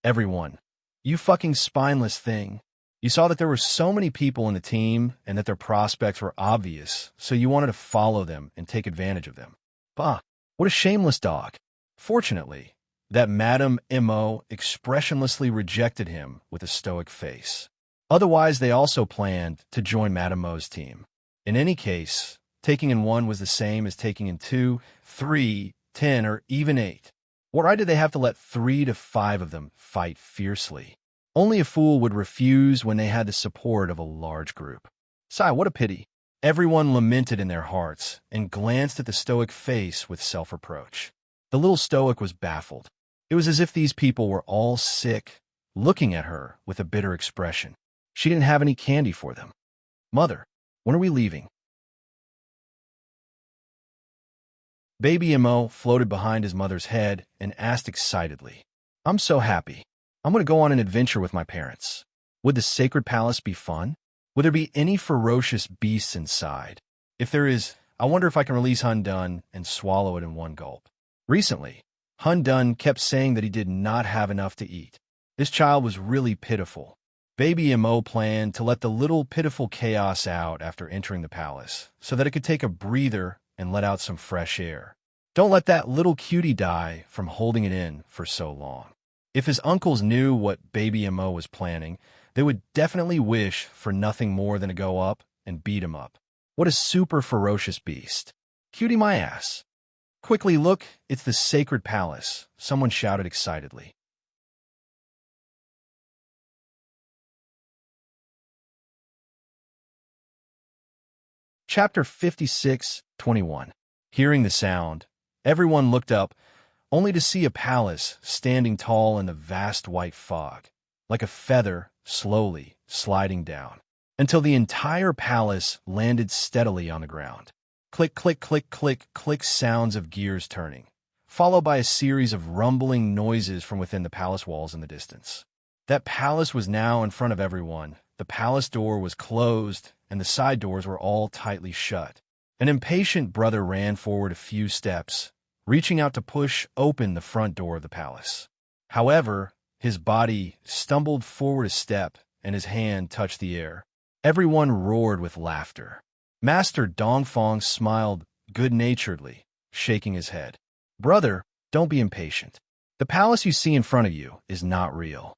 Everyone. You fucking spineless thing. You saw that there were so many people in the team and that their prospects were obvious, so you wanted to follow them and take advantage of them. Bah, what a shameless dog. Fortunately, that Madame Mo expressionlessly rejected him with a stoic face. Otherwise, they also planned to join Madame Mo's team. In any case, taking in one was the same as taking in 2, 3, 10, or even 8. What right did they have to let 3 to 5 of them fight fiercely? Only a fool would refuse when they had the support of a large group. Sigh, what a pity. Everyone lamented in their hearts and glanced at the stoic face with self-reproach. The little stoic was baffled. It was as if these people were all sick, looking at her with a bitter expression. She didn't have any candy for them. Mother, when are we leaving? Baby Mo floated behind his mother's head and asked excitedly, I'm so happy. I'm going to go on an adventure with my parents. Would the sacred palace be fun? Would there be any ferocious beasts inside? If there is, I wonder if I can release Hundun and swallow it in one gulp. Recently, Hundun kept saying that he did not have enough to eat. This child was really pitiful. Baby Mo planned to let the little pitiful chaos out after entering the palace, so that it could take a breather and let out some fresh air. Don't let that little cutie die from holding it in for so long. If his uncles knew what baby Mo was planning, they would definitely wish for nothing more than to go up and beat him up. What a super ferocious beast. Cutie my ass. Quickly look, it's the sacred palace, someone shouted excitedly. Chapter 56:21. Hearing the sound, everyone looked up, only to see a palace standing tall in the vast white fog, like a feather slowly sliding down, until the entire palace landed steadily on the ground. Click, click, click, click, click sounds of gears turning, followed by a series of rumbling noises from within the palace walls in the distance. That palace was now in front of everyone. The palace door was closed, and the side doors were all tightly shut. An impatient brother ran forward a few steps, reaching out to push open the front door of the palace. However, his body stumbled forward a step, and his hand touched the air. Everyone roared with laughter. Master Dongfang smiled good-naturedly, shaking his head. Brother, don't be impatient. The palace you see in front of you is not real.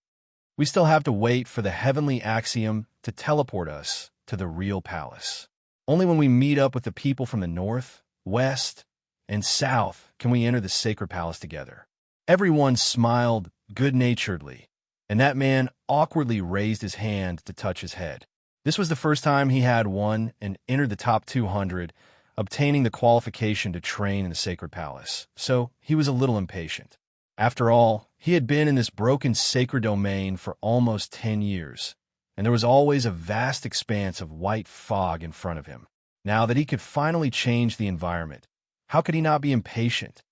We still have to wait for the heavenly axiom to teleport us to the real palace. Only when we meet up with the people from the north, west, and south can we enter the sacred palace together. Everyone smiled good-naturedly, and that man awkwardly raised his hand to touch his head. This was the first time he had won and entered the top 200, obtaining the qualification to train in the sacred palace, so he was a little impatient. After all, he had been in this broken sacred domain for almost 10 years, and there was always a vast expanse of white fog in front of him. Now that he could finally change the environment, how could he not be impatient?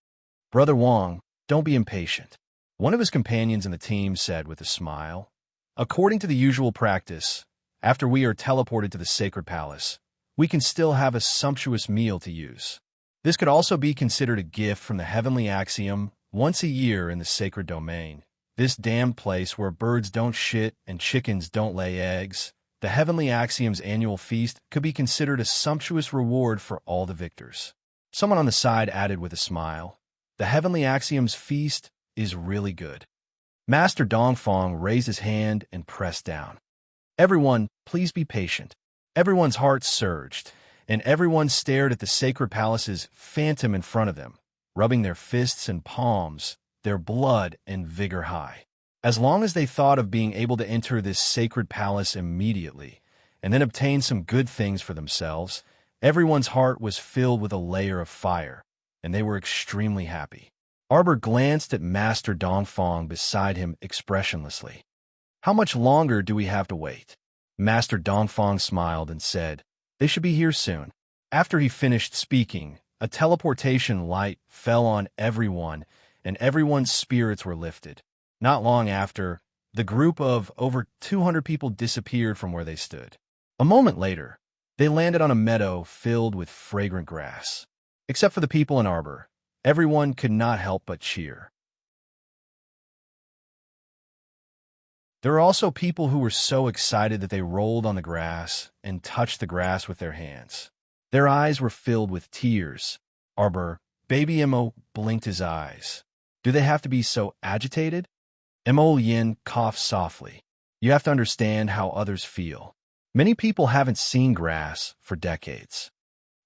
Brother Wang, don't be impatient, one of his companions in the team said with a smile. According to the usual practice, after we are teleported to the sacred palace, we can still have a sumptuous meal to use. This could also be considered a gift from the heavenly axiom once a year in the sacred domain. This damned place where birds don't shit and chickens don't lay eggs, the heavenly axiom's annual feast could be considered a sumptuous reward for all the victors. Someone on the side added with a smile, the heavenly axiom's feast is really good. Master Dongfang raised his hand and pressed down. Everyone, please be patient. Everyone's hearts surged, and everyone stared at the sacred palace's phantom in front of them, rubbing their fists and palms, their blood and vigor high. As long as they thought of being able to enter this sacred palace immediately, and then obtain some good things for themselves, everyone's heart was filled with a layer of fire, and they were extremely happy. Arbor glanced at Master Dongfang beside him expressionlessly. How much longer do we have to wait? Master Dongfang smiled and said, they should be here soon. After he finished speaking, a teleportation light fell on everyone, and everyone's spirits were lifted. Not long after, the group of over 200 people disappeared from where they stood. A moment later, they landed on a meadow filled with fragrant grass. Except for the people in Arbor, everyone could not help but cheer. There were also people who were so excited that they rolled on the grass and touched the grass with their hands. Their eyes were filled with tears. Arbor, baby Mo blinked his eyes. Do they have to be so agitated? Mo Yin coughed softly. You have to understand how others feel. Many people haven't seen grass for decades.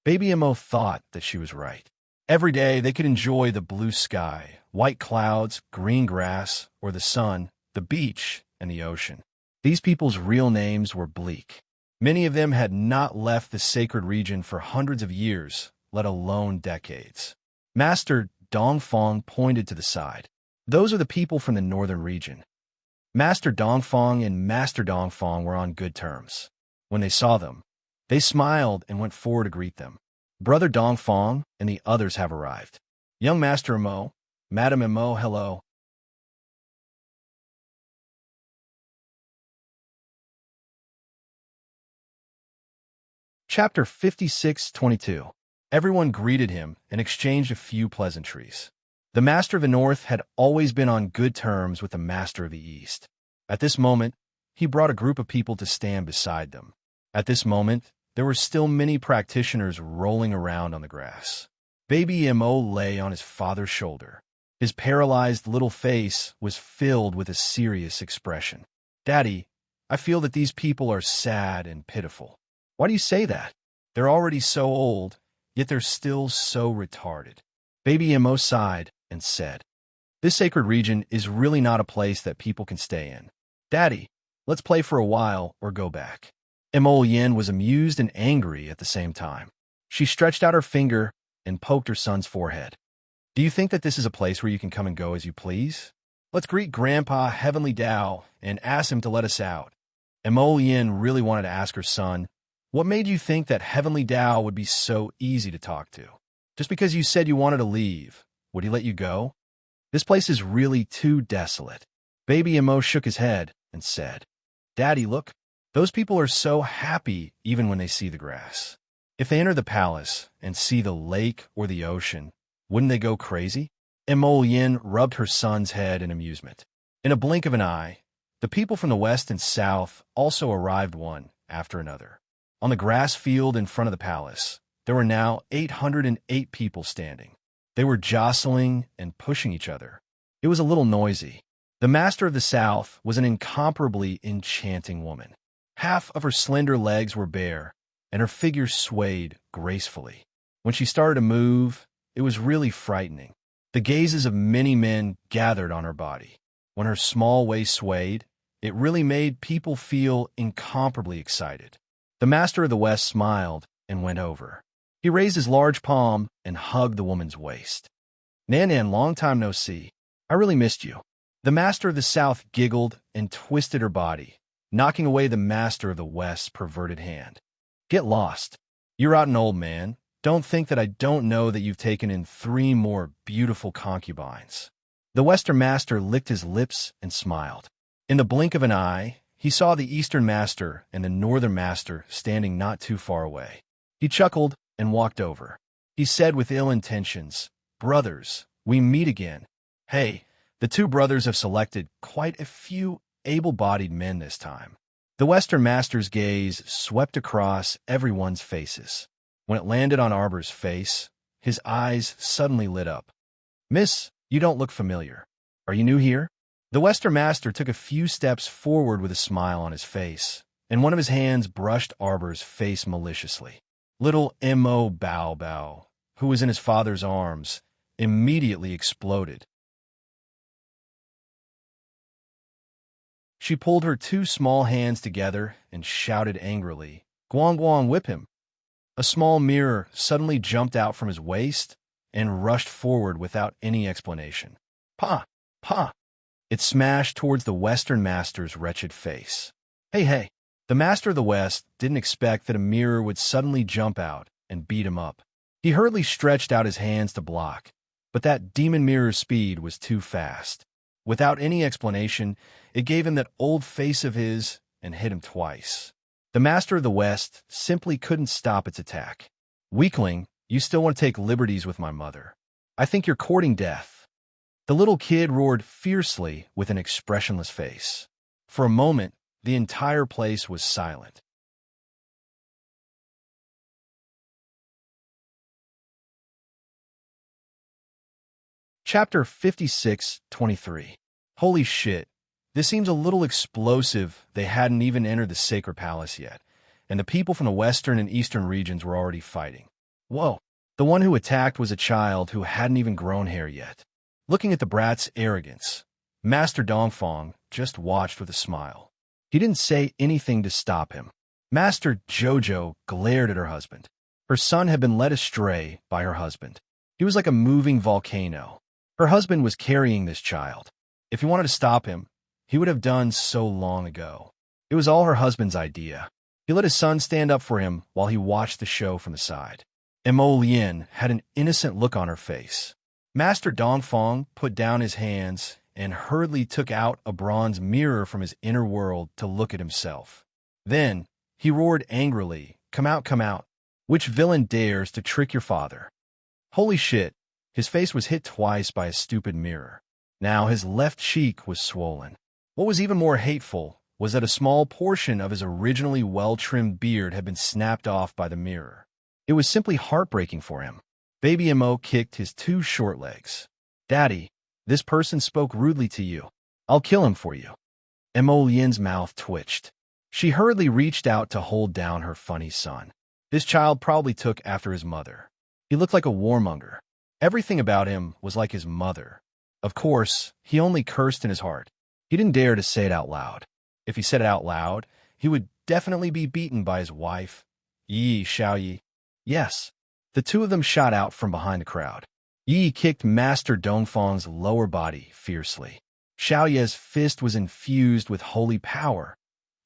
Baby Mo thought that she was right. Every day they could enjoy the blue sky, white clouds, green grass, or the sun, the beach, and the ocean. These people's real names were bleak. Many of them had not left the sacred region for hundreds of years, let alone decades. Master Dongfang pointed to the side. Those are the people from the northern region. Master Dongfang and Master Dongfang were on good terms. When they saw them, they smiled and went forward to greet them. Brother Dongfang and the others have arrived. Young Master Mo, Madam Mo, hello. Chapter 56:22. Everyone greeted him and exchanged a few pleasantries. The Master of the North had always been on good terms with the Master of the East. At this moment, he brought a group of people to stand beside them. At this moment, there were still many practitioners rolling around on the grass. Baby Mo lay on his father's shoulder. His paralyzed little face was filled with a serious expression. "Daddy, I feel that these people are sad and pitiful." "Why do you say that? They're already so old, yet they're still so retarded." Baby Imo sighed and said, "This sacred region is really not a place that people can stay in. Daddy, let's play for a while or go back." Imo Yin was amused and angry at the same time. She stretched out her finger and poked her son's forehead. "Do you think that this is a place where you can come and go as you please? Let's greet Grandpa Heavenly Tao and ask him to let us out." Imo Yin really wanted to ask her son, "What made you think that Heavenly Tao would be so easy to talk to? Just because you said you wanted to leave, would he let you go? This place is really too desolate." Baby Imo shook his head and said, "Daddy, look, those people are so happy even when they see the grass. If they enter the palace and see the lake or the ocean, wouldn't they go crazy?" Imo Yin rubbed her son's head in amusement. In a blink of an eye, the people from the west and south also arrived one after another. On the grass field in front of the palace, there were now 808 people standing. They were jostling and pushing each other. It was a little noisy. The master of the south was an incomparably enchanting woman. Half of her slender legs were bare, and her figure swayed gracefully. When she started to move, it was really frightening. The gazes of many men gathered on her body. When her small waist swayed, it really made people feel incomparably excited. The master of the west smiled and went over. He raised his large palm and hugged the woman's waist. "Nan, long time no see. I really missed you." The master of the south giggled and twisted her body, knocking away the master of the west's perverted hand. "Get lost. You're out an old man. Don't think that I don't know that you've taken in 3 more beautiful concubines." The western master licked his lips and smiled. In the blink of an eye, he saw the eastern master and the northern master standing not too far away. He chuckled and walked over. He said with ill intentions, "Brothers, we meet again." Hey, the 2 brothers have selected quite a few able-bodied men this time. The western master's gaze swept across everyone's faces. When it landed on Arbor's face, his eyes suddenly lit up. "Miss, you don't look familiar. Are you new here?" The western master took a few steps forward with a smile on his face, and one of his hands brushed Arbor's face maliciously. Little Mo Bao Bao, who was in his father's arms, immediately exploded. She pulled her 2 small hands together and shouted angrily, "Guang Guang, whip him!" A small mirror suddenly jumped out from his waist and rushed forward without any explanation. "Pa! Pa!" It smashed towards the western master's wretched face. Hey! The master of the west didn't expect that a mirror would suddenly jump out and beat him up. He hurriedly stretched out his hands to block, but that demon mirror's speed was too fast. Without any explanation, it gave him that old face of his and hit him twice. The master of the west simply couldn't stop its attack. "Weakling, you still want to take liberties with my mother. I think you're courting death." The little kid roared fiercely with an expressionless face. For a moment, the entire place was silent. Chapter 56:23. Holy shit. This seems a little explosive. They hadn't even entered the sacred palace yet, and the people from the western and eastern regions were already fighting. Whoa. The one who attacked was a child who hadn't even grown hair yet. Looking at the brat's arrogance, Master Dongfang just watched with a smile. He didn't say anything to stop him. Master Jojo glared at her husband. Her son had been led astray by her husband. He was like a moving volcano. Her husband was carrying this child. If he wanted to stop him, he would have done so long ago. It was all her husband's idea. He let his son stand up for him while he watched the show from the side. Mo Lien had an innocent look on her face. Master Dongfang put down his hands and hurriedly took out a bronze mirror from his inner world to look at himself. Then he roared angrily, come out. Which villain dares to trick your father?" Holy shit, his face was hit twice by a stupid mirror. Now his left cheek was swollen. What was even more hateful was that a small portion of his originally well-trimmed beard had been snapped off by the mirror. It was simply heartbreaking for him. Baby Mo kicked his 2 short legs. "Daddy, This person spoke rudely to you. I'll kill him for you. Mo Lian's mouth twitched. She hurriedly reached out to hold down her funny son. This child probably took after his mother. He looked like a warmonger. Everything about him was like his mother. Of course, he only cursed in his heart. He didn't dare to say it out loud. If he said it out loud, he would definitely be beaten by his wife. Yi Xiaoyi. Yes. The two of them shot out from behind the crowd. Yi kicked Master Dongfang's lower body fiercely. Xiaoye's fist was infused with holy power,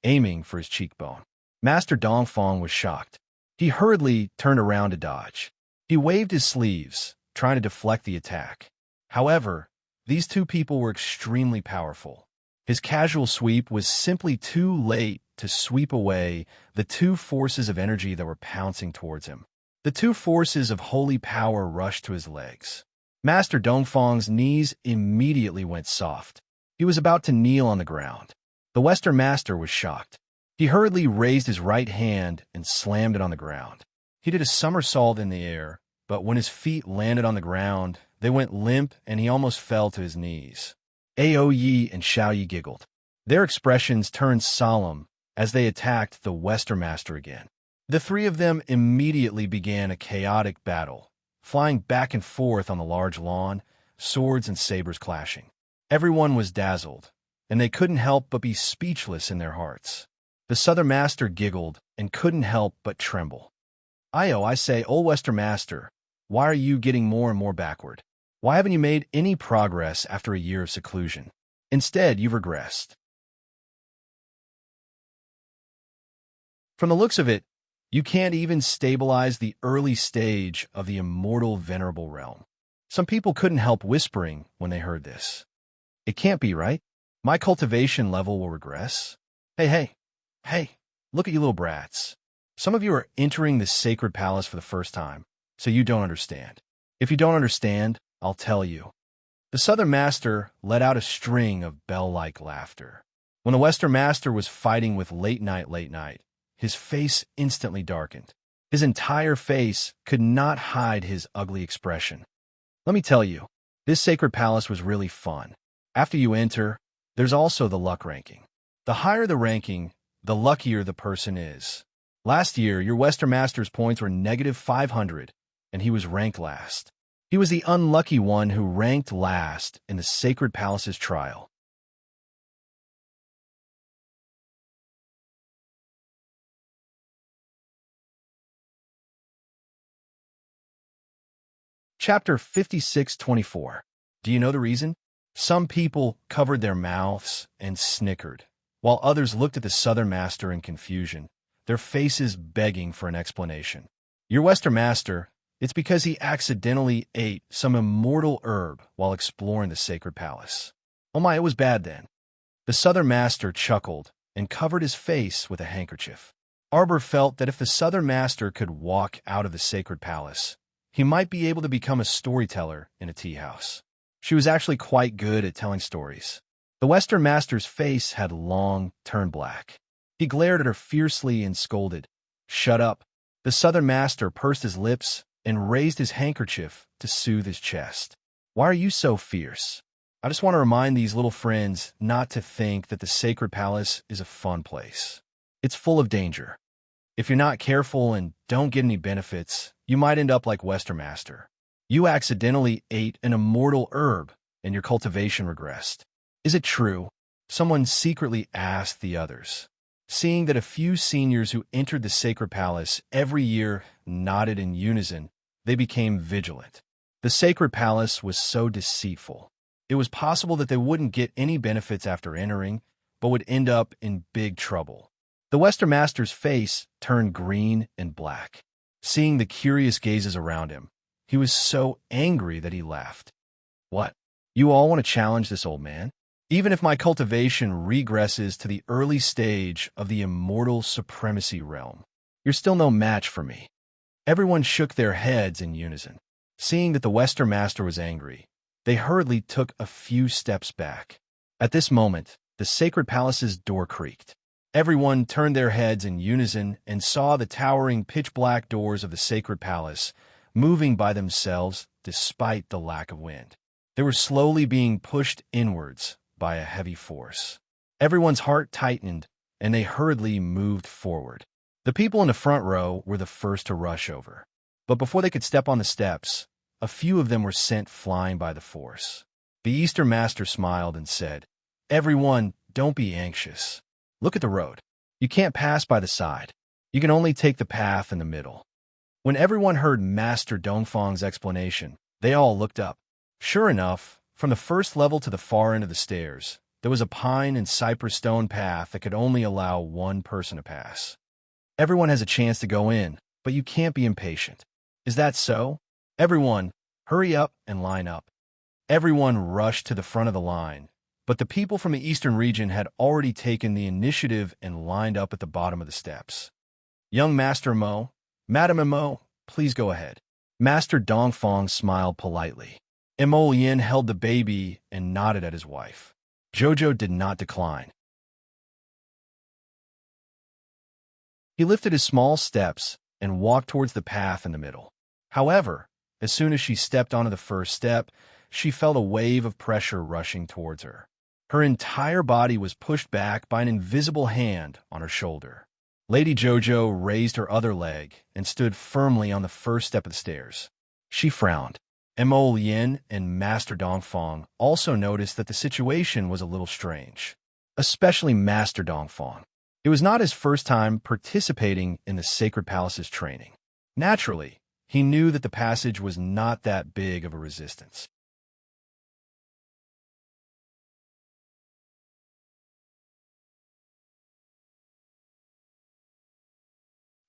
aiming for his cheekbone. Master Dongfang was shocked. He hurriedly turned around to dodge. He waved his sleeves, trying to deflect the attack. However, these two people were extremely powerful. His casual sweep was simply too late to sweep away the two forces of energy that were pouncing towards him. The two forces of holy power rushed to his legs. Master Dongfang's knees immediately went soft. He was about to kneel on the ground. The Western Master was shocked. He hurriedly raised his right hand and slammed it on the ground. He did a somersault in the air, but when his feet landed on the ground, they went limp and he almost fell to his knees. Aoyi and Xiaoyi giggled. Their expressions turned solemn as they attacked the Western Master again. The three of them immediately began a chaotic battle, flying back and forth on the large lawn, swords and sabers clashing. Everyone was dazzled, and they couldn't help but be speechless in their hearts. The Southern Master giggled and couldn't help but tremble. I say, old Western Master, why are you getting more and more backward? Why haven't you made any progress after a year of seclusion? Instead, you've regressed. From the looks of it, you can't even stabilize the early stage of the immortal venerable realm. Some people couldn't help whispering when they heard this. It can't be right. My cultivation level will regress. Hey, look at you little brats. Some of you are entering the sacred palace for the first time, so you don't understand. If you don't understand, I'll tell you. The Southern Master let out a string of bell-like laughter. When the Western Master was fighting with late night, his face instantly darkened. His entire face could not hide his ugly expression. Let me tell you, this sacred palace was really fun. After you enter, there's also the luck ranking. The higher the ranking, the luckier the person is. Last year, your Western Master's points were -500, and he was ranked last. He was the unlucky one who ranked last in the Sacred Palace's trial. Chapter 56-24. Do you know the reason? Some people covered their mouths and snickered, while others looked at the Southern Master in confusion, their faces begging for an explanation. Your Western Master, it's because he accidentally ate some immortal herb while exploring the Sacred Palace. Oh my, it was bad then. The Southern Master chuckled and covered his face with a handkerchief. Arbor felt that if the Southern Master could walk out of the Sacred Palace, he might be able to become a storyteller in a tea house. She was actually quite good at telling stories. The Western Master's face had long turned black. He glared at her fiercely and scolded, "Shut up." The Southern Master pursed his lips and raised his handkerchief to soothe his chest. "Why are you so fierce? I just want to remind these little friends not to think that the Sacred Palace is a fun place. It's full of danger. If you're not careful and don't get any benefits, you might end up like Western Master. You accidentally ate an immortal herb and your cultivation regressed. Is it true?" Someone secretly asked the others. Seeing that a few seniors who entered the Sacred Palace every year nodded in unison, they became vigilant. The Sacred Palace was so deceitful. It was possible that they wouldn't get any benefits after entering, but would end up in big trouble. The Western Master's face turned green and black. Seeing the curious gazes around him, he was so angry that he laughed. "What? You all want to challenge this old man? Even if my cultivation regresses to the early stage of the immortal supremacy realm, you're still no match for me." Everyone shook their heads in unison. Seeing that the Western Master was angry, they hurriedly took a few steps back. At this moment, the Sacred Palace's door creaked. Everyone turned their heads in unison and saw the towering pitch-black doors of the Sacred Palace moving by themselves despite the lack of wind. They were slowly being pushed inwards by a heavy force. Everyone's heart tightened, and they hurriedly moved forward. The people in the front row were the first to rush over. But before they could step on the steps, a few of them were sent flying by the force. The Eastern Master smiled and said, "Everyone, don't be anxious. Look at the road. You can't pass by the side. You can only take the path in the middle." When everyone heard Master Dongfang's explanation, they all looked up. Sure enough, from the first level to the far end of the stairs, there was a pine and cypress stone path that could only allow one person to pass. Everyone has a chance to go in, but you can't be impatient. Is that so? Everyone, hurry up and line up. Everyone rushed to the front of the line, but the people from the eastern region had already taken the initiative and lined up at the bottom of the steps. Young Master Mo, Madam Mo, please go ahead. Master Dongfang smiled politely. Mo Yin held the baby and nodded at his wife. Jojo did not decline. He lifted his small steps and walked towards the path in the middle. However, as soon as she stepped onto the first step, she felt a wave of pressure rushing towards her. Her entire body was pushed back by an invisible hand on her shoulder. Lady Jojo raised her other leg and stood firmly on the first step of the stairs. She frowned. Mo Yin and Master Dongfang also noticed that the situation was a little strange, especially Master Dongfang. It was not his first time participating in the Sacred Palace's training. Naturally, he knew that the passage was not that big of a resistance.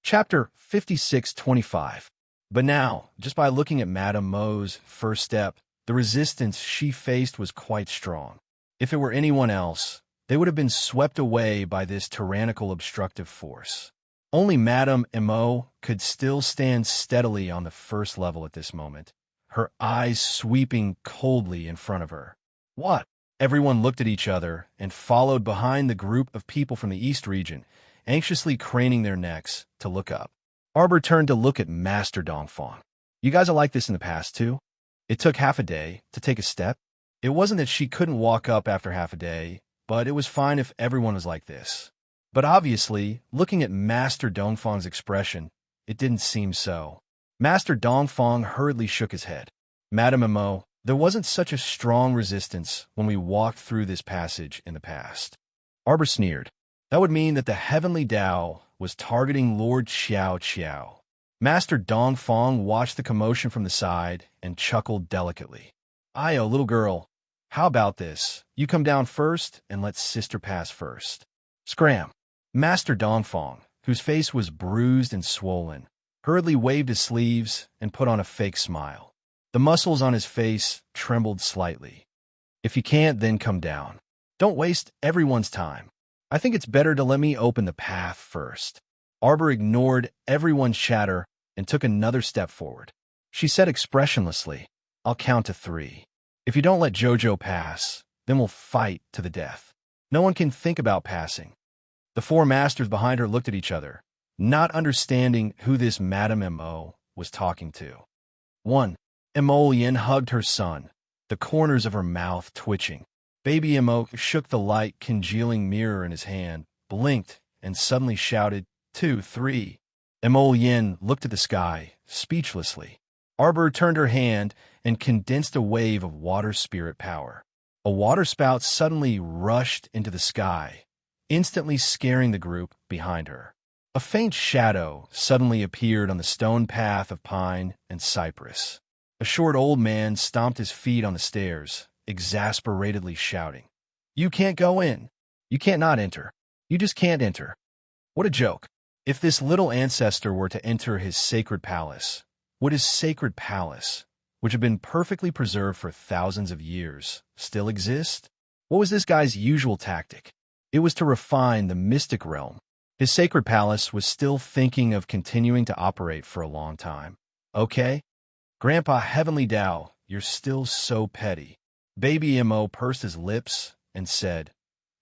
Chapter 5625. But now, just by looking at Madame Mo's first step, the resistance she faced was quite strong. If it were anyone else, they would have been swept away by this tyrannical obstructive force. Only Madame Mo could still stand steadily on the first level at this moment, her eyes sweeping coldly in front of her. What? Everyone looked at each other and followed behind the group of people from the East region, anxiously craning their necks to look up. Arbor turned to look at Master Dongfang. You guys are like this in the past, too? It took half a day to take a step. It wasn't that she couldn't walk up after half a day, but it was fine if everyone was like this. But obviously, looking at Master Dongfang's expression, it didn't seem so. Master Dongfang hurriedly shook his head. Madame Mo, there wasn't such a strong resistance when we walked through this passage in the past. Arbor sneered. That would mean that the heavenly Tao was targeting Lord Xiao Qiao. Master Dongfang watched the commotion from the side and chuckled delicately. Io, little girl, how about this? You come down first and let sister pass first. Scram. Master Dongfang, whose face was bruised and swollen, hurriedly waved his sleeves and put on a fake smile. The muscles on his face trembled slightly. If you can't, then come down. Don't waste everyone's time. I think it's better to let me open the path first. Arbor ignored everyone's chatter and took another step forward. She said expressionlessly, I'll count to 3. If you don't let Jojo pass, then we'll fight to the death. No one can think about passing. The 4 masters behind her looked at each other, not understanding who this Madame Mo was talking to. 1. Emolian hugged her son, the corners of her mouth twitching. Baby Mo shook the light congealing mirror in his hand, blinked, and suddenly shouted, 2, 3. Emolian looked at the sky, speechlessly. Arbor turned her hand and condensed a wave of water spirit power. A water spout suddenly rushed into the sky, instantly scaring the group behind her. A faint shadow suddenly appeared on the stone path of pine and cypress. A short old man stomped his feet on the stairs, exasperatedly shouting, You can't go in. You can't not enter. You just can't enter. What a joke. If this little ancestor were to enter his sacred palace, would his sacred palace, which had been perfectly preserved for thousands of years, still exist? What was this guy's usual tactic? It was to refine the mystic realm. His sacred palace was still thinking of continuing to operate for a long time. Okay? Grandpa Heavenly Tao, you're still so petty. Baby Mo pursed his lips and said,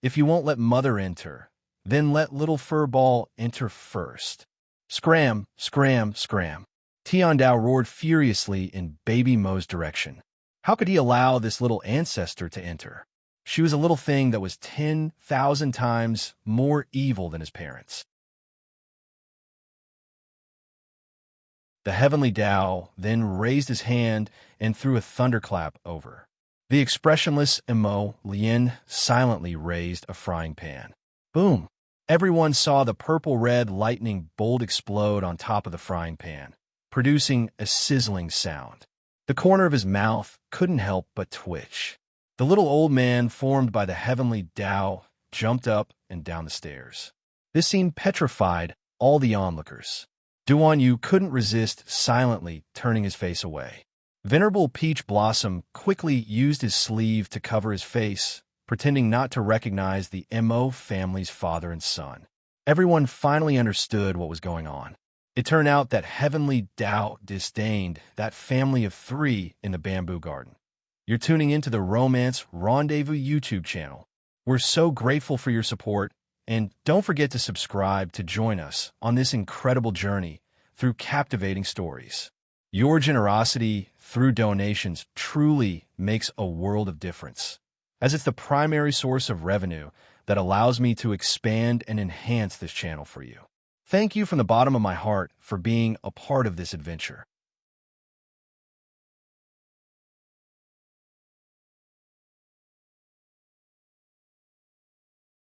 If you won't let Mother enter, then let Little Furball enter first. Scram, scram, scram. Tian Dao roared furiously in Baby Mo's direction. How could he allow this little ancestor to enter? She was a little thing that was 10,000 times more evil than his parents. The heavenly Tao then raised his hand and threw a thunderclap over. The expressionless Emo Lien silently raised a frying pan. Boom! Everyone saw the purple-red lightning bolt explode on top of the frying pan, producing a sizzling sound. The corner of his mouth couldn't help but twitch. The little old man formed by the heavenly Tao jumped up and down the stairs. This scene petrified all the onlookers. Duan Yu couldn't resist silently turning his face away. Venerable Peach Blossom quickly used his sleeve to cover his face, pretending not to recognize the Mo family's father and son. Everyone finally understood what was going on. It turned out that Heavenly Tao disdained that family of 3 in the bamboo garden. You're tuning into the Romance Rendezvous YouTube channel. We're so grateful for your support, and don't forget to subscribe to join us on this incredible journey through captivating stories. Your generosity through donations truly makes a world of difference, as it's the primary source of revenue that allows me to expand and enhance this channel for you. Thank you from the bottom of my heart for being a part of this adventure.